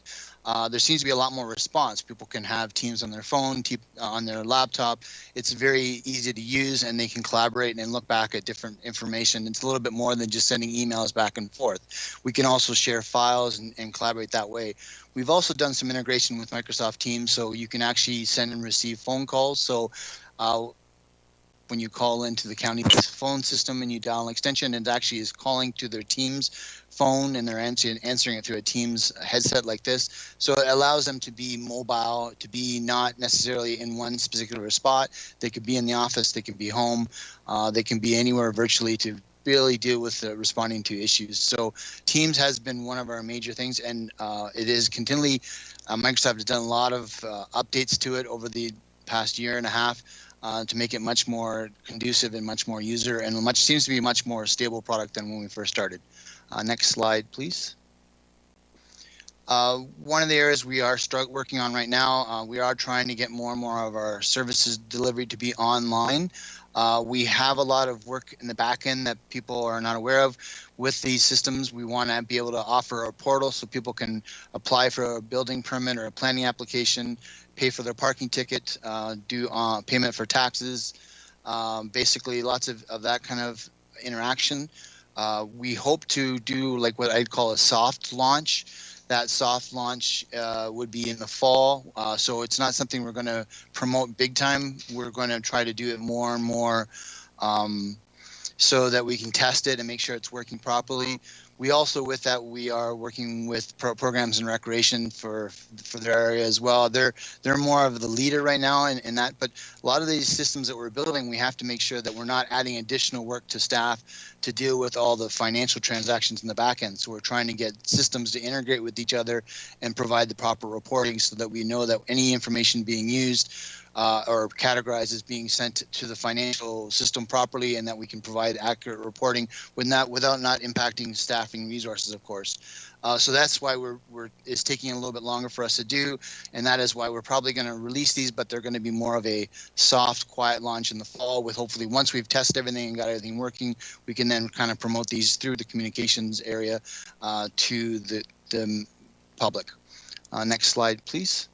There seems to be a lot more response. People can have Teams on their phone, on their laptop. It's very easy to use, and they can collaborate and look back at different information. It's a little bit more than just sending emails back and forth. We can also share files and collaborate that way. We've also done some integration with Microsoft Teams, so you can actually send and receive phone calls. So when you call into the county phone system and you dial an extension, it actually is calling to their Teams phone, and they're answering it through a Teams headset like this. So it allows them to be mobile, to be not necessarily in one particular spot. They could be in the office, they could be home, they can be anywhere virtually to really deal with responding to issues. So Teams has been one of our major things, and it is continually, Microsoft has done a lot of updates to it over the past year and a half. To make it much more conducive and much more user, and seems to be a much more stable product than when we first started. Next slide, please. One of the areas we are working on right now, we are trying to get more and more of our services delivered to be online. We have a lot of work in the back end that people are not aware of. With these systems, we want to be able to offer a portal so people can apply for a building permit or a planning application, pay for their parking ticket, do payment for taxes, basically lots of that kind of interaction. We hope to do like what I'd call a soft launch. That soft launch would be in the fall, so it's not something we're going to promote big time. We're going to try to do it more and more so that we can test it and make sure it's working properly. We also, with that, we are working with programs and recreation for their area as well. They're more of the leader right now in that, but a lot of these systems that we're building, we have to make sure that we're not adding additional work to staff to deal with all the financial transactions in the back end. So we're trying to get systems to integrate with each other and provide the proper reporting so that we know that any information being used or categorized as being sent to the financial system properly, and that we can provide accurate reporting without not impacting staffing resources, of course. So that's why it's taking a little bit longer for us to do, and that is why we're probably going to release these, but they're going to be more of a soft, quiet launch in the fall, with hopefully once we've tested everything and got everything working, we can then kind of promote these through the communications area to the public. Next slide, please.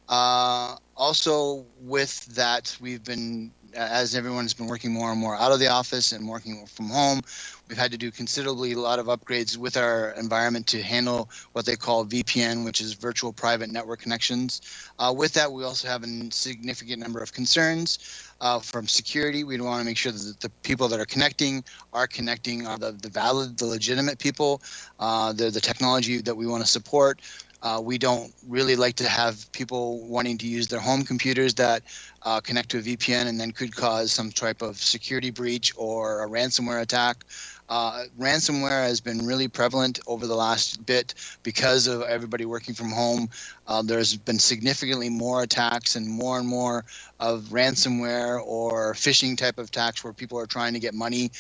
Also, with that, we've been, as everyone's been working more and more out of the office and working from home, we've had to do considerably a lot of upgrades with our environment to handle what they call VPN, which is virtual private network connections. With that, we also have a significant number of concerns from security. We want to make sure that the people that are connecting are the valid, the legitimate people, the technology that we want to support. We don't really like to have people wanting to use their home computers that connect to a VPN and then could cause some type of security breach or a ransomware attack. Ransomware has been really prevalent over the last bit because of everybody working from home. There's been significantly more attacks and more of ransomware or phishing type of attacks where people are trying to get money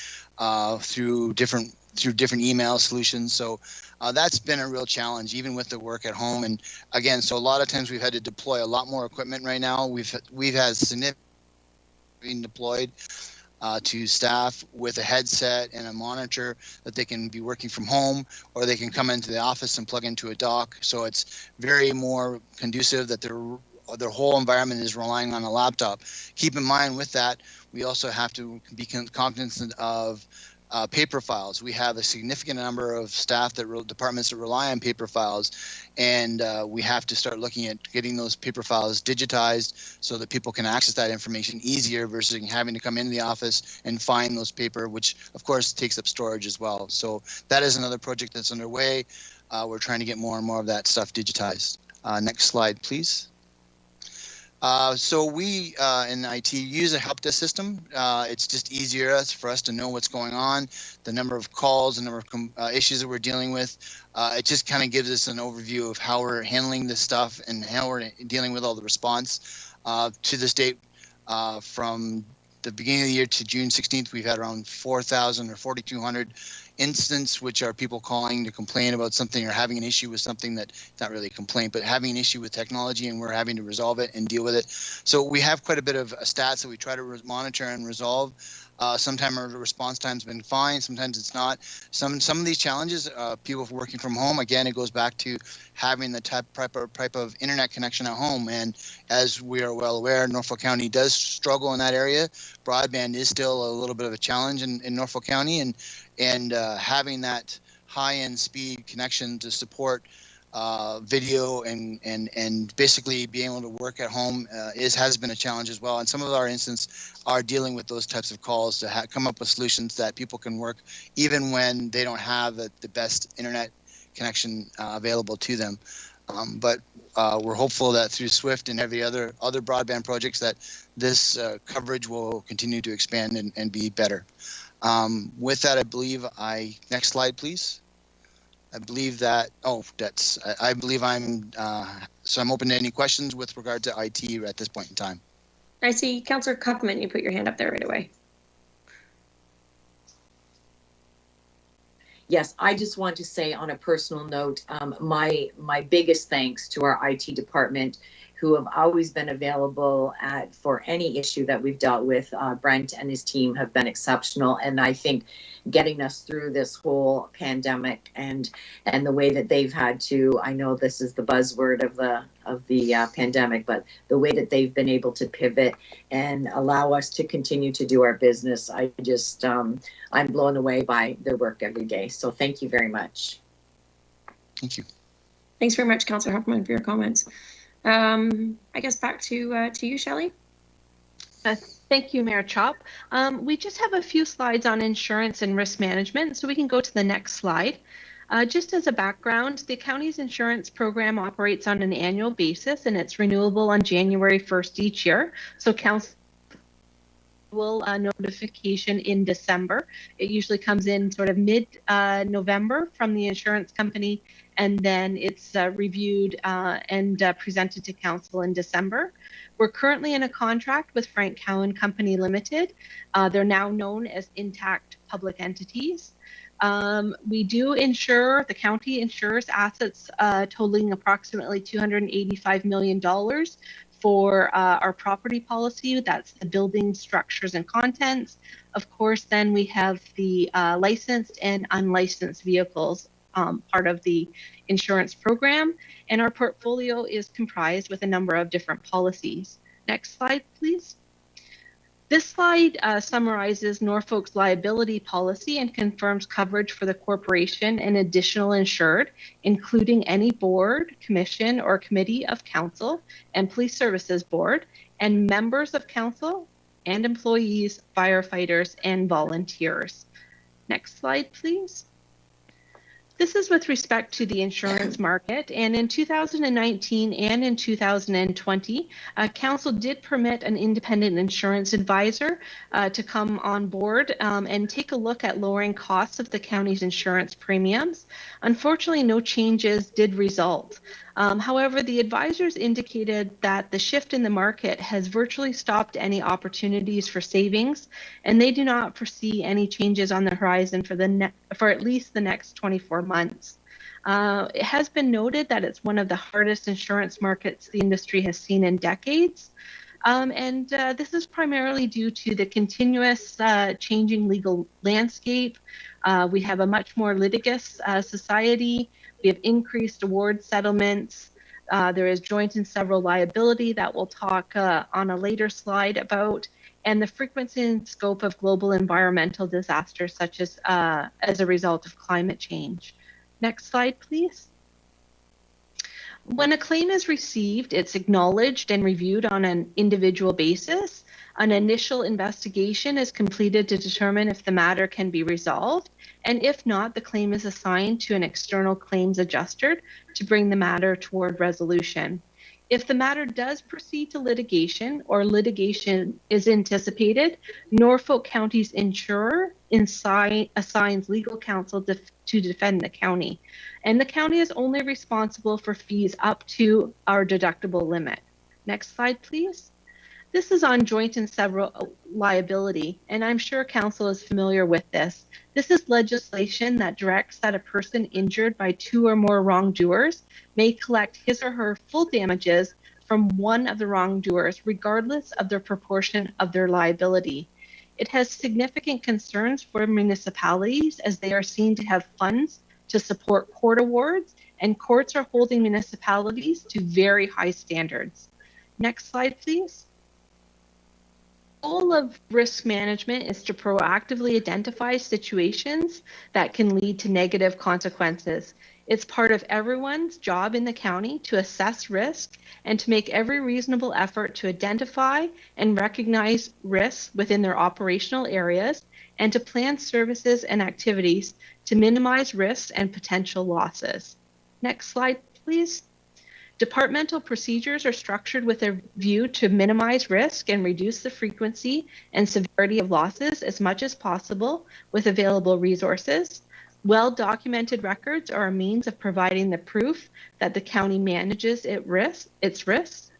through different email solutions. So that's been a real challenge, even with the work at home. And again, so a lot of times we've had to deploy a lot more equipment right now. We've had significant being deployed to staff with a headset and a monitor that they can be working from home, or they can come into the office and plug into a dock. So it's very more conducive that their whole environment is relying on a laptop. Keep in mind with that, we also have to be cognizant of paper files. We have a significant number of departments that rely on paper files, and we have to start looking at getting those paper files digitized so that people can access that information easier versus having to come into the office and find those paper, which of course takes up storage as well. So that is another project that's underway. We're trying to get more and more of that stuff digitized. Next slide, please. So we in IT use a help desk system. It's just easier for us to know what's going on, the number of calls, the number of issues that we're dealing with. It just kind of gives us an overview of how we're handling this stuff and how we're dealing with all the response. To this date, from the beginning of the year to June 16th, we've had around 4,000 or 4,200 incidents, which are people calling to complain about something or having an issue with something that not really a complaint, but having an issue with technology, and we're having to resolve it and deal with it. So we have quite a bit of stats that we try to monitor and resolve. Sometimes our response time's been fine, sometimes it's not. Some of these challenges, people working from home, again, it goes back to having the type of internet connection at home. And as we are well aware, Norfolk County does struggle in that area. Broadband is still a little bit of a challenge in Norfolk County, and having that high-end speed connection to support video and basically being able to work at home has been a challenge as well. And some of our instances are dealing with those types of calls to come up with solutions that people can work even when they don't have the best internet connection available to them. But we're hopeful that through SWIFT and every other broadband projects that this coverage will continue to expand and be better. With that, I believe next slide, please. I believe that, I believe so I'm open to any questions with regard to IT at this point in time. I see Councillor Kaufman, you put your hand up there right away. Yes, I just want to say on a personal note, my biggest thanks to our IT department, who have always been available for any issue that we've dealt with. Brent and his team have been exceptional, and I think getting us through this whole pandemic and the way that they've had to, I know this is the buzzword of the pandemic, but the way that they've been able to pivot and allow us to continue to do our business, I just I'm blown away by their work every day. So thank you very much. Thank you. Thanks very much, Councillor Hoffman, for your comments. I guess back to you, Shelley. Thank you, Mayor Chop. We just have a few slides on insurance and risk management, so we can go to the next slide. Just as a background, the county's insurance program operates on an annual basis, and it's renewable on January 1st each year. So council will notification in December. It usually comes in sort of mid-November from the insurance company, and then it's reviewed and presented to council in December. We're currently in a contract with Frank Cowan Company Limited. They're now known as Intact Public Entities. We do insure, the county insures assets totaling approximately $285 million for our property policy. That's the building, structures, and contents. Of course, then we have the licensed and unlicensed vehicles part of the insurance program, and our portfolio is comprised with a number of different policies. Next slide, please. This slide summarizes Norfolk's liability policy and confirms coverage for the corporation and additional insured, including any board, commission, or committee of council and police services board, and members of council and employees, firefighters, and volunteers. Next slide, please. This is with respect to the insurance market, and in 2019 and in 2020, Council did permit an independent insurance advisor to come on board and take a look at lowering costs of the county's insurance premiums. Unfortunately, no changes did result. However, the advisors indicated that the shift in the market has virtually stopped any opportunities for savings, and they do not foresee any changes on the horizon for at least the next 24 months. It has been noted that it's one of the hardest insurance markets the industry has seen in decades. And this is primarily due to the continuous changing legal landscape. We have a much more litigious society. We have increased award settlements. There is joint and several liability that we'll talk on a later slide about, and the frequency and scope of global environmental disasters such as a result of climate change. Next slide, please. When a claim is received, it's acknowledged and reviewed on an individual basis. An initial investigation is completed to determine if the matter can be resolved, and if not, the claim is assigned to an external claims adjuster to bring the matter toward resolution. If the matter does proceed to litigation or litigation is anticipated, Norfolk County's insurer assigns legal counsel to defend the county, and the county is only responsible for fees up to our deductible limit. Next slide, please. This is on joint and several liability, and I'm sure Council is familiar with this. This is legislation that directs that a person injured by two or more wrongdoers may collect his or her full damages from one of the wrongdoers, regardless of their proportion of their liability. It has significant concerns for municipalities as they are seen to have funds to support court awards, and courts are holding municipalities to very high standards. Next slide, please. The goal of risk management is to proactively identify situations that can lead to negative consequences. It's part of everyone's job in the county to assess risk and to make every reasonable effort to identify and recognize risks within their operational areas and to plan services and activities to minimize risks and potential losses. Next slide, please. Departmental procedures are structured with a view to minimize risk and reduce the frequency and severity of losses as much as possible with available resources. Well-documented records are a means of providing the proof that the county manages its risks.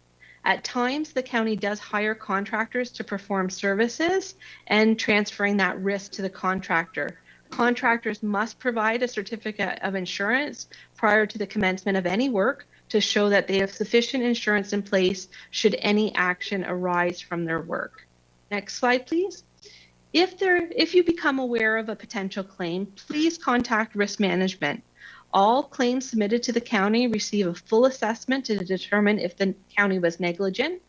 At times, the county does hire contractors to perform services and transferring that risk to the contractor. Contractors must provide a certificate of insurance prior to the commencement of any work to show that they have sufficient insurance in place should any action arise from their work. Next slide, please. If you become aware of a potential claim, please contact risk management. All claims submitted to the county receive a full assessment to determine if the county was negligent.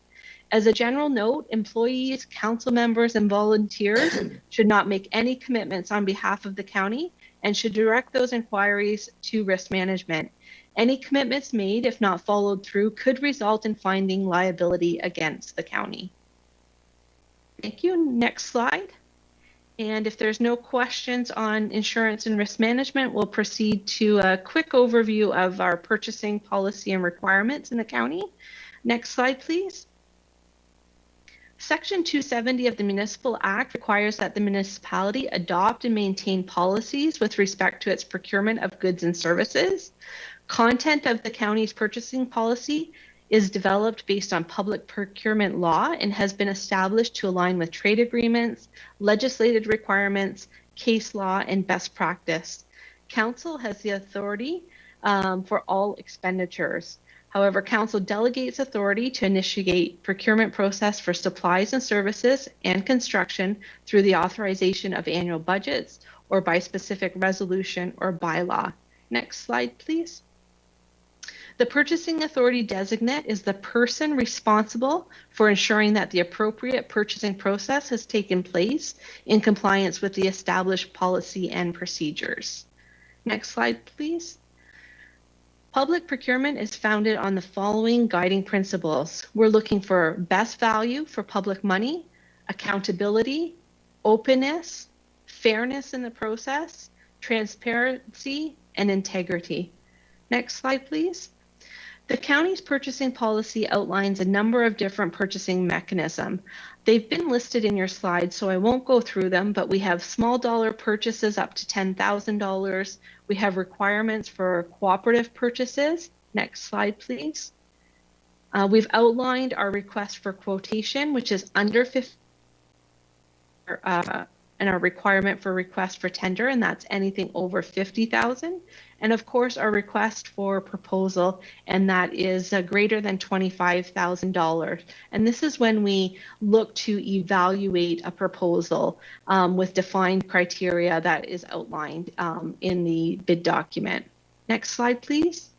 As a general note, employees, council members, and volunteers should not make any commitments on behalf of the county and should direct those inquiries to risk management. Any commitments made, if not followed through, could result in finding liability against the county. Thank you. Next slide. And if there's no questions on insurance and risk management, we'll proceed to a quick overview of our purchasing policy and requirements in the county. Next slide, please. Section 270 of the Municipal Act requires that the municipality adopt and maintain policies with respect to its procurement of goods and services. Content of the county's purchasing policy is developed based on public procurement law and has been established to align with trade agreements, legislative requirements, case law, and best practice. Council has the authority for all expenditures. However, Council delegates authority to initiate procurement process for supplies and services and construction through the authorization of annual budgets or by specific resolution or bylaw. Next slide, please. The purchasing authority designate is the person responsible for ensuring that the appropriate purchasing process has taken place in compliance with the established policy and procedures. Next slide, please. Public procurement is founded on the following guiding principles. We're looking for best value for public money, accountability, openness, fairness in the process, transparency, and integrity. Next slide, please. The county's purchasing policy outlines a number of different purchasing mechanisms. They've been listed in your slides, so I won't go through them, but we have small dollar purchases up to $10,000. We have requirements for cooperative purchases. Next slide, please. We've outlined our request for quotation, which is under 50, and our requirement for request for tender, and that's anything over 50,000. And of course, our request for proposal, and that is greater than $25,000. And this is when we look to evaluate a proposal with defined criteria that is outlined in the bid document. Next slide, please.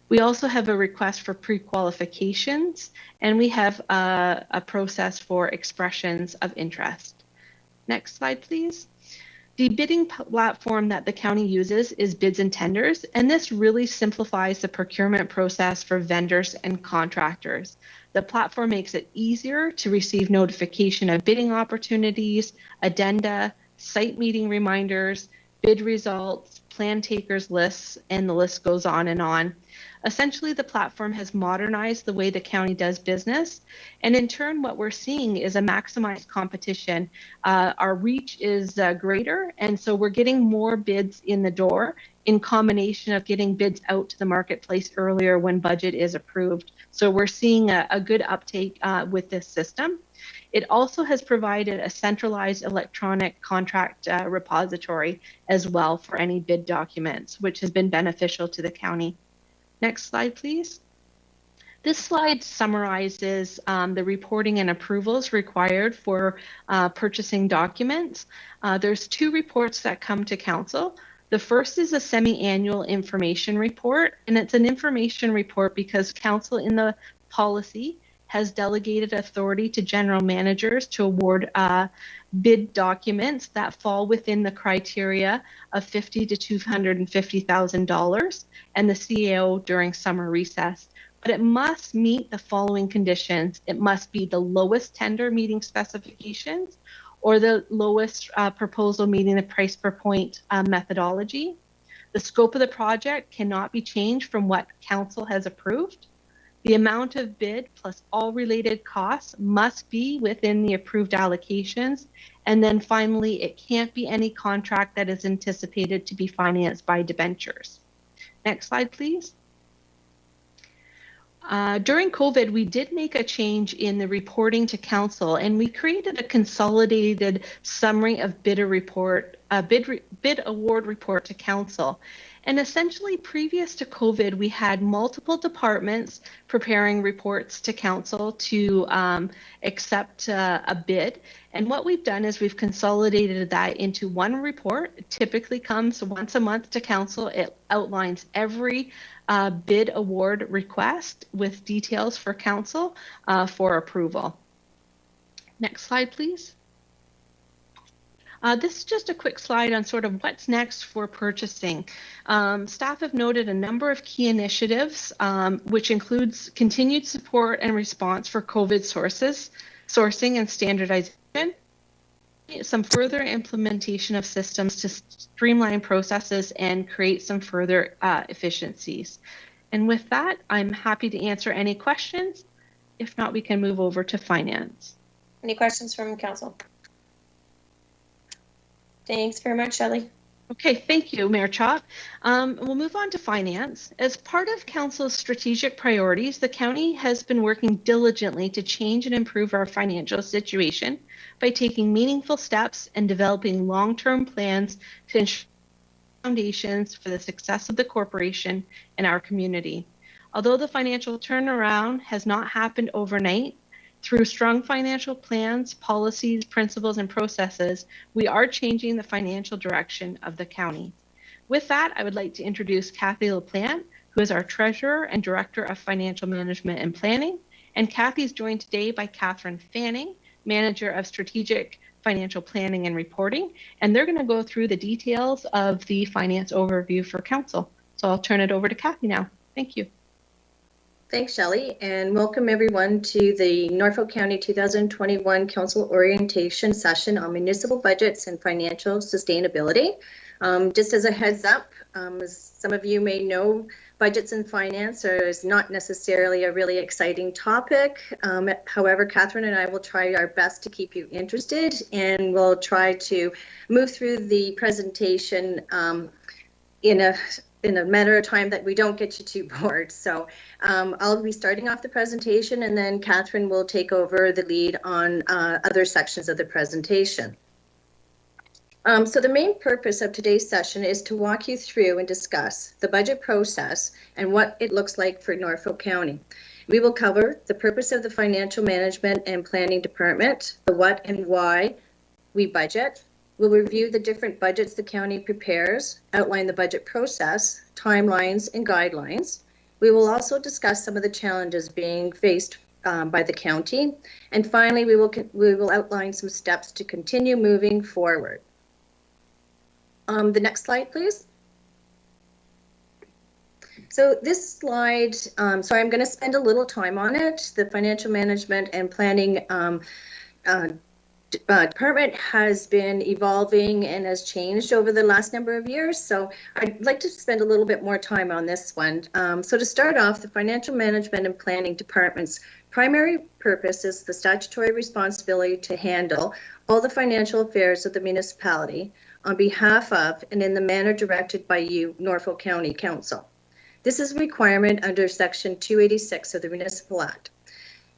We also have a request for pre-qualifications, and we have a process for expressions of interest. Next slide, please. The bidding platform that the county uses is bids and tenders, and this really simplifies the procurement process for vendors and contractors. The platform makes it easier to receive notification of bidding opportunities, addenda, site meeting reminders, bid results, plan takers lists, and the list goes on and on. Essentially, the platform has modernized the way the county does business. And in turn, what we're seeing is a maximized competition. Our reach is greater, and so we're getting more bids in the door in combination of getting bids out to the marketplace earlier when budget is approved. So we're seeing a good uptake with this system. It also has provided a centralized electronic contract repository as well for any bid documents, which has been beneficial to the county. Next slide, please. This slide summarizes the reporting and approvals required for purchasing documents. There's 2 reports that come to council. The first is a semi-annual information report, and it's an information report because council in the policy has delegated authority to general managers to award bid documents that fall within the criteria of $50,000 to $250,000 and the CAO during summer recess. But it must meet the following conditions. It must be the lowest tender meeting specifications or the lowest proposal meeting the price per point methodology. The scope of the project cannot be changed from what council has approved. The amount of bid plus all related costs must be within the approved allocations. And then finally, it can't be any contract that is anticipated to be financed by debentures. Next slide, please. During COVID, we did make a change in the reporting to council, and we created a consolidated summary of bid award report to council. And essentially, previous to COVID, we had multiple departments preparing reports to council to accept a bid. And what we've done is we've consolidated that into one report. It typically comes once a month to council. It outlines every bid award request with details for council for approval. Next slide, please. This is just a quick slide on sort of what's next for purchasing. Staff have noted a number of key initiatives, which includes continued support and response for COVID sourcing and standardization, some further implementation of systems to streamline processes and create some further efficiencies. And with that, I'm happy to answer any questions. If not, we can move over to finance. Any questions from council? Thanks very much, Shelley. Okay, thank you, Mayor Chop. We'll move on to finance. As part of council's strategic priorities, the county has been working diligently to change and improve our financial situation by taking meaningful steps and developing long-term plans to ensure foundations for the success of the corporation and our community. Although the financial turnaround has not happened overnight, through strong financial plans, policies, principles, and processes, we are changing the financial direction of the county. With that, I would like to introduce Kathy LaPlante, who is our Treasurer and Director of Financial Management and Planning. And Kathy is joined today by Catherine Fanning, Manager of Strategic Financial Planning and Reporting. And they're going to go through the details of the finance overview for council. So I'll turn it over to Kathy now. Thank you. Thanks, Shelley, and welcome everyone to the Norfolk County 2021 Council Orientation Session on Municipal Budgets and Financial Sustainability. Just as a heads up, as some of you may know, budgets and finance is not necessarily a really exciting topic. However, Catherine and I will try our best to keep you interested, and we'll try to move through the presentation in a matter of time that we don't get you too bored. So I'll be starting off the presentation, and then Catherine will take over the lead on other sections of the presentation. So the main purpose of today's session is to walk you through and discuss the budget process and what it looks like for Norfolk County. We will cover the purpose of the Financial Management and Planning Department, the what and why we budget. We'll review the different budgets the county prepares, outline the budget process, timelines, and guidelines. We will also discuss some of the challenges being faced by the county. And finally, we will outline some steps to continue moving forward. The next slide, please. So this slide, I'm going to spend a little time on it. The Financial Management and Planning department has been evolving and has changed over the last number of years. So I'd like to spend a little bit more time on this one. So to start off, the Financial Management and Planning Department's primary purpose is the statutory responsibility to handle all the financial affairs of the municipality on behalf of and in the manner directed by you, Norfolk County Council. This is a requirement under Section 286 of the Municipal Act.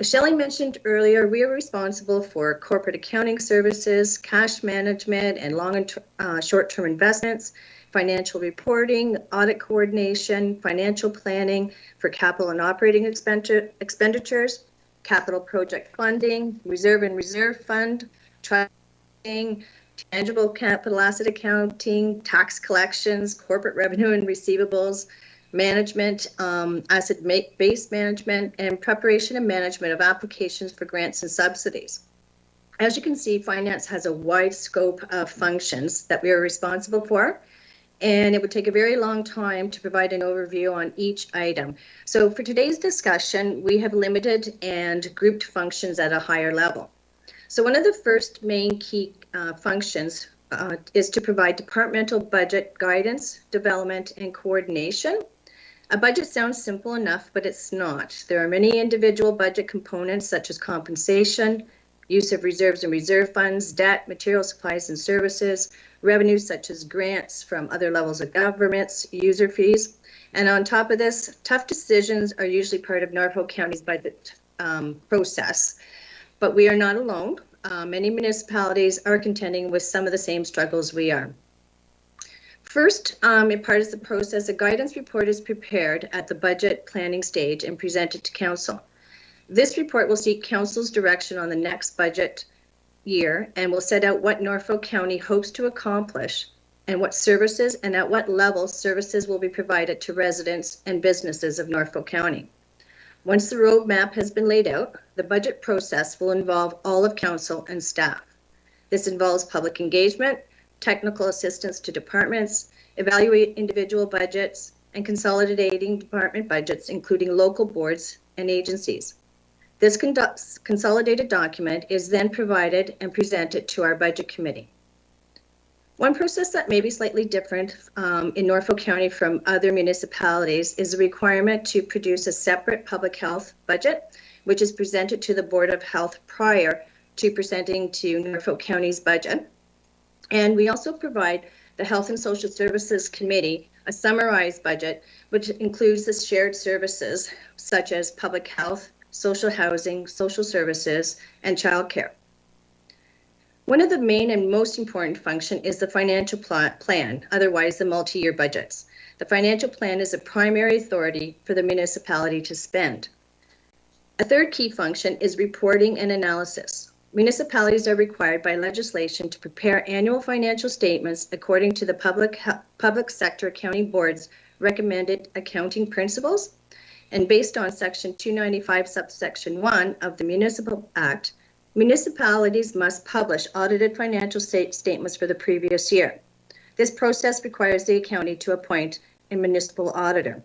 Shelley mentioned earlier, we are responsible for corporate accounting services, cash management, and long and short-term investments, financial reporting, audit coordination, financial planning for capital and operating expenditures, capital project funding, reserve and reserve fund, tracking, tangible capital asset accounting, tax collections, corporate revenue and receivables, management, asset-based management, and preparation and management of applications for grants and subsidies. As you can see, finance has a wide scope of functions that we are responsible for, and it would take a very long time to provide an overview on each item. So for today's discussion, we have limited and grouped functions at a higher level. So one of the first main key functions is to provide departmental budget guidance, development, and coordination. A budget sounds simple enough, but it's not. There are many individual budget components such as compensation, use of reserves and reserve funds, debt, material supplies and services, revenues such as grants from other levels of governments, user fees. And on top of this, tough decisions are usually part of Norfolk County's budget process. But we are not alone. Many municipalities are contending with some of the same struggles we are. First, in part of the process, a guidance report is prepared at the budget planning stage and presented to council. This report will seek council's direction on the next budget year and will set out what Norfolk County hopes to accomplish and what services and at what level services will be provided to residents and businesses of Norfolk County. Once the roadmap has been laid out, the budget process will involve all of council and staff. This involves public engagement, technical assistance to departments, evaluate individual budgets, and consolidating department budgets, including local boards and agencies. This consolidated document is then provided and presented to our budget committee. One process that may be slightly different in Norfolk County from other municipalities is the requirement to produce a separate public health budget, which is presented to the Board of Health prior to presenting to Norfolk County's budget. And we also provide the Health and Social Services Committee a summarized budget, which includes the shared services such as public health, social housing, social services, and childcare. One of the main and most important function is the financial plan, otherwise the multi-year budgets. The financial plan is a primary authority for the municipality to spend. A third key function is reporting and analysis. Municipalities are required by legislation to prepare annual financial statements according to the public sector accounting board's recommended accounting principles. And based on Section 295, subsection 1 of the Municipal Act, municipalities must publish audited financial statements for the previous year. This process requires the county to appoint a municipal auditor.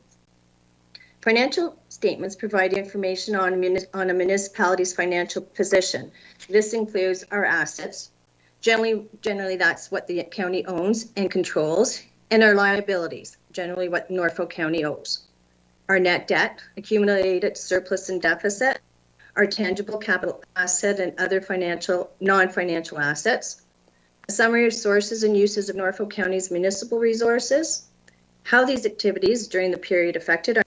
Financial statements provide information on a municipality's financial position. This includes our assets. Generally that's what the county owns and controls, and our liabilities, generally what Norfolk County owes. Our net debt, accumulated surplus and deficit, our tangible capital asset and other non-financial assets, a summary of sources and uses of Norfolk County's municipal resources, how these activities during the period affected our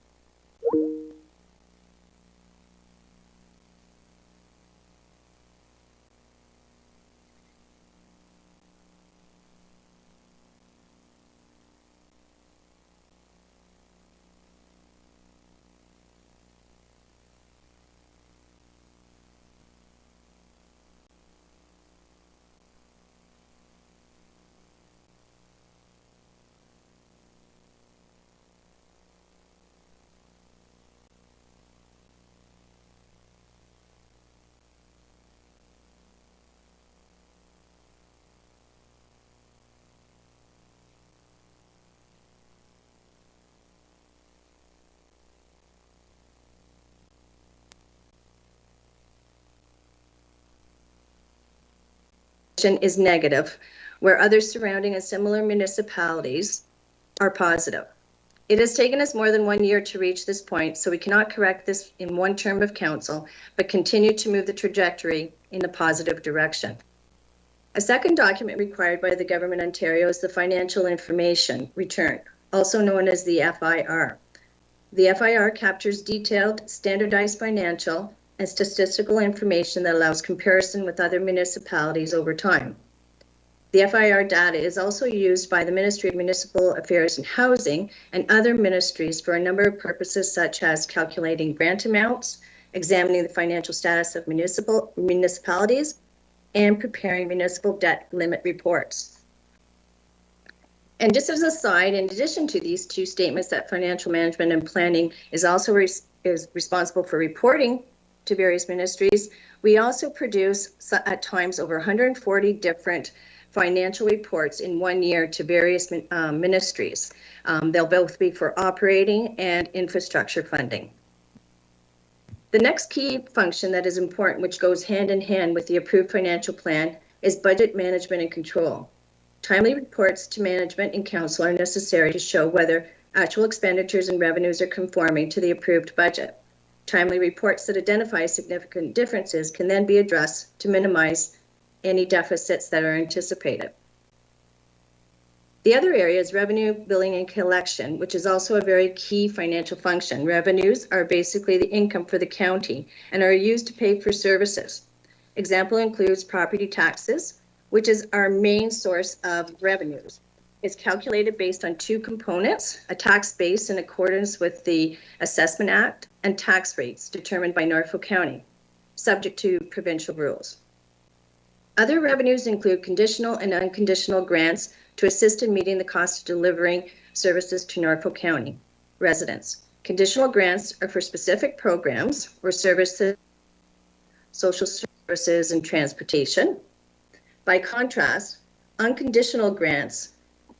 is negative, where others surrounding and similar municipalities are positive. It has taken us more than 1 year to reach this point, so we cannot correct this in one term of council, but continue to move the trajectory in the positive direction. A second document required by the Government of Ontario is the Financial Information Return, also known as the FIR. The FIR captures detailed, standardized financial and statistical information that allows comparison with other municipalities over time. The FIR data is also used by the Ministry of Municipal Affairs and Housing and other ministries for a number of purposes, such as calculating grant amounts, examining the financial status of municipalities, and preparing municipal debt limit reports. And just as a side, in addition to these two statements that financial management and planning is also is responsible for reporting to various ministries, we also produce at times over 140 different financial reports in 1 year to various ministries. They'll both be for operating and infrastructure funding. The next key function that is important, which goes hand in hand with the approved financial plan, is budget management and control. Timely reports to management and council are necessary to show whether actual expenditures and revenues are conforming to the approved budget. Timely reports that identify significant differences can then be addressed to minimize any deficits that are anticipated. The other area is revenue, billing, and collection, which is also a very key financial function. Revenues are basically the income for the county and are used to pay for services. Example includes property taxes, which is our main source of revenues. It's calculated based on two components, a tax base in accordance with the Assessment Act and tax rates determined by Norfolk County, subject to provincial rules. Other revenues include conditional and unconditional grants to assist in meeting the cost of delivering services to Norfolk County residents. Conditional grants are for specific programs or services, social services, and transportation. By contrast, unconditional grants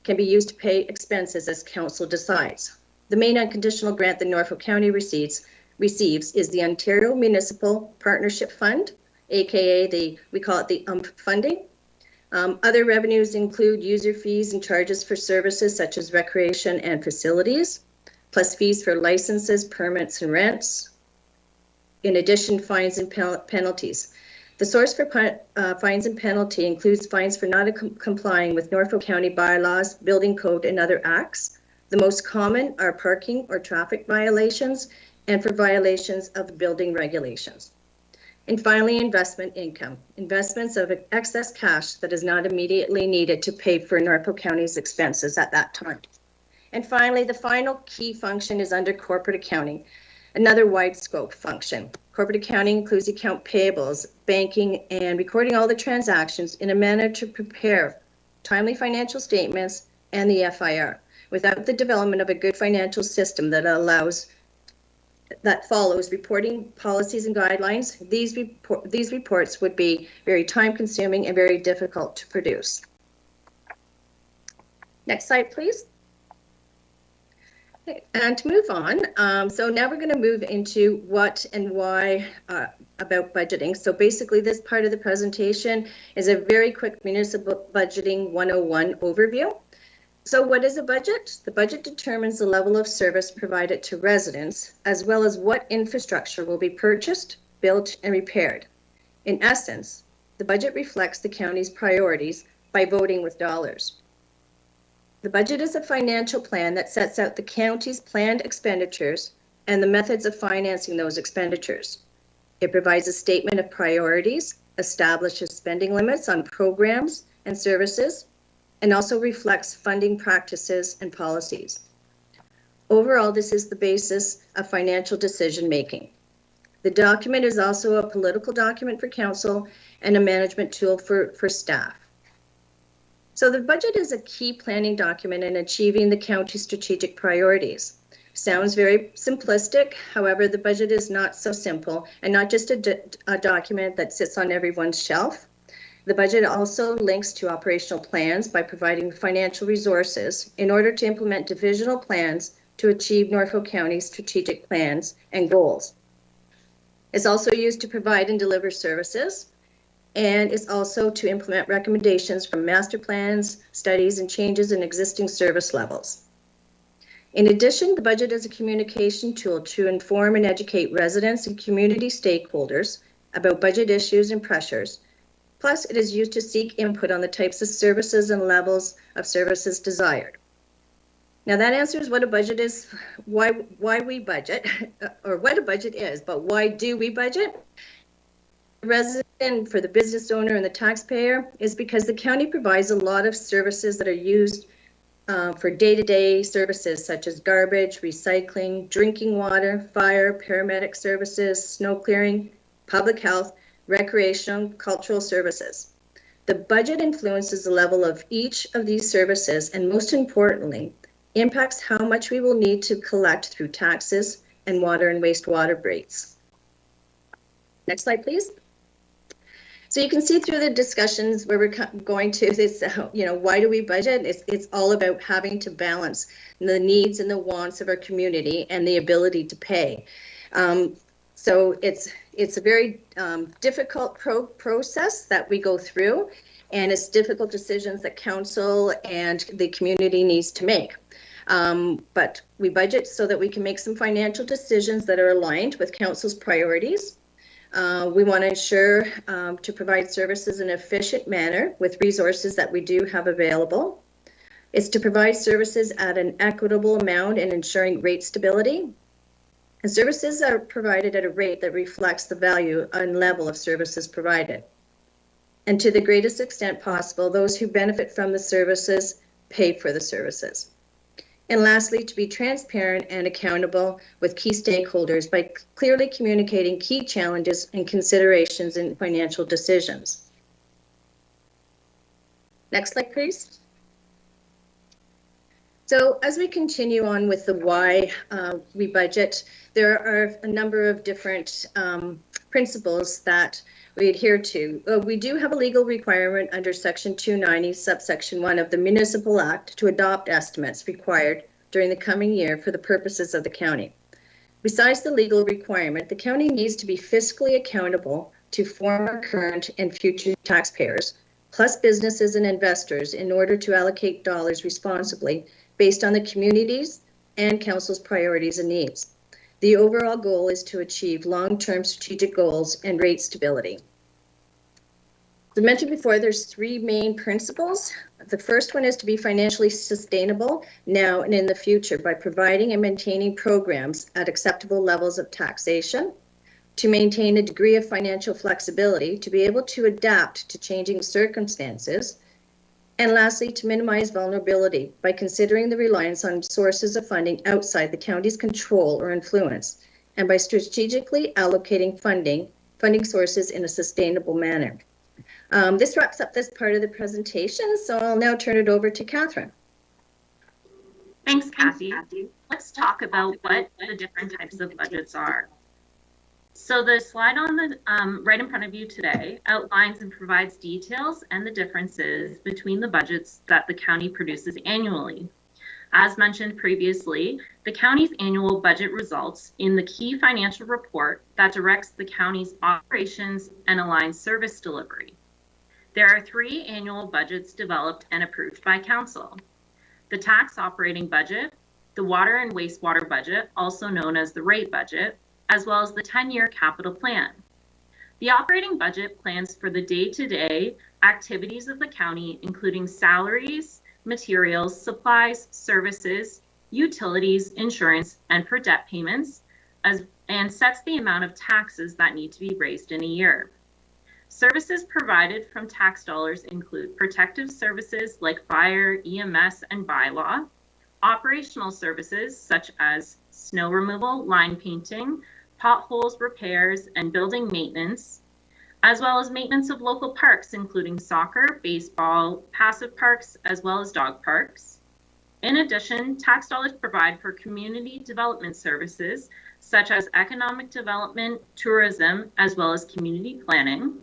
can be used to pay expenses as council decides. The main unconditional grant that Norfolk County receives is the Ontario Municipal Partnership Fund, aka we call it the funding. Other revenues include user fees and charges for services such as recreation and facilities, plus fees for licenses, permits, and rents. In addition, fines and penalties. The source for fines and penalty includes fines for not complying with Norfolk County bylaws, building code, and other acts. The most common are parking or traffic violations and for violations of building regulations. And finally, investment income. Investments of excess cash that is not immediately needed to pay for Norfolk County's expenses at that time. And finally, the final key function is under corporate accounting, another wide scope function. Corporate accounting includes account payables, banking, and recording all the transactions in a manner to prepare timely financial statements and the FIR. Without the development of a good financial system that follows reporting policies and guidelines, these reports would be very time consuming and very difficult to produce. Next slide, please. Okay, and to move on, so now we're going to move into what and why about budgeting. So basically this part of the presentation is a very quick municipal budgeting 101 overview. So what is a budget? The budget determines the level of service provided to residents, as well as what infrastructure will be purchased, built, and repaired. In essence, the budget reflects the county's priorities by voting with dollars. The budget is a financial plan that sets out the county's planned expenditures and the methods of financing those expenditures. It provides a statement of priorities, establishes spending limits on programs and services, and also reflects funding practices and policies. Overall, this is the basis of financial decision making. The document is also a political document for council and a management tool for staff. So the budget is a key planning document in achieving the county's strategic priorities. Sounds very simplistic, however, the budget is not so simple and not just a document that sits on everyone's shelf. The budget also links to operational plans by providing financial resources in order to implement divisional plans to achieve Norfolk County's strategic plans and goals. It's also used to provide and deliver services, and is also to implement recommendations from master plans, studies, and changes in existing service levels. In addition, the budget is a communication tool to inform and educate residents and community stakeholders about budget issues and pressures. Plus, it is used to seek input on the types of services and levels of services desired. Now that answers what a budget is, why we budget, or what a budget is, but why do we budget? The resident, for the business owner and the taxpayer, is because the county provides a lot of services that are used for day-to-day services such as garbage, recycling, drinking water, fire, paramedic services, snow clearing, public health, recreational, cultural services. The budget influences the level of each of these services and, most importantly, impacts how much we will need to collect through taxes and water and wastewater rates. Next slide, please. So you can see through the discussions where we're going to this, why do we budget? It's all about having to balance the needs and the wants of our community and the ability to pay. So it's a very difficult process that we go through, and it's difficult decisions that council and the community needs to make. But we budget so that we can make some financial decisions that are aligned with council's priorities. We want to ensure to provide services in an efficient manner with resources that we do have available. It's to provide services at an equitable amount and ensuring rate stability. And services are provided at a rate that reflects the value and level of services provided. And to the greatest extent possible, those who benefit from the services pay for the services. And lastly, to be transparent and accountable with key stakeholders by clearly communicating key challenges and considerations in financial decisions. Next slide, please. So as we continue on with the why we budget, there are a number of different principles that we adhere to. We do have a legal requirement under Section 290, subsection 1 of the Municipal Act to adopt estimates required during the coming year for the purposes of the county. Besides the legal requirement, the county needs to be fiscally accountable to former, current, and future taxpayers, plus businesses and investors, in order to allocate dollars responsibly based on the community's and council's priorities and needs. The overall goal is to achieve long-term strategic goals and rate stability. As I mentioned before, there's three main principles. The first one is to be financially sustainable now and in the future by providing and maintaining programs at acceptable levels of taxation, to maintain a degree of financial flexibility to be able to adapt to changing circumstances, and lastly, to minimize vulnerability by considering the reliance on sources of funding outside the county's control or influence, and by strategically allocating funding sources in a sustainable manner. This wraps up this part of the presentation, so I'll now turn it over to Catherine. Thanks, Kathy. Let's talk about what the different types of budgets are. So the slide on the right in front of you today outlines and provides details and the differences between the budgets that the county produces annually. As mentioned previously, the county's annual budget results in the key financial report that directs the county's operations and aligns service delivery. There are three annual budgets developed and approved by council: the tax operating budget, the water and wastewater budget, also known as the rate budget, as well as the 10-year capital plan. The operating budget plans for the day-to-day activities of the county, including salaries, materials, supplies, services, utilities, insurance, and for debt payments, and sets the amount of taxes that need to be raised in a year. Services provided from tax dollars include protective services like fire, EMS, and bylaw, operational services such as snow removal, line painting, potholes repairs, and building maintenance, as well as maintenance of local parks, including soccer, baseball, passive parks, as well as dog parks. In addition, tax dollars provide for community development services, such as economic development, tourism, as well as community planning.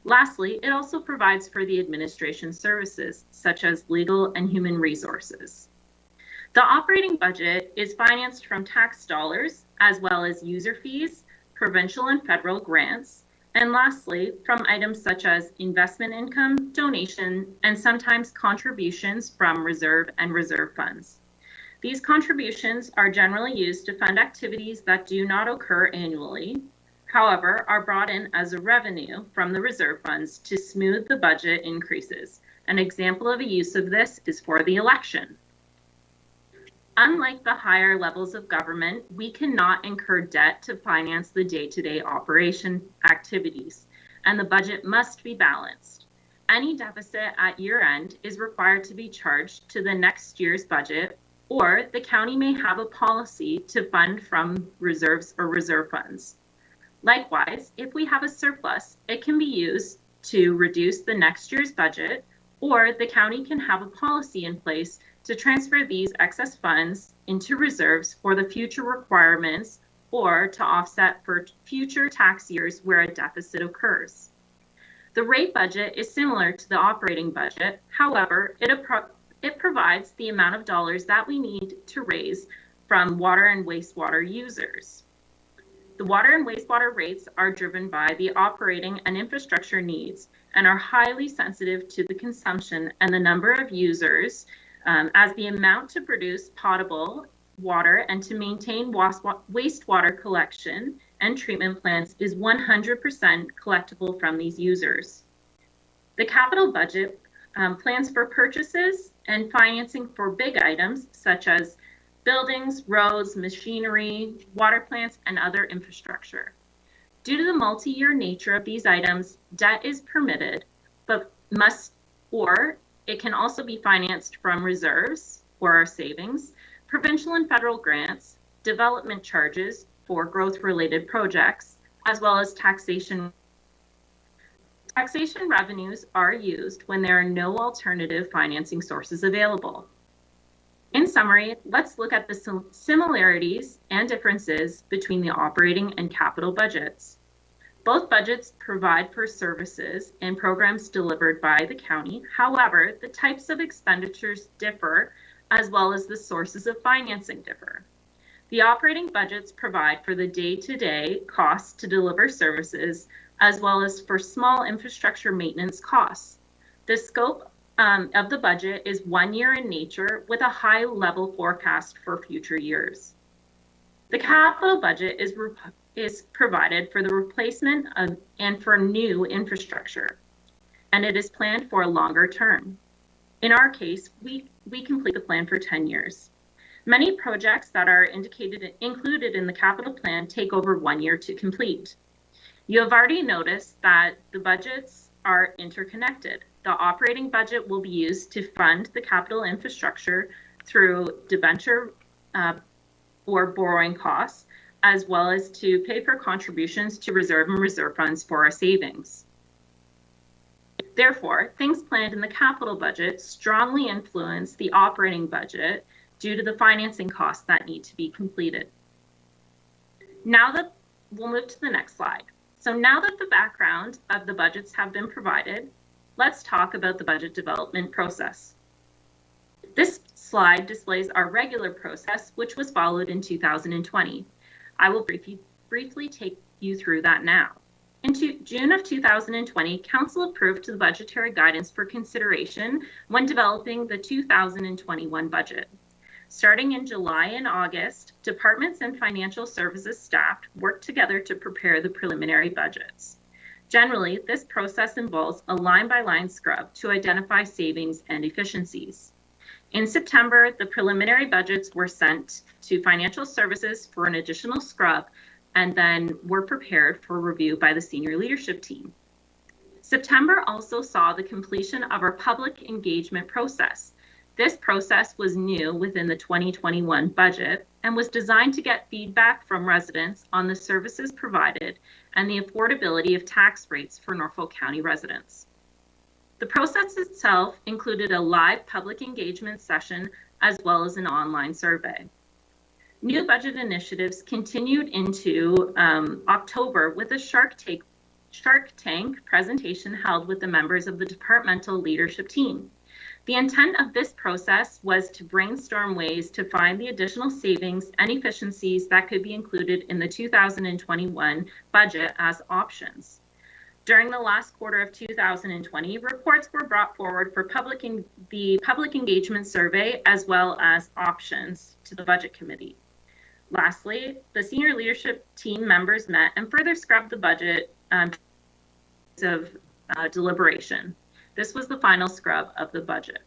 Lastly, it also provides for the administration services, such as legal and human resources. The operating budget is financed from tax dollars, as well as user fees, provincial and federal grants, and lastly, from items such as investment income, donation, and sometimes contributions from reserve and reserve funds. These contributions are generally used to fund activities that do not occur annually, however, are brought in as a revenue from the reserve funds to smooth the budget increases. An example of a use of this is for the election. Unlike the higher levels of government, we cannot incur debt to finance the day-to-day operation activities, and the budget must be balanced. Any deficit at year end is required to be charged to the next year's budget, or the county may have a policy to fund from reserves or reserve funds. Likewise, if we have a surplus, it can be used to reduce the next year's budget, or the county can have a policy in place to transfer these excess funds into reserves for the future requirements or to offset for future tax years where a deficit occurs. The rate budget is similar to the operating budget. However, it provides the amount of dollars that we need to raise from water and wastewater users. The water and wastewater rates are driven by the operating and infrastructure needs and are highly sensitive to the consumption and the number of users, as the amount to produce potable water and to maintain wastewater collection and treatment plants is 100% collectible from these users. The capital budget plans for purchases and financing for big items such as buildings, roads, machinery, water plants, and other infrastructure. Due to the multi-year nature of these items, debt is permitted, but it can also be financed from reserves or our savings, provincial and federal grants, development charges for growth-related projects, as well as taxation. Taxation revenues are used when there are no alternative financing sources available. In summary, let's look at the similarities and differences between the operating and capital budgets. Both budgets provide for services and programs delivered by the county. However, the types of expenditures differ, as well as the sources of financing differ. The operating budgets provide for the day-to-day costs to deliver services, as well as for small infrastructure maintenance costs. The scope of the budget is 1 year in nature with a high level forecast for future years. The capital budget is provided for the replacement of and for new infrastructure, and it is planned for a longer term. In our case, we complete the plan for 10 years. Many projects that are included in the capital plan take over 1 year to complete. You have already noticed that the budgets are interconnected. The operating budget will be used to fund the capital infrastructure through debenture or borrowing costs, as well as to pay for contributions to reserve and reserve funds for our savings. Therefore, things planned in the capital budget strongly influence the operating budget due to the financing costs that need to be completed. Now that we'll move to the next slide. So now that the background of the budgets have been provided, let's talk about the budget development process. This slide displays our regular process, which was followed in 2020. I will briefly take you through that now. In June of 2020, Council approved the budgetary guidance for consideration when developing the 2021 budget. Starting in July and August, departments and financial services staff worked together to prepare the preliminary budgets. Generally, this process involves a line-by-line scrub to identify savings and efficiencies. In September, the preliminary budgets were sent to financial services for an additional scrub and then were prepared for review by the senior leadership team. September also saw the completion of our public engagement process. This process was new within the 2021 budget and was designed to get feedback from residents on the services provided and the affordability of tax rates for Norfolk County residents. The process itself included a live public engagement session as well as an online survey. New budget initiatives continued into October with a Shark Tank presentation held with the members of the departmental leadership team. The intent of this process was to brainstorm ways to find the additional savings and efficiencies that could be included in the 2021 budget as options. During the last quarter of 2020, reports were brought forward for the public engagement survey as well as options to the budget committee. Lastly, the senior leadership team members met and further scrubbed the budget of deliberation. This was the final scrub of the budget.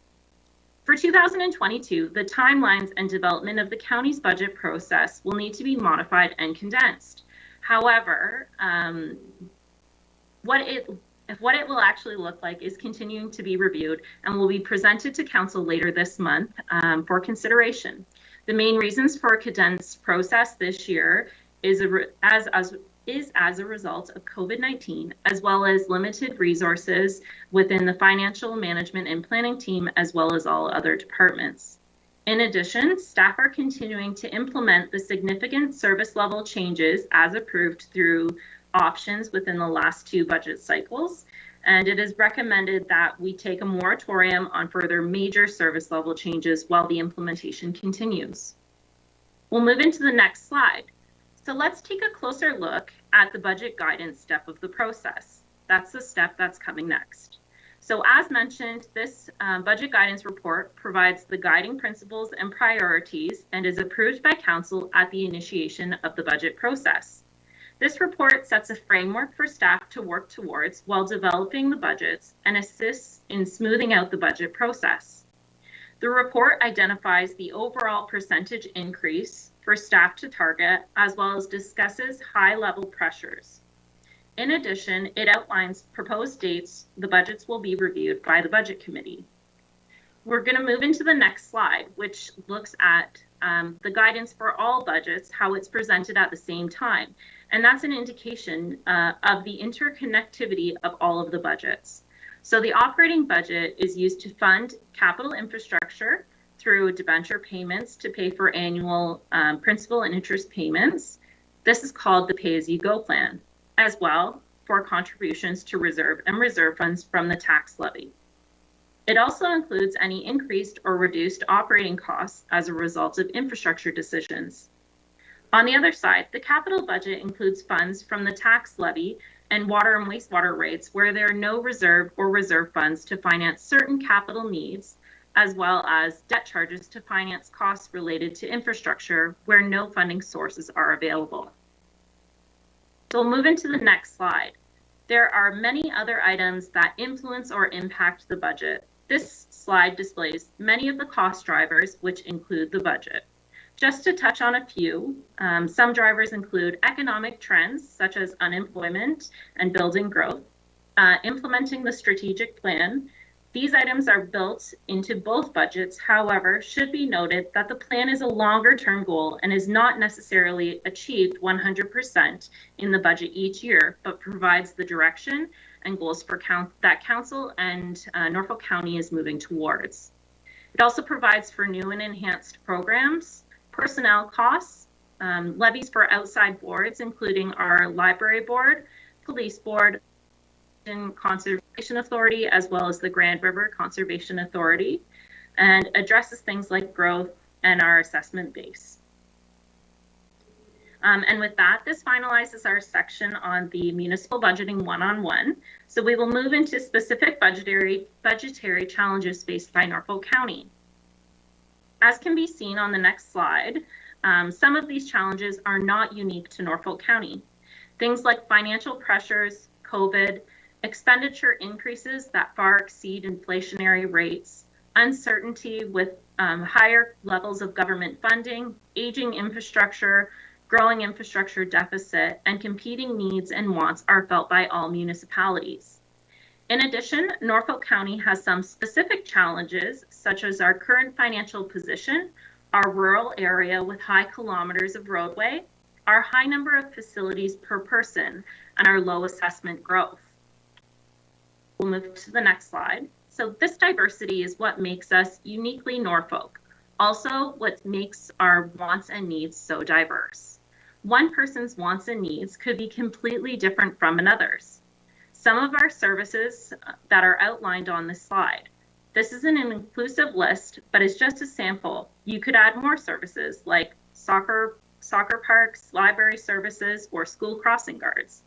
For 2022, the timelines and development of the county's budget process will need to be modified and condensed. However, what it will actually look like is continuing to be reviewed and will be presented to council later this month for consideration. The main reasons for a condensed process this year is as a result of COVID-19, as well as limited resources within the financial management and planning team, as well as all other departments. In addition, staff are continuing to implement the significant service level changes as approved through options within the last 2 budget cycles, and it is recommended that we take a moratorium on further major service level changes while the implementation continues. We'll move into the next slide. So let's take a closer look at the budget guidance step of the process. That's the step that's coming next. So as mentioned, this budget guidance report provides the guiding principles and priorities and is approved by council at the initiation of the budget process. This report sets a framework for staff to work towards while developing the budgets and assists in smoothing out the budget process. The report identifies the overall percentage increase for staff to target, as well as discusses high-level pressures. In addition, it outlines proposed dates the budgets will be reviewed by the Budget Committee. We're going to move into the next slide, which looks at the guidance for all budgets, how it's presented at the same time. And that's an indication of the interconnectivity of all of the budgets. So the operating budget is used to fund capital infrastructure through debenture payments to pay for annual principal and interest payments. This is called the pay-as-you-go plan, as well for contributions to reserve and reserve funds from the tax levy. It also includes any increased or reduced operating costs as a result of infrastructure decisions. On the other side, the capital budget includes funds from the tax levy and water and wastewater rates where there are no reserve or reserve funds to finance certain capital needs, as well as debt charges to finance costs related to infrastructure where no funding sources are available. So we'll move into the next slide. There are many other items that influence or impact the budget. This slide displays many of the cost drivers, which include the budget. Just to touch on a few, some drivers include economic trends such as unemployment and building growth, implementing the strategic plan. These items are built into both budgets. However, should be noted that the plan is a longer term goal and is not necessarily achieved 100% in the budget each year, but provides the direction and goals for that council and Norfolk County is moving towards. It also provides for new and enhanced programs, personnel costs, levies for outside boards, including our library board, police board, and Conservation Authority, as well as the Grand River Conservation Authority, and addresses things like growth and our assessment base. And with that, this finalizes our section on the municipal budgeting one-on-one. So we will move into specific budgetary challenges faced by Norfolk County. As can be seen on the next slide, some of these challenges are not unique to Norfolk County. Things like financial pressures, COVID, expenditure increases that far exceed inflationary rates, uncertainty with higher levels of government funding, aging infrastructure, growing infrastructure deficit, and competing needs and wants are felt by all municipalities. In addition, Norfolk County has some specific challenges, such as our current financial position, our rural area with high kilometers of roadway, our high number of facilities per person, and our low assessment growth. We'll move to the next slide. So this diversity is what makes us uniquely Norfolk. Also, what makes our wants and needs so diverse. One person's wants and needs could be completely different from another's. Some of our services that are outlined on this slide. This isn't an inclusive list, but it's just a sample. You could add more services like soccer parks, library services, or school crossing guards.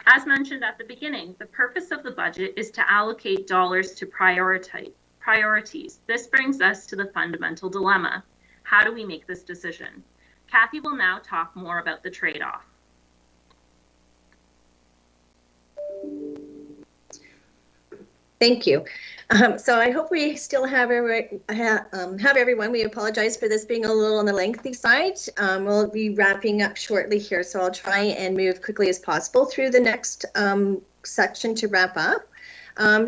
As mentioned at the beginning, the purpose of the budget is to allocate dollars to priorities. This brings us to the fundamental dilemma. How do we make this decision? Kathy will now talk more about the trade-off. Thank you. So I hope we still have everyone. We apologize for this being a little on the lengthy side. We'll be wrapping up shortly here, so I'll try and move quickly as possible through the next section to wrap up.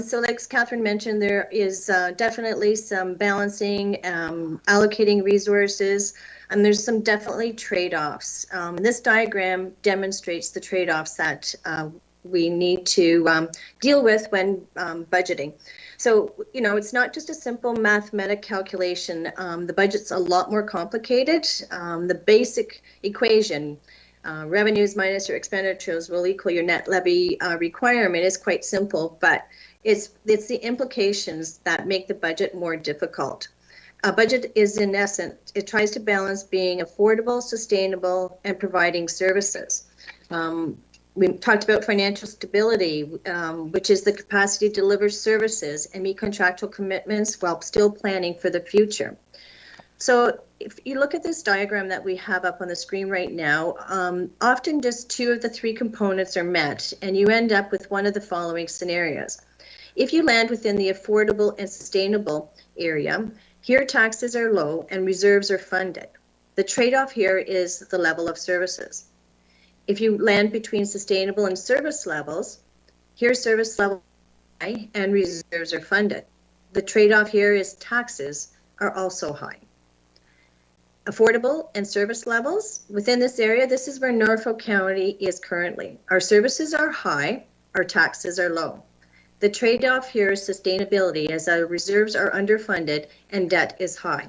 So like Catherine mentioned, there is definitely some balancing, allocating resources, and there's some definitely trade-offs. This diagram demonstrates the trade-offs that we need to deal with when budgeting. So, you know, it's not just a simple mathematical calculation. The budget's a lot more complicated. The basic equation, revenues minus your expenditures will equal your net levy requirement, is quite simple, but it's the implications that make the budget more difficult. A budget is, in essence, it tries to balance being affordable, sustainable, and providing services. We talked about financial stability, which is the capacity to deliver services and meet contractual commitments while still planning for the future. So if you look at this diagram that we have up on the screen right now, often just two of the three components are met, and you end up with one of the following scenarios. If you land within the affordable and sustainable area, here taxes are low and reserves are funded. The trade-off here is the level of services. If you land between sustainable and service levels, here service level high and reserves are funded. The trade-off here is taxes are also high. Affordable and service levels within this area, this is where Norfolk County is currently. Our services are high, our taxes are low. The trade-off here is sustainability, as our reserves are underfunded and debt is high.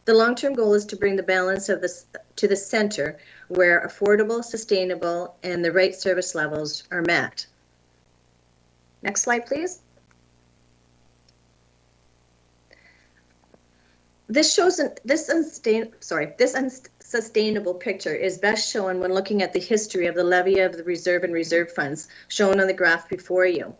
The long-term goal is to bring the balance of this to the center, where affordable, sustainable, and the right service levels are met. Next slide, please. This shows this unsustainable picture is best shown when looking at the history of the levy of the reserve and reserve funds shown on the graph before you.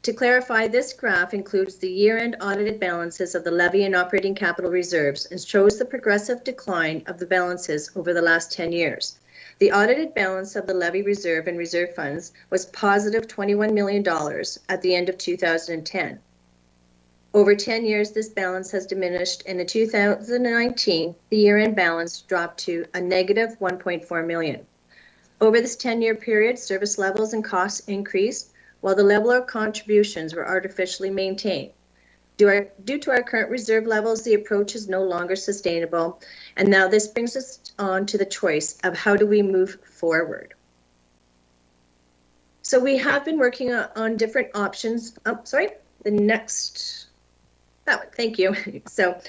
To clarify, this graph includes the year-end audited balances of the levy and operating capital reserves and shows the progressive decline of the balances over the last 10 years. The audited balance of the levy reserve and reserve funds was positive $21 million at the end of 2010. Over 10 years, this balance has diminished, and in 2019, the year-end balance dropped to a negative $1.4 million. Over this 10-year period, service levels and costs increased, while the level of contributions were artificially maintained. Due to our current reserve levels, the approach is no longer sustainable, and now this brings us on to the choice of how do we move forward. So we have been working on different options. Thank you. So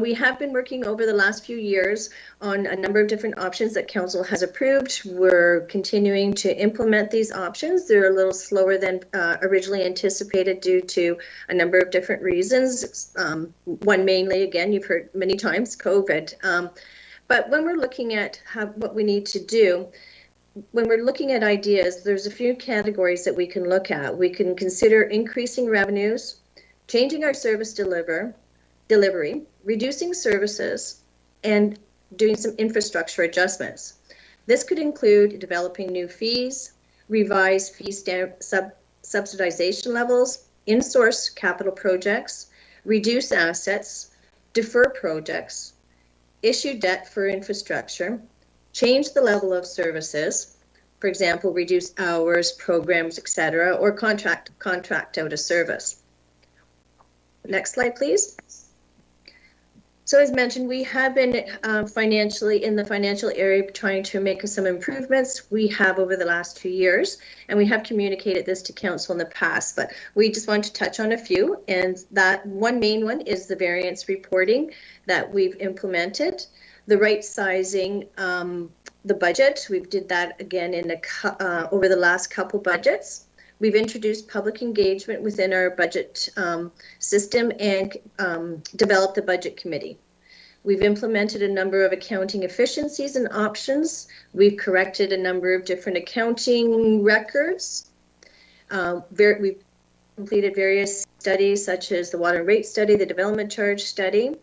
we have been working over the last few years on a number of different options that Council has approved. We're continuing to implement these options. They're a little slower than originally anticipated due to a number of different reasons. One mainly, again, you've heard many times, COVID. But when we're looking at what we need to do, when we're looking at ideas, there's a few categories that we can look at. We can consider increasing revenues, changing our service delivery, reducing services, and doing some infrastructure adjustments. This could include developing new fees, revise fee subsidization levels, in-source capital projects, reduce assets, defer projects, issue debt for infrastructure, change the level of services, for example, reduce hours, programs, etc., or contract out a service. Next slide, please. So as mentioned, we have been financially in the financial area trying to make some improvements. We have over the last 2 years, and we have communicated this to Council in the past, but we just want to touch on a few. And that one main one is the variance reporting that we've implemented, the right sizing, the budget. We did that again in over the last couple budgets. We've introduced public engagement within our budget system and developed a budget committee. We've implemented a number of accounting efficiencies and options. We've corrected a number of different accounting records. We've completed various studies such as the water rate study, the development charge study.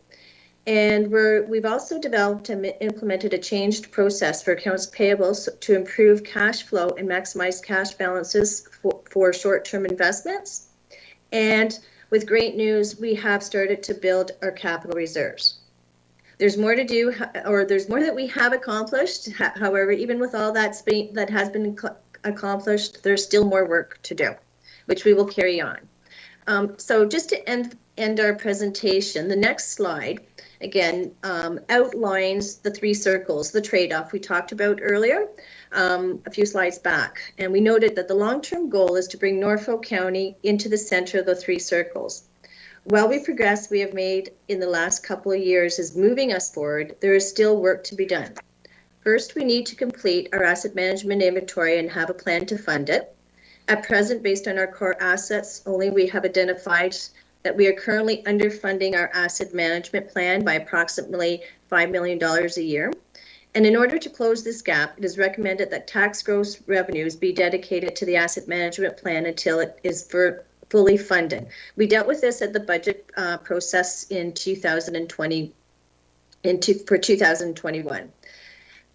And we've also developed and implemented a changed process for accounts payable to improve cash flow and maximize cash balances for short-term investments. And with great news, we have started to build our capital reserves. There's more to do, or there's more that we have accomplished. However, even with all that has been accomplished, there's still more work to do, which we will carry on. So just to end our presentation, the next slide, again, outlines the 3 circles, the trade-off we talked about earlier, a few slides back. And we noted that the long-term goal is to bring Norfolk County into the center of the 3 circles. While we progress we have made in the last couple of years is moving us forward, there is still work to be done. First, we need to complete our asset management inventory and have a plan to fund it. At present, based on our core assets only, we have identified that we are currently underfunding our asset management plan by approximately $5 million a year. And in order to close this gap, it is recommended that tax gross revenues be dedicated to the asset management plan until it is fully funded. We dealt with this at the budget process in 2020, for 2021.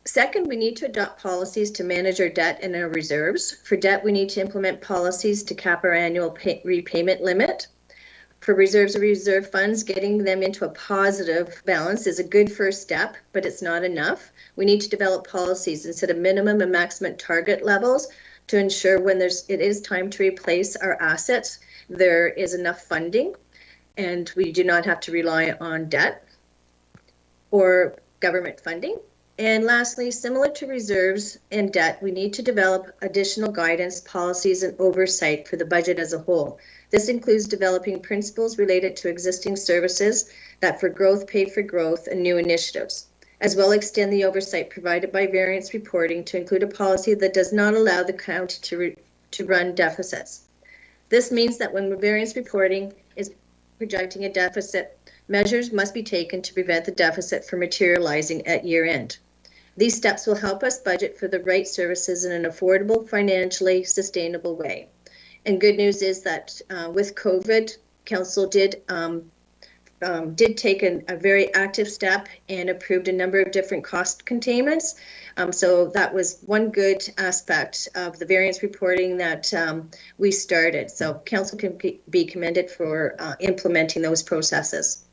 Second, we need to adopt policies to manage our debt and our reserves. For debt, we need to implement policies to cap our annual repayment limit. For reserves and reserve funds, getting them into a positive balance is a good first step, but it's not enough. We need to develop policies and set a minimum and maximum target levels to ensure when it is time to replace our assets, there is enough funding and we do not have to rely on debt or government funding. And lastly, similar to reserves and debt, we need to develop additional guidance, policies, and oversight for the budget as a whole. This includes developing principles related to existing services that for growth pay for growth and new initiatives, as well extend the oversight provided by variance reporting to include a policy that does not allow the county to run deficits. This means that when variance reporting is projecting a deficit, measures must be taken to prevent the deficit from materializing at year end. These steps will help us budget for the right services in an affordable, financially sustainable way. And good news is that with COVID, Council did take a very active step and approved a number of different cost containments. So that was one good aspect of the variance reporting that we started. So Council can be commended for implementing those processes.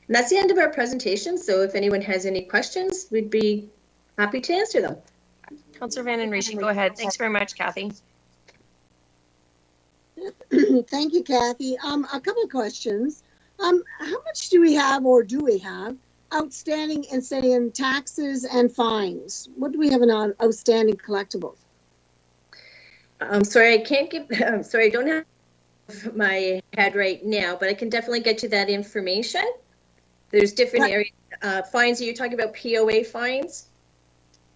And that's the end of our presentation. So if anyone has any questions, we'd be happy to answer them. Councillor Van den Riesen, go ahead. Thanks very much, Kathy. Thank you, Kathy. A couple of questions. How much do we have, or do we have, outstanding in, say, in taxes and fines? What do we have in outstanding collectibles? I'm sorry, I can't give, I'm sorry, I don't have my head right now, but I can definitely get you that information. There's different areas. Fines, are you talking about POA fines?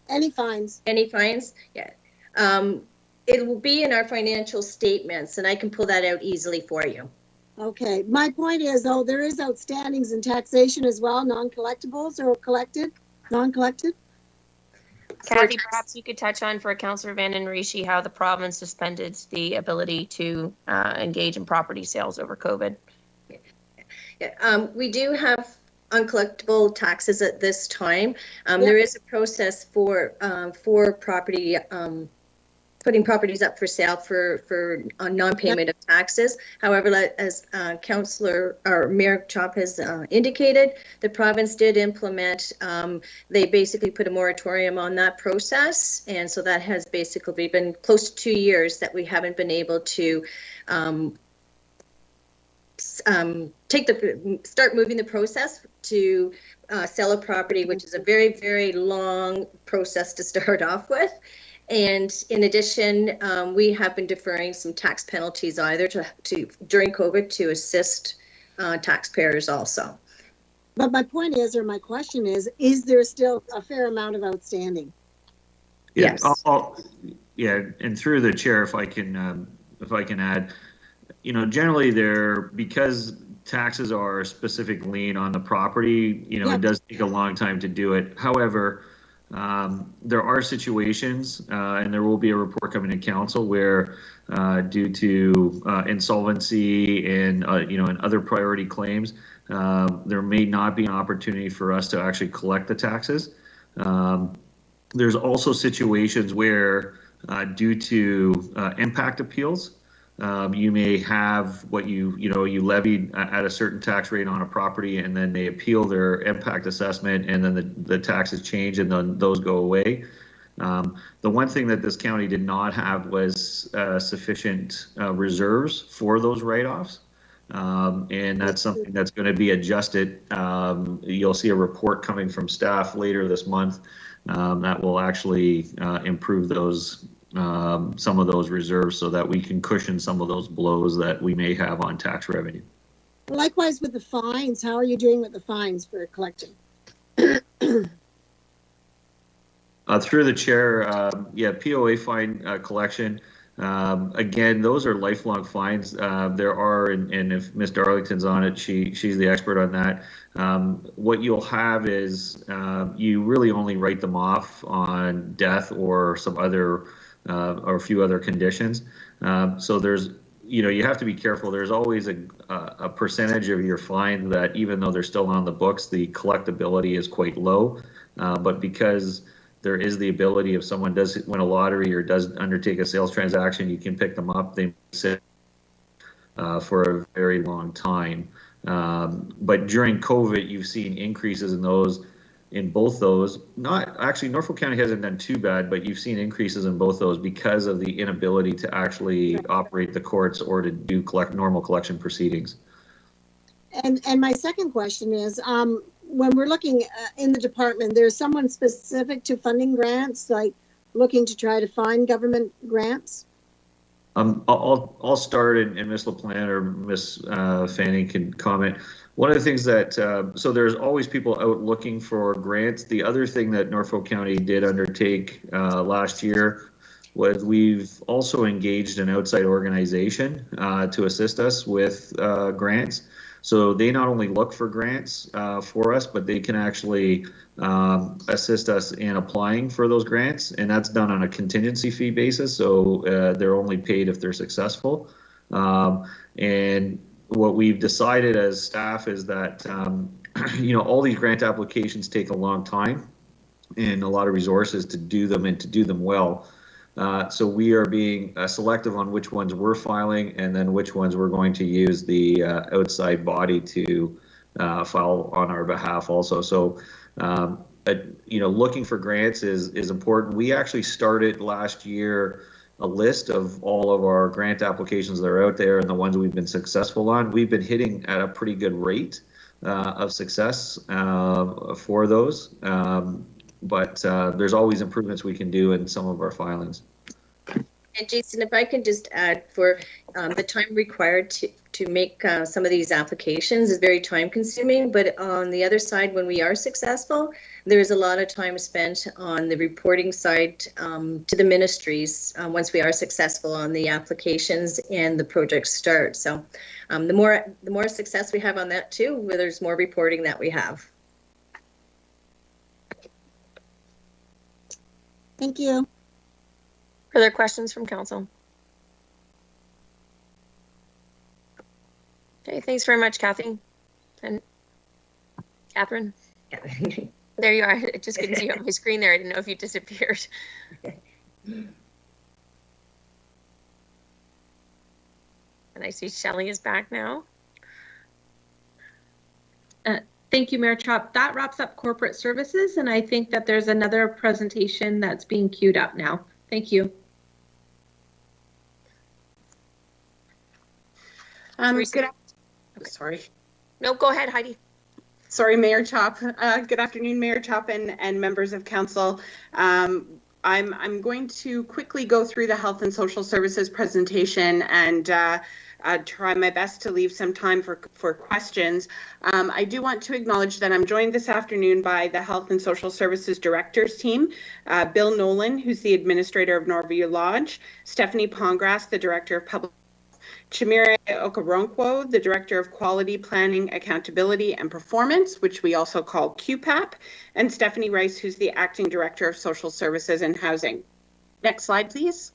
Any fines. Any fines? Yeah. It will be in our financial statements, and I can pull that out easily for you. Okay. My point is, though, there is outstandings in taxation as well, non-collectibles or collected, non-collected. Kathy, perhaps you could touch on for Councillor Van den Riesen how the province suspended the ability to engage in property sales over COVID. Yeah, we do have uncollectible taxes at this time. There is a process for property, putting properties up for sale for non-payment of taxes. However, as Councillor or Mayor Chop has indicated, the province did implement, they basically put a moratorium on that process. And so that has basically been close to 2 years that we haven't been able to start moving the process to sell a property, which is a very, very long process to start off with. And in addition, we have been deferring some tax penalties either to during COVID to assist taxpayers also. But my point is, or my question is there still a fair amount of outstanding? Yeah, yes. Yeah, and through the chair, if I can add, you know, generally because taxes are a specific lien on the property, you know, It does take a long time to do it. However, there are situations, and there will be a report coming to council where, due to insolvency and and other priority claims, there may not be an opportunity for us to actually collect the taxes. There's also situations where, due to impact appeals, You may have what you levied at a certain tax rate on a property, and then they appeal their impact assessment, and then the taxes change, and then those go away. The one thing that this county did not have was sufficient reserves for those write-offs. And that's something that's going to be adjusted. You'll see a report coming from staff later this month that will actually improve those some of those reserves so that we can cushion some of those blows that we may have on tax revenue. Likewise with the fines, how are you doing with the fines for collecting? Through the chair, POA fine collection. Again, those are lifelong fines. There are, and if Ms. Darlington's on it, she's the expert on that. What you'll have is you really only write them off on death or some other or a few other conditions. So there's, you have to be careful. There's always a percentage of your fine that, even though they're still on the books, the collectability is quite low. But because there is the ability, if someone does win a lottery or does undertake a sales transaction, you can pick them up. They sit for a very long time. But during COVID, you've seen increases in those, in both those. Not actually, Norfolk County hasn't done too bad, but you've seen increases in both those because of the inability to actually operate the courts or to do normal collection proceedings. And my second question is, when we're looking in the department, there's someone specific to funding grants, like looking to try to find government grants? I'll start, and Ms. LaPlante or Ms. Fanning can comment. One of the things that, so there's always people out looking for grants. The other thing that Norfolk County did undertake last year was we've also engaged an outside organization to assist us with grants. So they not only look for grants for us, but they can actually assist us in applying for those grants. And that's done on a contingency fee basis. So they're only paid if they're successful. And what we've decided as staff is that, all these grant applications take a long time and a lot of resources to do them and to do them well. So we are being selective on which ones we're filing and then which ones we're going to use the outside body to file on our behalf also. So, looking for grants is important. We actually started last year a list of all of our grant applications that are out there and the ones we've been successful on. We've been hitting at a pretty good rate of success for those. But there's always improvements we can do in some of our filings. And Jason, if I can just add, for the time required to make some of these applications is very time consuming, but on the other side, when we are successful, there's a lot of time spent on the reporting side to the ministries once we are successful on the applications and the projects start. So the more success we have on that too, there's more reporting that we have. Thank you. Further questions from council? Okay, thanks very much, Kathy. And Catherine? There you are. I just couldn't see you on my screen there. I didn't know if you disappeared. And I see Shelley is back now. Thank you, Mayor Chop. That wraps up corporate services, and I think that there's another presentation that's being queued up now. Thank you. Sorry. No, go ahead, Heidi. Sorry, Mayor Chop. Good afternoon, Mayor Chop and members of council. I'm going to quickly go through the Health and Social Services presentation and try my best to leave some time for questions. I do want to acknowledge that I'm joined this afternoon by the Health and Social Services Directors team, Bill Nolan, who's the Administrator of Norview Lodge, Stephanie Pongrass, the Director of Public, Chimere Okoronkwo, the Director of Quality Planning, Accountability and Performance, which we also call QPAP, and Stephanie Rice, who's the Acting Director of Social Services and Housing. Next slide, please.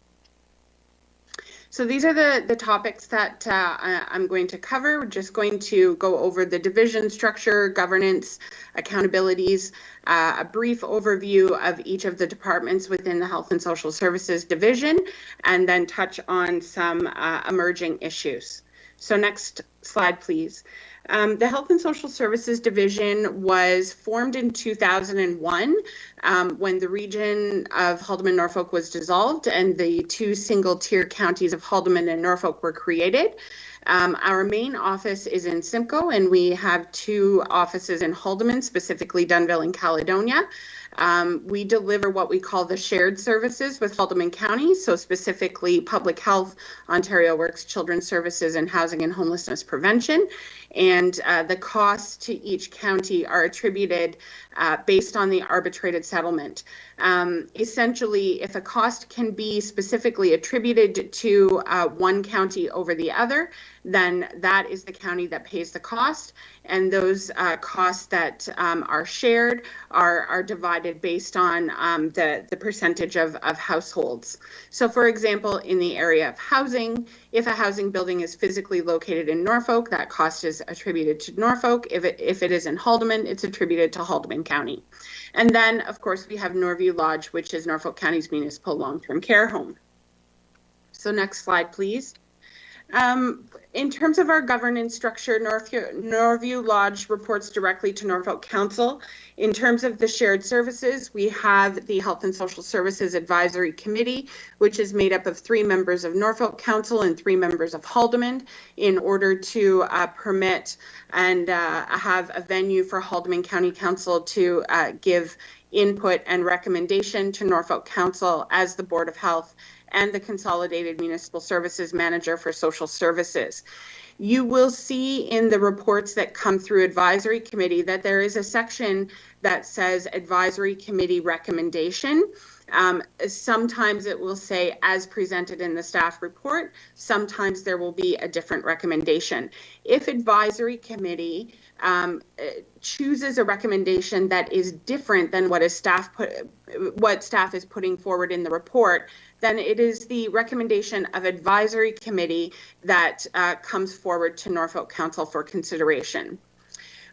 So these are the topics that I'm going to cover. We're just going to go over the division structure, governance, accountabilities, a brief overview of each of the departments within the Health and Social Services Division, and then touch on some emerging issues. So next slide, please. The Health and Social Services Division was formed in 2001 when the region of Haldimand Norfolk was dissolved and the two single-tier counties of Haldimand and Norfolk were created. Our main office is in Simcoe, and we have two offices in Haldimand, specifically Dunnville and Caledonia. We deliver what we call the shared services with Haldimand County, so specifically public health, Ontario Works, children's services, and housing and homelessness prevention. And the costs to each county are attributed based on the arbitrated settlement. Essentially, if a cost can be specifically attributed to one county over the other, then that is the county that pays the cost. And those costs that are shared are divided based on the percentage of households. So for example, in the area of housing, if a housing building is physically located in Norfolk, that cost is attributed to Norfolk. If it is in Haldimand, it's attributed to Haldimand County. And then, of course, we have Norview Lodge, which is Norfolk County's municipal long-term care home. So next slide, please. In terms of our governance structure, Norview Lodge reports directly to Norfolk Council. In terms of the shared services, we have the Health and Social Services Advisory Committee, which is made up of 3 members of Norfolk Council and 3 members of Haldimand, in order to permit and have a venue for Haldimand County Council to give input and recommendation to Norfolk Council as the Board of Health and the Consolidated Municipal Services Manager for Social Services. You will see in the reports that come through Advisory Committee that there is a section that says Advisory Committee recommendation. Sometimes it will say as presented in the staff report. Sometimes there will be a different recommendation. If Advisory Committee chooses a recommendation that is different than what staff is putting forward in the report, then it is the recommendation of Advisory Committee that comes forward to Norfolk Council for consideration.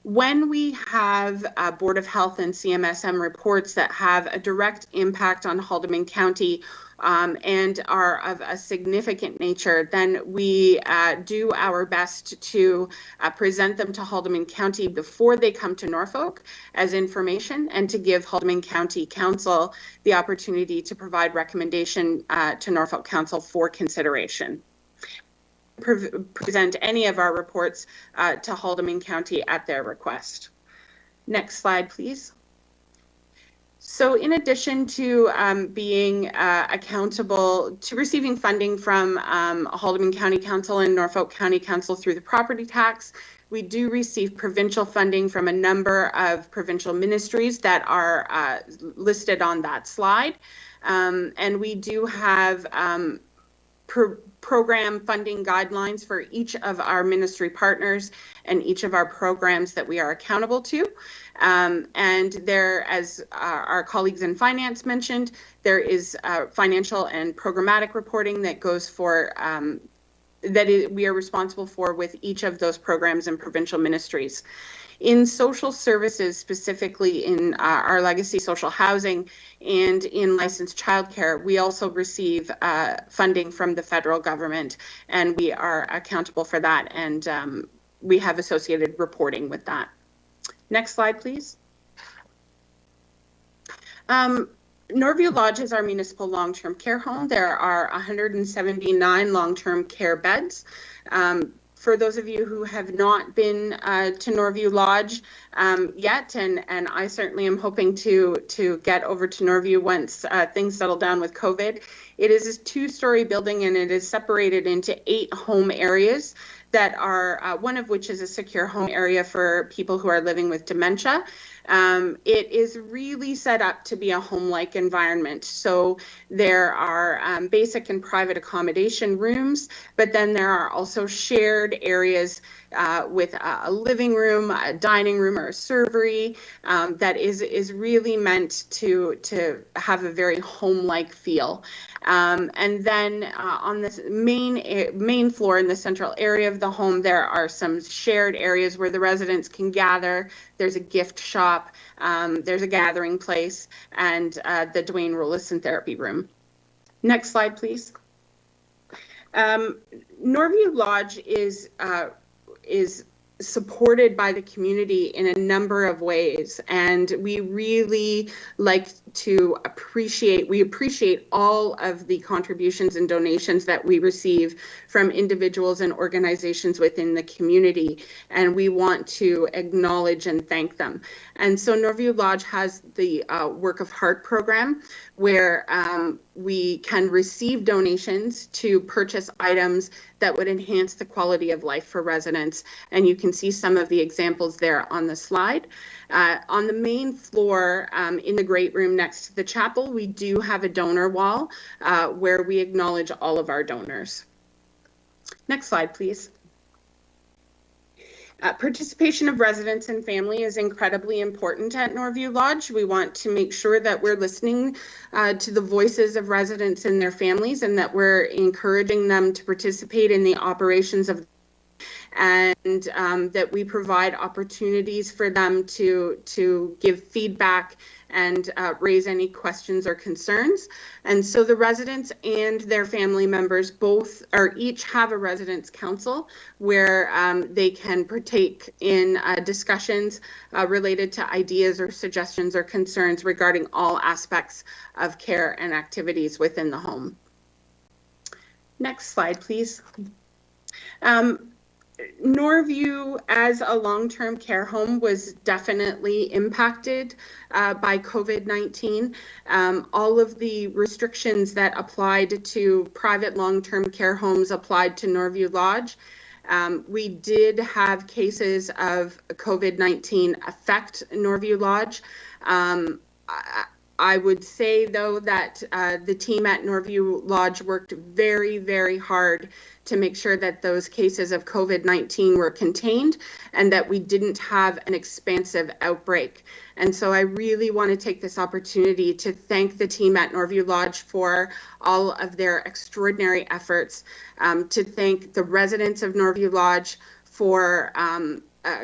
When we have Board of Health and CMSM reports that have a direct impact on Haldimand County and are of a significant nature, then we do our best to present them to Haldimand County before they come to Norfolk as information, and to give Haldimand County Council the opportunity to provide recommendation to Norfolk Council for consideration. Present any of our reports to Haldimand County at their request. Next slide, please. So in addition to being accountable to receiving funding from Haldimand County Council and Norfolk County Council through the property tax, we do receive provincial funding from a number of provincial ministries that are listed on that slide. And we do have program funding guidelines for each of our ministry partners and each of our programs that we are accountable to. And there, as our colleagues in finance mentioned, there is financial and programmatic reporting that goes for we are responsible for with each of those programs and provincial ministries. In social services, specifically in our legacy social housing and in licensed childcare, we also receive funding from the federal government, and we are accountable for that, and we have associated reporting with that. Next slide, please. Norview Lodge is our municipal long-term care home. There are 179 long-term care beds. For those of you who have not been to Norview Lodge yet, and I certainly am hoping to get over to Norview once things settle down with COVID, it is a 2-story building, and it is separated into 8 home areas that are, one of which is a secure home area for people who are living with dementia. It is really set up to be a home-like environment. So there are basic and private accommodation rooms, but then there are also shared areas with a living room, a dining room, or a servery that is really meant to have a very home-like feel. And then on this main floor in the central area of the home, there are some shared areas where the residents can gather. There's a gift shop, there's a gathering place, and the Dwayne Rollison therapy room. Next slide, please. Norview Lodge is supported by the community in a number of ways, and we really like to appreciate all of the contributions and donations that we receive from individuals and organizations within the community, and we want to acknowledge and thank them. And so Norview Lodge has the Work of Heart program, where we can receive donations to purchase items that would enhance the quality of life for residents. And you can see some of the examples there on the slide. On the main floor, in the great room next to the chapel, we do have a donor wall where we acknowledge all of our donors. Next slide, please. Participation of residents and family is incredibly important at Norview Lodge. We want to make sure that we're listening to the voices of residents and their families, and that we're encouraging them to participate in the operations of, and that we provide opportunities for them to give feedback and raise any questions or concerns. And so the residents and their family members each have a residents council where they can partake in discussions related to ideas or suggestions or concerns regarding all aspects of care and activities within the home. Next slide, please. Norview as a long-term care home was definitely impacted by COVID-19. All of the restrictions that applied to private long-term care homes applied to Norview Lodge. We did have cases of COVID-19 affect Norview Lodge. I would say, though, that the team at Norview Lodge worked very, very hard to make sure that those cases of COVID-19 were contained and that we didn't have an expansive outbreak. And so I really want to take this opportunity to thank the team at Norview Lodge for all of their extraordinary efforts, to thank the residents of Norview Lodge for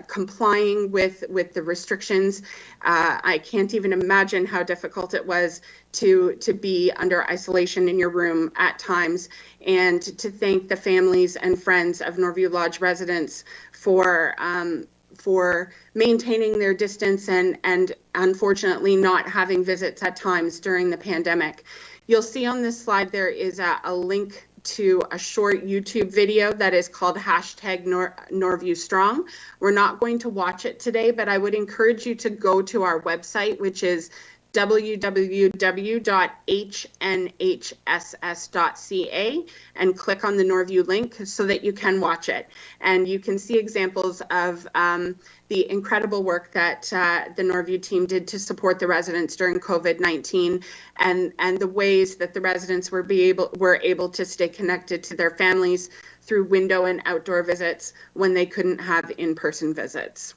complying with the restrictions. I can't even imagine how difficult it was to be under isolation in your room at times, and to thank the families and friends of Norview Lodge residents for maintaining their distance and unfortunately not having visits at times during the pandemic. You'll see on this slide there is a link to a short YouTube video that is called #NorviewStrong. We're not going to watch it today, but I would encourage you to go to our website, which is www.hnhss.ca, and click on the Norview link so that you can watch it. And you can see examples of the incredible work that the Norview team did to support the residents during COVID-19, and the ways that the residents were able to stay connected to their families through window and outdoor visits when they couldn't have in-person visits.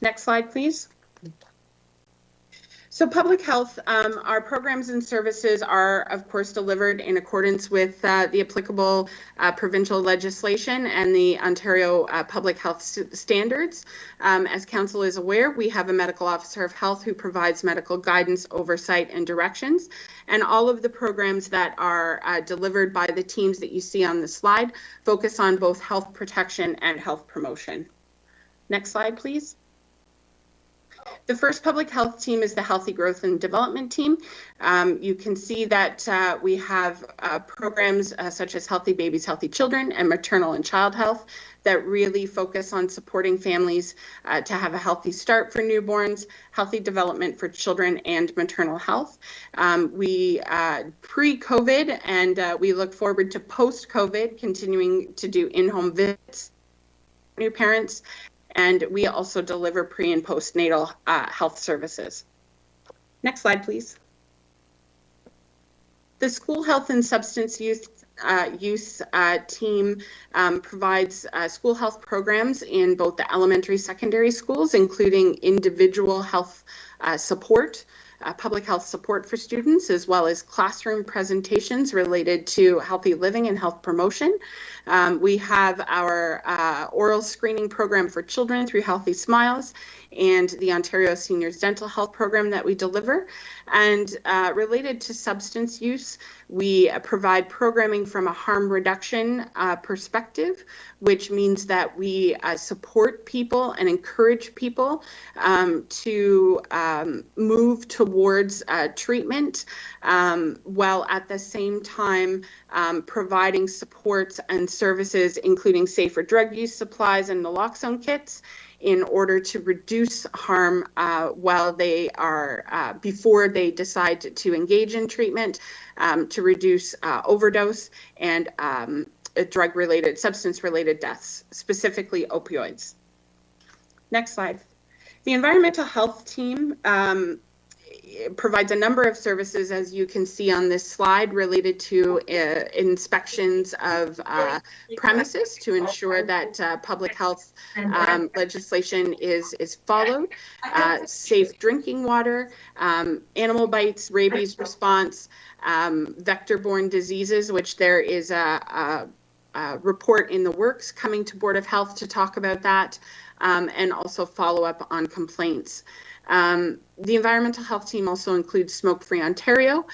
Next slide, please. So public health, our programs and services are, of course, delivered in accordance with the applicable provincial legislation and the Ontario public health standards. As Council is aware, we have a medical officer of health who provides medical guidance, oversight, and directions. And all of the programs that are delivered by the teams that you see on the slide focus on both health protection and health promotion. Next slide, please. The first public health team is the Healthy Growth and Development team. You can see that we have programs such as Healthy Babies, Healthy Children, and Maternal and Child Health that really focus on supporting families to have a healthy start for newborns, healthy development for children, and maternal health. We pre-COVID, and we look forward to post-COVID continuing to do in-home visits for new parents. And we also deliver pre and postnatal health services. Next slide, please. The School Health and Substance Use use team provides school health programs in both the elementary, secondary schools, including individual health support, public health support for students, as well as classroom presentations related to healthy living and health promotion. We have our oral screening program for children through Healthy Smiles and the Ontario Seniors Dental Health Program that we deliver. And related to substance use, we provide programming from a harm reduction perspective, which means that we support people and encourage people to move towards treatment, while at the same time providing supports and services, including safer drug use supplies and naloxone kits, in order to reduce harm while they are, before they decide to engage in treatment, to reduce overdose and drug-related, substance-related deaths, specifically opioids. Next slide. The environmental health team provides a number of services, as you can see on this slide, related to inspections of premises to ensure that public health legislation is followed, safe drinking water, animal bites, rabies response, vector-borne diseases, which there is a report in the works coming to Board of Health to talk about that, and also follow up on complaints. The environmental health team also includes Smoke Free Ontario,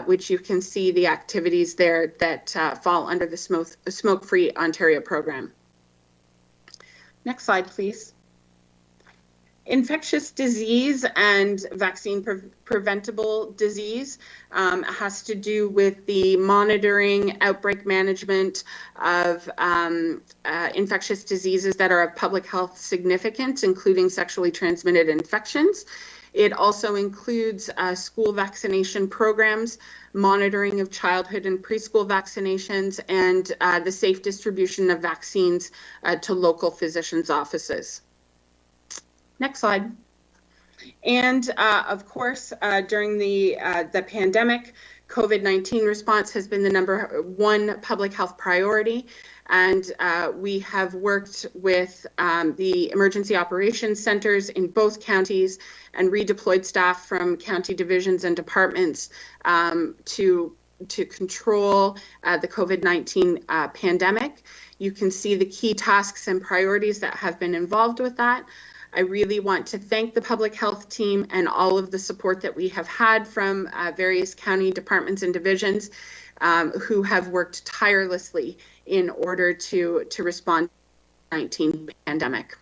which you can see the activities there that fall under the Smoke Free Ontario program. Next slide, please. Infectious disease and vaccine preventable disease has to do with the monitoring, outbreak management of infectious diseases that are of public health significance, including sexually transmitted infections. It also includes school vaccination programs, monitoring of childhood and preschool vaccinations, and the safe distribution of vaccines to local physicians' offices. Next slide. And of course, during the pandemic, COVID-19 response has been the #1 public health priority. And we have worked with the emergency operations centers in both counties and redeployed staff from county divisions and departments to control the COVID-19 pandemic. You can see the key tasks and priorities that have been involved with that. I really want to thank the public health team and all of the support that we have had from various county departments and divisions who have worked tirelessly in order to respond to the COVID-19 pandemic.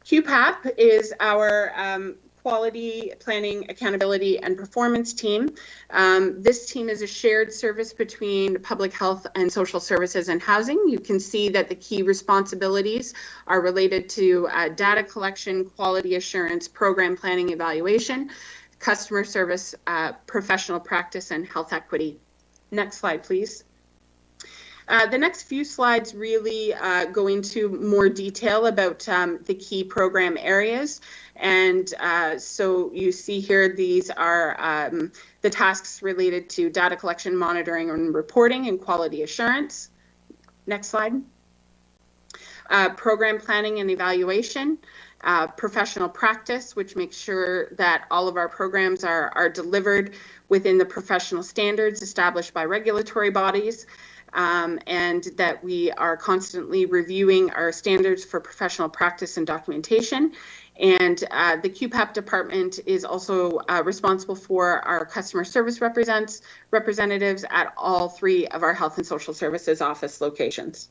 QPAP is our Quality Planning, Accountability, and Performance team. This team is a shared service between public health and social services and housing. You can see that the key responsibilities are related to data collection, quality assurance, program planning, evaluation, customer service, professional practice, and health equity. Next slide, please. The next few slides really go into more detail about the key program areas. And so you see here, these are the tasks related to data collection, monitoring, and reporting, and quality assurance. Next slide. Program planning and evaluation. Professional practice, which makes sure that all of our programs are delivered within the professional standards established by regulatory bodies. And that we are constantly reviewing our standards for professional practice and documentation. And the QPAP department is also responsible for our customer service representatives at all 3 of our health and social services office locations.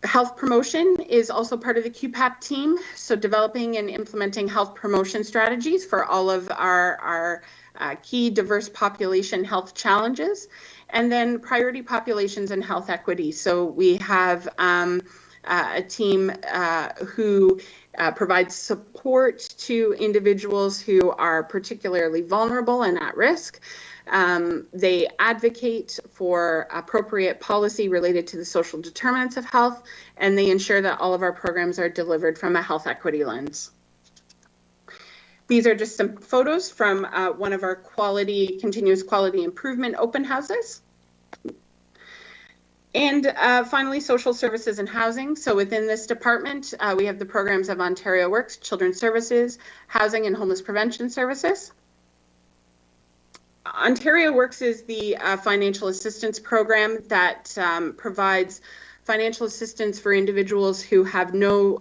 Health promotion is also part of the QPAP team. So developing and implementing health promotion strategies for all of our key diverse population health challenges, and then priority populations and health equity. So we have a team who provides support to individuals who are particularly vulnerable and at risk. They advocate for appropriate policy related to the social determinants of health, and they ensure that all of our programs are delivered from a health equity lens. These are just some photos from one of our continuous quality improvement open houses. And finally, social services and housing. So within this department, we have the programs of Ontario Works, Children's Services, Housing and Homeless Prevention Services. Ontario Works is the financial assistance program that provides financial assistance for individuals who have no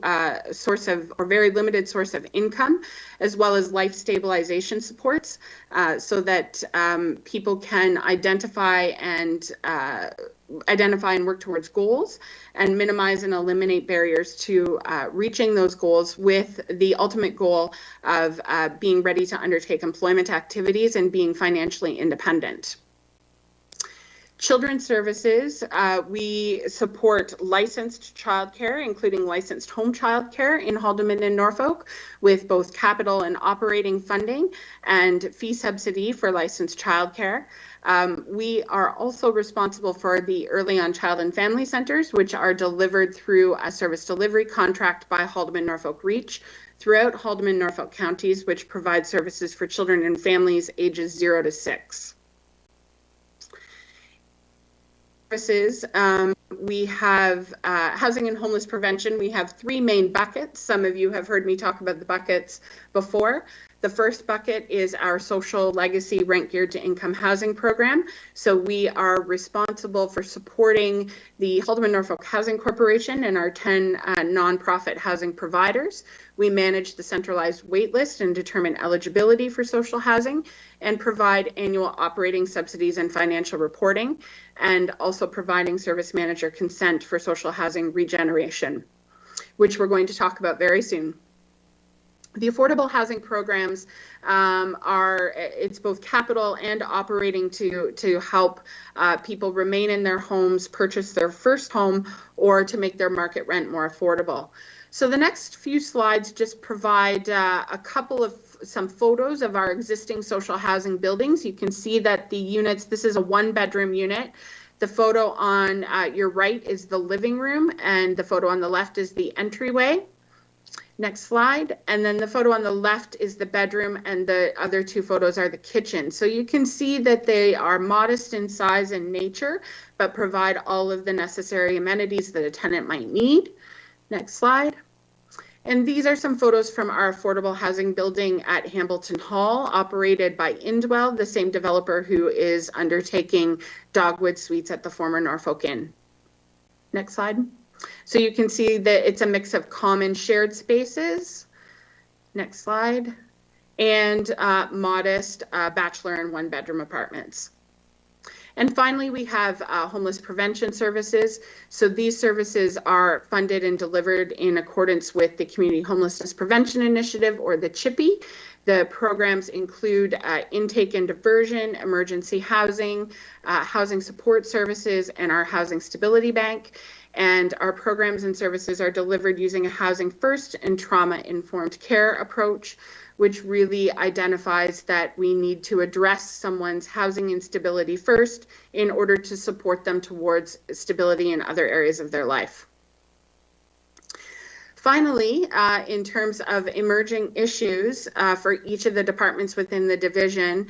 source of or very limited source of income, as well as life stabilization supports, so that people can identify and work towards goals and minimize and eliminate barriers to reaching those goals, with the ultimate goal of being ready to undertake employment activities and being financially independent. Children's Services, we support licensed childcare, including licensed home childcare in Haldimand and Norfolk, with both capital and operating funding and fee subsidy for licensed childcare. We are also responsible for the Early On Child and Family Centers, which are delivered through a service delivery contract by Haldimand Norfolk Reach throughout Haldimand Norfolk counties, which provide services for children and families ages 0 to 6. Services, we have housing and homeless prevention. We have 3 main buckets. Some of you have heard me talk about the buckets before. The first bucket is our social legacy rent geared to income housing program. So we are responsible for supporting the Haldimand Norfolk Housing Corporation and our 10 nonprofit housing providers. We manage the centralized wait list and determine eligibility for social housing, and provide annual operating subsidies and financial reporting, and also providing service manager consent for social housing regeneration, which we're going to talk about very soon. The affordable housing programs it's both capital and operating to help people remain in their homes, purchase their first home, or to make their market rent more affordable. So the next few slides just provide some photos of our existing social housing buildings. You can see that the units, this is a 1-bedroom unit. The photo on your right is the living room, and the photo on the left is the entryway. Next slide. And then the photo on the left is the bedroom, and the other 2 photos are the kitchen. So you can see that they are modest in size and nature, but provide all of the necessary amenities that a tenant might need. Next slide. And these are some photos from our affordable housing building at Hambleton Hall, operated by Indwell, the same developer who is undertaking Dogwood Suites at the former Norfolk Inn. Next slide. So you can see that it's a mix of common shared spaces. Next slide. And modest bachelor and 1-bedroom apartments. And finally, we have homeless prevention services. So these services are funded and delivered in accordance with the Community Homelessness Prevention Initiative, or the CHIPPE. The programs include intake and diversion, emergency housing, housing support services, and our Housing Stability Bank. And our programs and services are delivered using a housing first and trauma-informed care approach, which really identifies that we need to address someone's housing instability first in order to support them towards stability in other areas of their life. Finally, in terms of emerging issues for each of the departments within the division,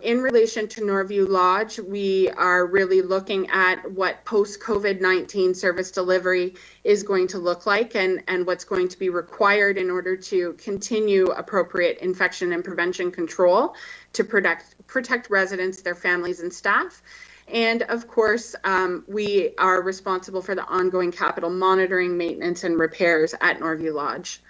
in relation to Norview Lodge, we are really looking at what post-COVID-19 service delivery is going to look like, and what's going to be required in order to continue appropriate infection and prevention control to protect residents, their families, and staff. And of course, we are responsible for the ongoing capital monitoring, maintenance, and repairs at Norview Lodge.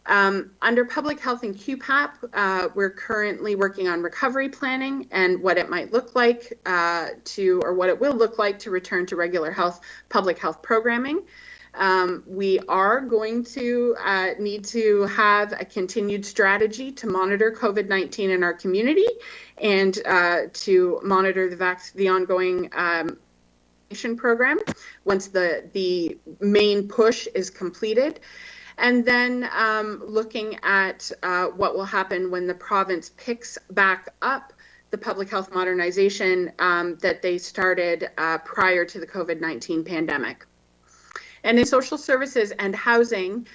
Under public health and QPAP, we're currently working on recovery planning and what it might look like what it will look like to return to regular public health programming. We are going to need to have a continued strategy to monitor COVID-19 in our community, and to monitor the ongoing vaccination program once the main push is completed. And then looking at what will happen when the province picks back up the public health modernization that they started prior to the COVID-19 pandemic. And in social services and housing,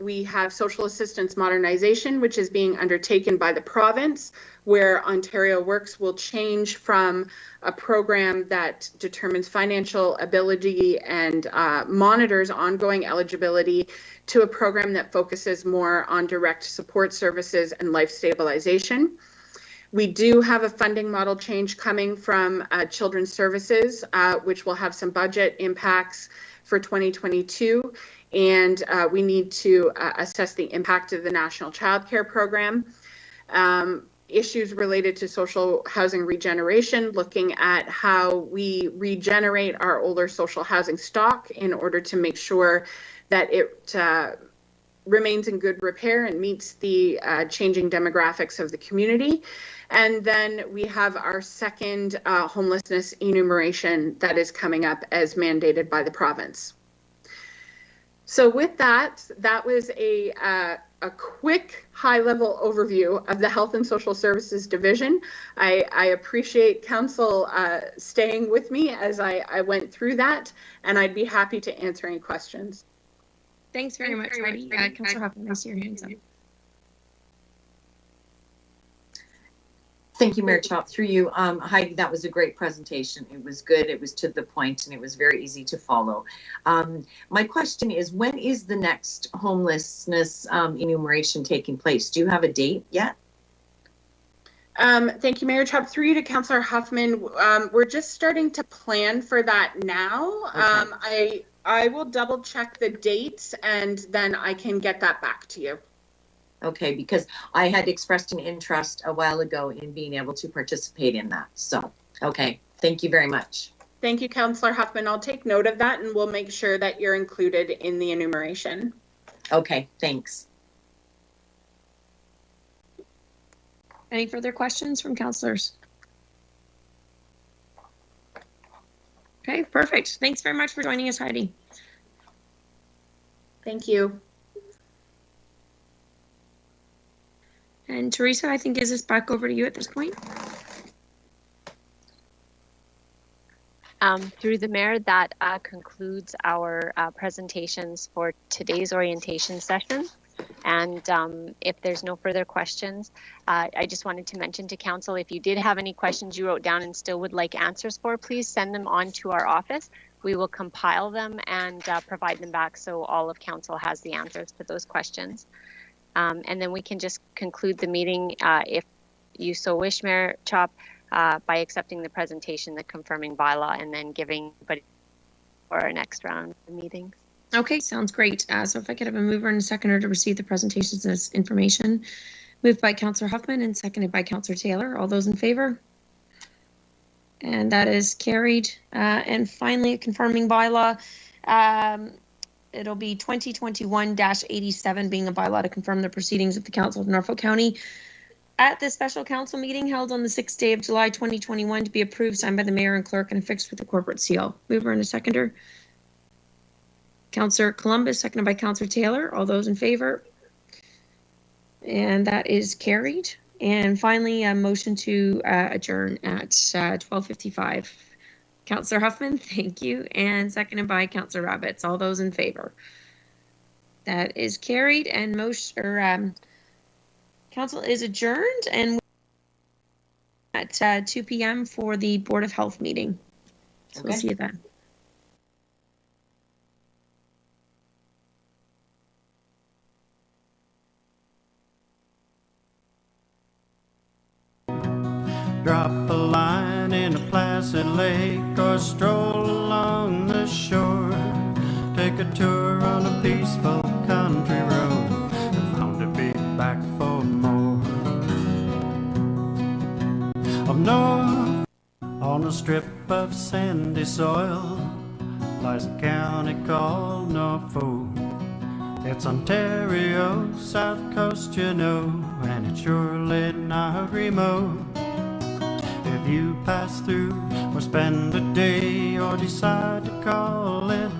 we have social assistance modernization, which is being undertaken by the province, where Ontario Works will change from a program that determines financial ability and monitors ongoing eligibility to a program that focuses more on direct support services and life stabilization. We do have a funding model change coming from Children's Services, which will have some budget impacts for 2022. And we need to assess the impact of the National Child Care Program. Issues related to social housing regeneration, looking at how we regenerate our older social housing stock in order to make sure that it remains in good repair and meets the changing demographics of the community. And then we have our second homelessness enumeration that is coming up as mandated by the province. So with that, that was a quick high-level overview of the Health and Social Services Division. I appreciate Council staying with me as I went through that, and I'd be happy to answer any questions. Thanks very much, Heidi. Councillor Huffman, I see your hands up. Thank you, Mayor Chop. Through you, Heidi, that was a great presentation. It was good, it was to the point, and it was very easy to follow. My question is, when is the next homelessness enumeration taking place? Do you have a date yet? Thank you, Mayor Chop. Through you to Councillor Huffman. We're just starting to plan for that now. Okay. I will double check the dates and then I can get that back to you. Okay, because I had expressed an interest a while ago in being able to participate in that. So, okay, thank you very much. Thank you, Councillor Huffman. I'll take note of that and we'll make sure that you're included in the enumeration. Okay, thanks. Any further questions from councillors? Okay, perfect. Thanks very much for joining us, Heidi. Thank you. And Teresa, I think is this back over to you at this point? Through the Mayor, that concludes our presentations for today's orientation session. And if there's no further questions, I just wanted to mention to Council, if you did have any questions you wrote down and still would like answers for, please send them on to our office. We will compile them and provide them back so all of Council has the answers to those questions. And then we can just conclude the meeting, if you so wish, Mayor Chop, by accepting the presentation, the confirming bylaw, and then giving everybody for our next round of meetings. Okay, sounds great. So if I could have a mover and a seconder to receive the presentations as information. Moved by Councillor Huffman and seconded by Councillor Taylor. All those in favor? And that is carried. And finally, a confirming bylaw. It'll be 2021-87 being a bylaw to confirm the proceedings of the Council of Norfolk County at the special council meeting held on the 6th day of July 2021 to be approved, signed by the mayor and clerk and affixed with the corporate seal. Mover and a seconder. Councillor Columbus, seconded by Councillor Taylor. All those in favor? And that is carried. And finally, a motion to adjourn at 12:55. Councillor Huffman, thank you. And seconded by Councillor Rabbits. All those in favor? That is carried, and council is adjourned, and at 2 p.m. for the Board of Health meeting. So okay. We'll see you then. Drop a line in a placid lake or stroll along the shore. Take a tour on a peaceful country road. Bound to be back for more. Up north, on a strip of sandy soil, lies a county called Norfolk. It's Ontario, south coast, you know, and it's surely not remote. If you pass through or spend a day or decide to call it